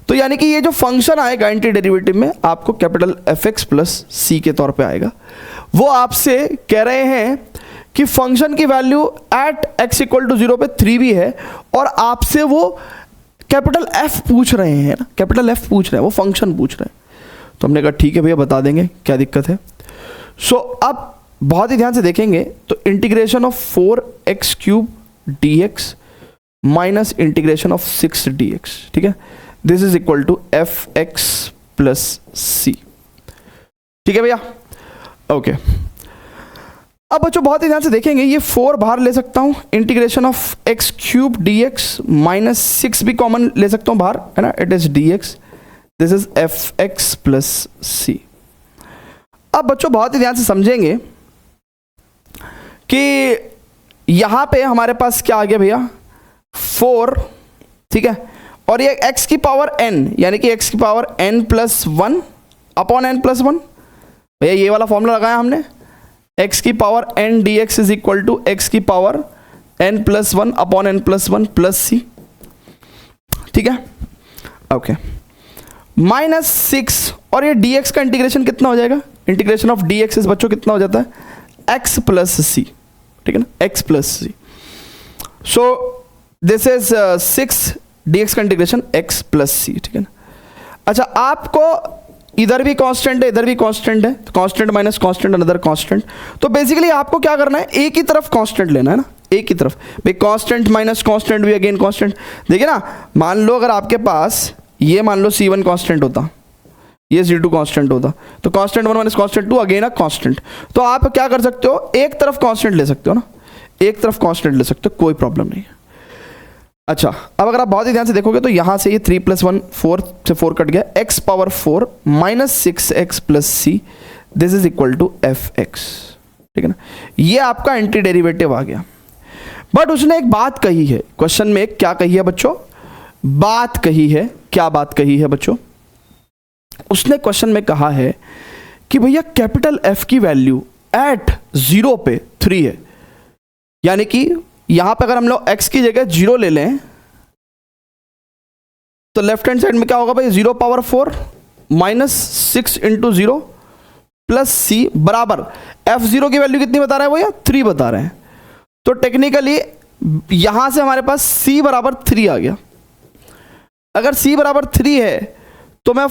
तो यानी कि ये जो फंक्शन आएगा एंटी डेरिवेटिव में आपको कैपिटल fx प्लस c के तौर पे आएगा। वो आपसे कह रहे हैं कि फंक्शन की वैल्यू एट x = 0 पे 3 भी है, और आपसे वो कैपिटल F पूछ रहे हैं ना, कैपिटल F पूछ रहे हैं, वो फंक्शन पूछ रहे हैं। तो हमने कहा ठीक है भैया, बता देंगे क्या दिक्कत है। सो अब बहुत ही ध्यान से देखेंगे तो integration of 4x³ dx minus integration of 6 dx, ठीक है, this is equal to fx plus c, ठीक है भैया, ओके। अब बच्चों बहुत ही ध्यान से देखेंगे, ये 4 बाहर ले सकता हूं, integration of x³ dx minus 6 भी कॉमन ले सकता हूं बाहर, है ना, it is dx, this is fx plus c। अब बच्चों बहुत ही ध्यान से समझेंगे कि यहां पे हमारे पास क्या आ गया भैया, 4, ठीक है, और ये x की पावर n यानी कि x की पावर n plus one upon n plus one, भैया ये वाला फॉर्मूला लगाया हमने, x की पावर n dx is equal to x की पावर n plus one upon n plus one plus सी, ठीक है, ओके, माइनस 6 और ये dx का इंटीग्रेशन कितना हो जाएगा, इंटीग्रेशन ऑफ dx इस बच्चों कितना हो जाता है x प्लस सी, ठीक है ना, x plus C, so this is 6 dx का इंटीग्रेशन x प्लस सी, ठीक है ना। अच्छा, आपको इधर भी कांस्टेंट है इधर भी कांस्टेंट है, constant minus constant another constant, तो बेसिकली आपको क्या करना है, एक ही तरफ कांस्टेंट लेना है ना, एक ही तरफ, भाई कांस्टेंट माइनस कांस्टेंट भी अगेन कांस्टेंट। देखिए ना, मान लो अगर आपके पास ये मान लो C1 कांस्टेंट होता, ये C2 कांस्टेंट होता, तो constant 1 minus constant 2 again a constant, तो आप क्या कर सकते हो, एक तरफ कांस्टेंट ले सकते हो ना, एक तरफ कांस्टेंट ले सकते हो, कोई प्रॉब्लम नहीं है। अच्छा, अब अगर आप बहुत ही ध्यान से देखोगे तो यहां से ये 3 प्लस 1 4 से 4 कट गया, x power 4 minus 6x plus c, this is equal to fx, ठीक है ना, ये आपका एंटी डेरिवेटिव आ गया। बट उसने एक बात कही है क्वेश्चन में, क्या कही है बच्चों, बात कही है, क्या बात कही है बच्चों, उसने क्वेश्चन में कहा है कि भैया कैपिटल F की वैल्यू एट 0 पे 3 है, यानी कि यहां पे अगर हम लोग x की जगह 0 ले लें तो लेफ्ट हैंड साइड में क्या होगा भाई, 0 पावर 4 माइनस 6 इंटू 0 प्लस सी बराबर f0 की वैल्यू कितनी बता रहा है भैया, 3 बता रहे हैं, तो टेक्निकली यहां से हमारे पास c बराबर 3 आ गया। अगर c बराबर 3 है तो मैं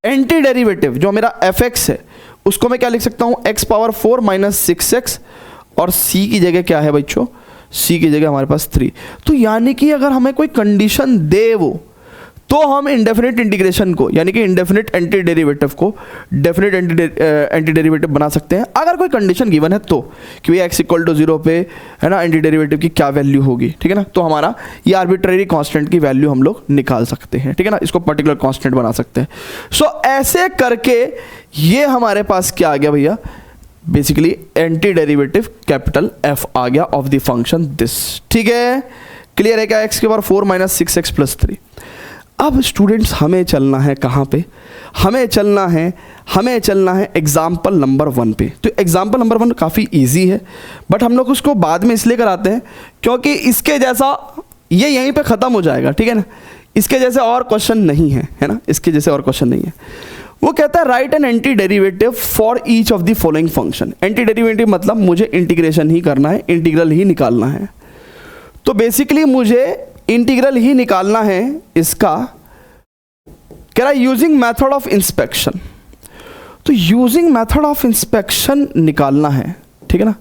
एंटी डेरिवेटिव जो मेरा fx है उसको मैं क्या लिख सकता हूं, x पावर 4 माइनस 6x, और c की जगह क्या है बच्चों, c की जगह हमारे पास 3, तो यानी कि अगर हमें कोई कंडीशन दे वो, तो हम इंडेफिनिट इंटीग्रेशन को यानी कि इंडेफिनिट एंटी डेरिवेटिव को डेफिनिट एंटी डेरिवेटिव बना सकते हैं, अगर कोई कंडीशन गिवन है तो, कि भैया x इक्वल टू 0 पे है ना एंटी डेरिवेटिव की क्या वैल्यू होगी, ठीक है ना, तो हमारा ये आर्बिट्रेरी कांस्टेंट की वैल्यू हम लोग निकाल सकते हैं, ठीक है ना, इसको पर्टिकुलर कांस्टेंट बना सकते हैं। सो ऐसे करके ये हमारे पास क्या आ गया भैया, basically anti derivative capital F आ गया ऑफ द फंक्शन दिस, ठीक है, क्लियर है क्या, x के पावर 4 माइनस 6x प्लस 3। अब स्टूडेंट्स हमें चलना है कहाँ पे, हमें चलना है एग्जाम्पल नंबर 1 पे। तो एग्जाम्पल नंबर 1 काफ़ी इजी है, बट हम लोग उसको बाद में इसलिए कराते हैं क्योंकि इसके जैसा ये यहीं पे ख़त्म हो जाएगा, ठीक है ना, इसके जैसे और क्वेश्चन नहीं है ना, इसके जैसे और क्वेश्चन नहीं है। वो कहता है right an anti derivative for each of the following function. Anti derivative मतलब मुझे इंटीग्रेशन ही करना है, इंटीग्रल ही निकालना है, तो बेसिकली मुझे इंटीग्रल ही निकालना है इसका, कह रहा है यूजिंग मेथड ऑफ इंस्पेक्शन, तो यूजिंग मेथड ऑफ इंस्पेक्शन निकालना है, ठीक है ना।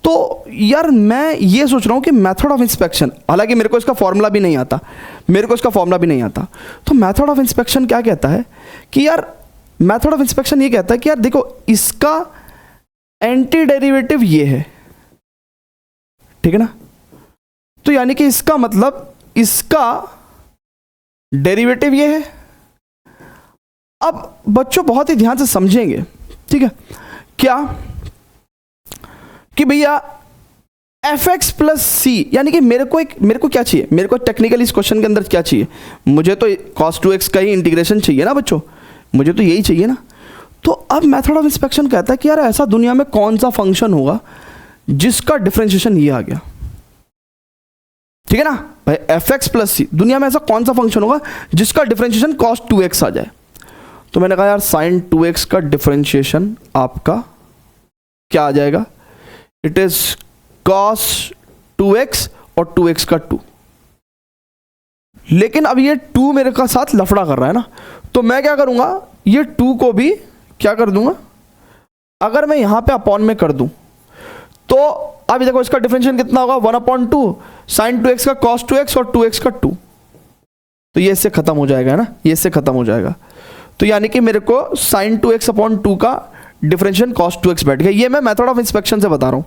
तो यार मैं ये सोच रहा हूं कि मेथड ऑफ इंस्पेक्शन, हालांकि मेरे को इसका फॉर्मूला भी नहीं आता, तो मेथड ऑफ इंस्पेक्शन क्या कहता है कि यार, मेथड ऑफ इंस्पेक्शन ये कहता है कि यार देखो इसका एंटी डेरिवेटिव ये है, ठीक है ना, तो यानी कि इसका मतलब इसका डेरिवेटिव ये है। अब बच्चों बहुत ही ध्यान से समझेंगे, ठीक है, क्या कि भैया fx प्लस सी, यानी कि मेरे को क्या चाहिए, मेरे को टेक्निकली इस क्वेश्चन के अंदर क्या चाहिए, मुझे तो cos 2x का ही इंटीग्रेशन चाहिए ना बच्चों, मुझे तो यही चाहिए ना। तो अब मेथड ऑफ इंस्पेक्शन कहता है कि यार ऐसा दुनिया में कौन सा फंक्शन होगा जिसका डिफरेंशिएशन ये आ गया, ठीक है ना भाई, fx प्लस सी, दुनिया में ऐसा कौन सा फंक्शन होगा जिसका डिफरेंशिएशन cos 2x आ जाए। तो मैंने कहा यार sin 2x का डिफरेंशिएशन आपका क्या आ जाएगा, इट इज cos 2x और 2x का 2, लेकिन अब ये 2 मेरे का साथ लफड़ा कर रहा है ना, तो मैं क्या करूंगा, ये 2 को भी क्या कर दूंगा, अगर मैं यहां पे अपॉन में कर दूं तो अब देखो इसका डिफरेंशिएशन कितना होगा, 1/2 sin 2x का cos 2x और 2x का 2, तो ये इससे खत्म हो जाएगा ना, ये इससे खत्म हो जाएगा, तो यानी कि मेरे को sin 2x/2 का डिफरेंशिएशन cos 2x बैठ गया। ये मैं मेथड ऑफ इंस्पेक्शन से बता रहा हूं।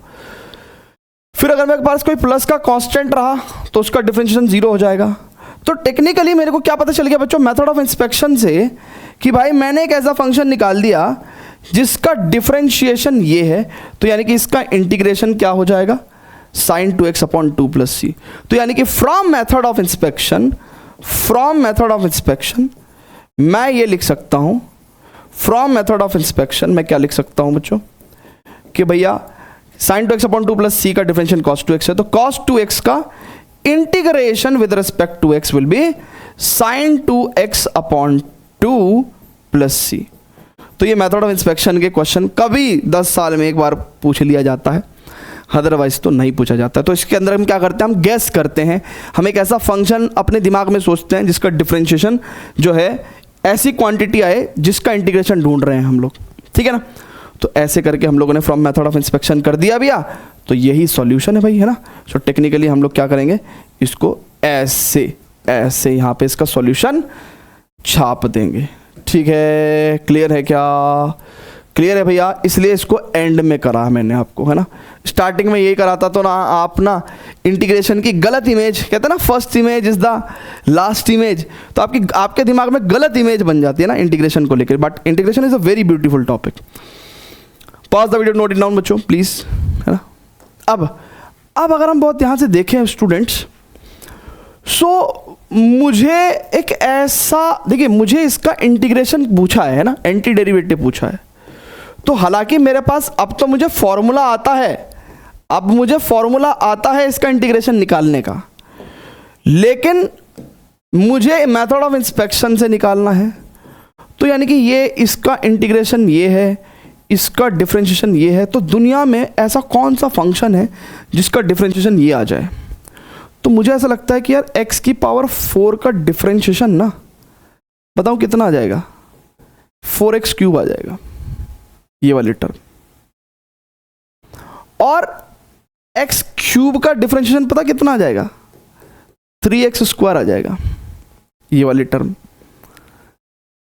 फिर अगर मेरे पास कोई प्लस का कांस्टेंट रहा तो उसका डिफरेंशिएशन 0 हो जाएगा। तो टेक्निकली मेरे को क्या पता चल गया बच्चों मेथड ऑफ इंस्पेक्शन से कि भाई मैंने एक ऐसा फंक्शन निकाल दिया जिसका डिफरेंशिएशन ये है, तो यानी कि इसका इंटीग्रेशन क्या हो जाएगा, साइन 2x अपॉन 2 प्लस सी। तो यानी कि फ्रॉम मेथड ऑफ इंस्पेक्शन मैं ये लिख सकता हूं, फ्रॉम मेथड ऑफ इंस्पेक्शन मैं क्या लिख सकता हूं बच्चों कि भैया sign 2x upon 2 plus c का डिफरेंशियल cos 2x है, तो cos 2x का integration with respect to x will be sine 2x upon 2 plus सी। तो ये मेथड ऑफ इंस्पेक्शन के क्वेश्चन कभी 10 साल में एक बार पूछ लिया जाता है, अदरवाइज तो नहीं पूछा जाता। तो इसके अंदर हम क्या करते हैं, हम गैस करते हैं, हम एक ऐसा फंक्शन अपने दिमाग में सोचते हैं जिसका डिफरेंशिएशन जो है ऐसी क्वांटिटी आए जिसका इंटीग्रेशन ढूंढ रहे हैं हम लोग, ठीक है ना। तो ऐसे करके हम लोगों ने फ्रॉम मेथड ऑफ इंस्पेक्शन कर दिया भैया, तो यही सॉल्यूशन है भाई, है ना। सो टेक्निकली हम लोग क्या करेंगे, इसको ऐसे यहाँ पे इसका सॉल्यूशन छाप देंगे, ठीक है। क्लियर है क्या, क्लियर है भैया। इसलिए इसको एंड में करा मैंने आपको, है ना। स्टार्टिंग में यही कराता तो ना आप ना इंटीग्रेशन की गलत इमेज, कहते हैं ना first image is the last image, तो आपके दिमाग में गलत इमेज बन जाती है ना इंटीग्रेशन को लेकर। But integration is a very beautiful topic. Pause the video, note it down बच्चों प्लीज, है ना। अब अगर हम बहुत ध्यान से देखें स्टूडेंट्स, सो मुझे एक ऐसा, देखिए मुझे इसका इंटीग्रेशन पूछा है ना, एंटी डेरिवेटिव पूछा है, तो हालांकि मेरे पास अब तो मुझे फॉर्मूला आता है, अब मुझे फॉर्मूला आता है इसका इंटीग्रेशन निकालने का, लेकिन मुझे मेथड ऑफ इंस्पेक्शन से निकालना है। तो यानी कि ये इसका इंटीग्रेशन ये है, इसका डिफरेंशिएशन ये है, तो दुनिया में ऐसा कौन सा फंक्शन है जिसका डिफरेंशिएशन ये आ जाए। तो मुझे ऐसा लगता है कि यार x की पावर 4 का डिफरेंशिएशन ना, बताऊं कितना आ जाएगा, 4x क्यूब आ जाएगा ये वाली टर्म, और x क्यूब का डिफरेंशिएशन पता कितना आ जाएगा, 3x स्क्वायर आ जाएगा ये वाली टर्म।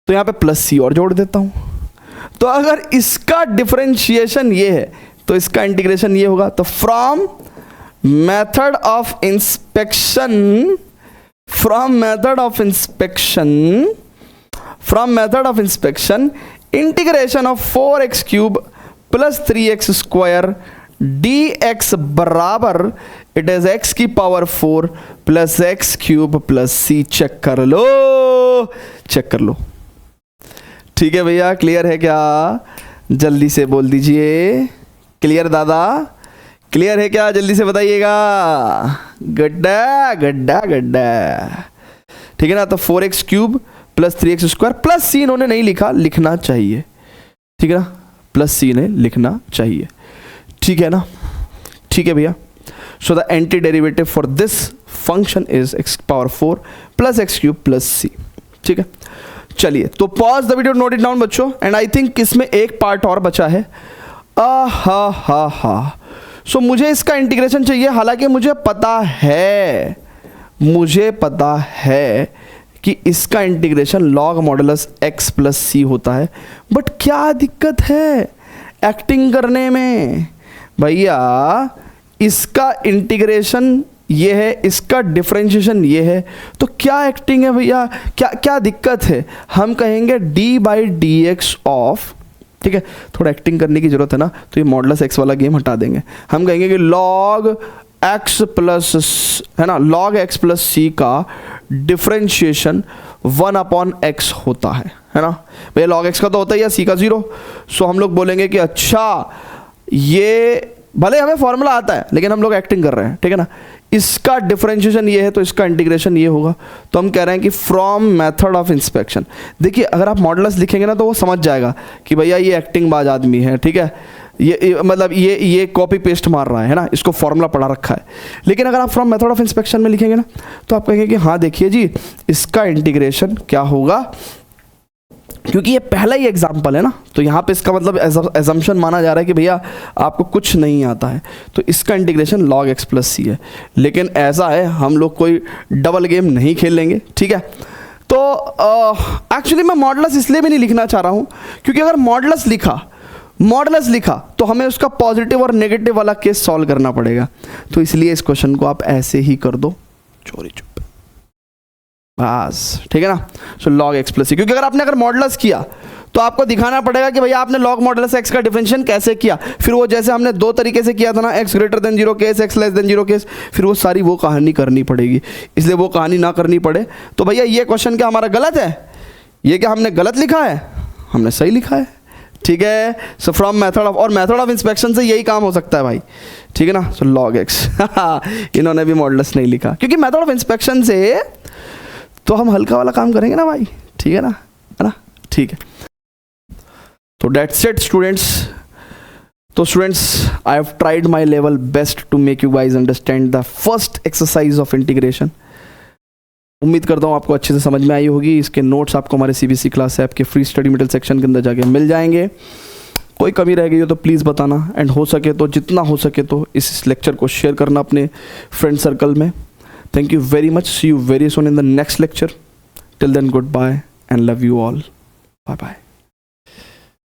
तो यहां पे प्लस सी और जोड़ देता हूं, तो अगर इसका डिफरेंशिएशन ये है तो इसका इंटीग्रेशन ये होगा। तो from method of inspection integration of 4x cube plus 3x square dx बराबर इट इज x की power 4 plus x cube plus c। Check कर लो, ठीक है भैया। क्लियर है क्या, जल्दी से बोल दीजिए। क्लियर दादा, क्लियर है क्या, जल्दी से बताइएगा। गड्ढा, ठीक है ना। तो 4x cube plus 3x square plus C इन्होंने नहीं लिखा, लिखना चाहिए, ठीक है ना, प्लस सी ने लिखना चाहिए, ठीक है ना। ठीक है भैया। So the anti derivative for this function is x power 4 plus x cube plus सी, ठीक है। चलिए तो pause the video, note it down बच्चों, एंड आई थिंक इसमें एक पार्ट और बचा है। सो मुझे इसका इंटीग्रेशन चाहिए, हालांकि मुझे पता है कि इसका integration log modulus x plus C होता है, बट क्या दिक्कत है एक्टिंग करने में भैया। इसका इंटीग्रेशन ये है, इसका डिफरेंशिएशन ये है, तो क्या एक्टिंग है भैया, क्या दिक्कत है। हम कहेंगे d/dx ऑफ, ठीक है, थोड़ा एक्टिंग करने की जरूरत है ना, तो ये मॉडुलस x वाला गेम हटा देंगे। हम कहेंगे कि log x प्लस, है ना, log x प्लस सी का डिफरेंशिएशन 1/x होता है ना भैया। log x का तो होता ही है, c का 0। सो हम लोग बोलेंगे कि अच्छा, ये भले हमें फॉर्मूला आता है लेकिन हम लोग एक्टिंग कर रहे हैं, ठीक है ना। इसका डिफरेंशिएशन ये है तो इसका इंटीग्रेशन ये होगा। तो हम कह रहे हैं कि फ्रॉम मेथड ऑफ इंस्पेक्शन, देखिए अगर आप मॉडुलस लिखेंगे ना तो वो समझ जाएगा कि भैया ये एक्टिंग बाज आदमी है, ठीक है, ये मतलब ये कॉपी पेस्ट मार रहा है ना, इसको फॉर्मूला पढ़ा रखा है। लेकिन अगर आप फ्रॉम मेथड ऑफ इंस्पेक्शन में लिखेंगे ना तो आप कहेंगे कि हाँ देखिए जी, इसका इंटीग्रेशन क्या होगा, क्योंकि ये पहला ही एग्जाम्पल है ना, तो यहाँ पे इसका मतलब एजम्पशन माना जा रहा है कि भैया आपको कुछ नहीं आता है, तो इसका integration log x plus c है। लेकिन ऐसा है, हम लोग कोई डबल गेम नहीं खेलेंगे, ठीक है। तो एक्चुअली मैं मॉडुलस इसलिए भी नहीं लिखना चाह रहा हूँ क्योंकि अगर मॉडुलस लिखा तो हमें उसका पॉजिटिव और नेगेटिव वाला केस सॉल्व करना पड़ेगा। तो इसलिए इस क्वेश्चन को आप ऐसे ही कर दो, चोरी चुप। बस ठीक है ना। सो log x प्लस सी, क्योंकि अगर मॉडुलस किया तो आपको दिखाना पड़ेगा कि भैया आपने log मॉडुलस x का डिफरेंशिएशन कैसे किया। फिर वो जैसे हमने दो तरीके से किया था ना, x greater than 0 case, x less than 0 case, फिर वो सारी वो कहानी करनी पड़ेगी। इसलिए वो कहानी ना करनी पड़े तो भैया ये क्वेश्चन क्या हमारा गलत है? ये क्या हमने गलत लिखा है? हमने सही लिखा है, ठीक है। सो फ्रॉम मेथड ऑफ, और मेथड ऑफ इंस्पेक्शन से यही काम हो सकता है भाई, ठीक है ना। सो log x इन्होंने भी मॉडुलस नहीं लिखा, क्योंकि मेथड ऑफ इंस्पेक्शन से तो हम हल्का वाला काम करेंगे ना भाई, ठीक है ना, ठीक है। तो दैट्स इट स्टूडेंट्स। तो students, I have tried my level best to make you guys understand the first exercise of integration. उम्मीद करता हूँ आपको अच्छे से समझ में आई होगी। इसके नोट्स आपको हमारे CBSE क्लास ऐप के फ्री स्टडी मटेरियल सेक्शन के अंदर जाके मिल जाएंगे। कोई कमी रह गई हो तो प्लीज़ बताना, एंड हो सके तो जितना हो सके तो इस लेक्चर को शेयर करना अपने फ्रेंड सर्कल में। Thank you very much. See you very soon in the next lecture. Till then, goodbye and love you all. Bye bye.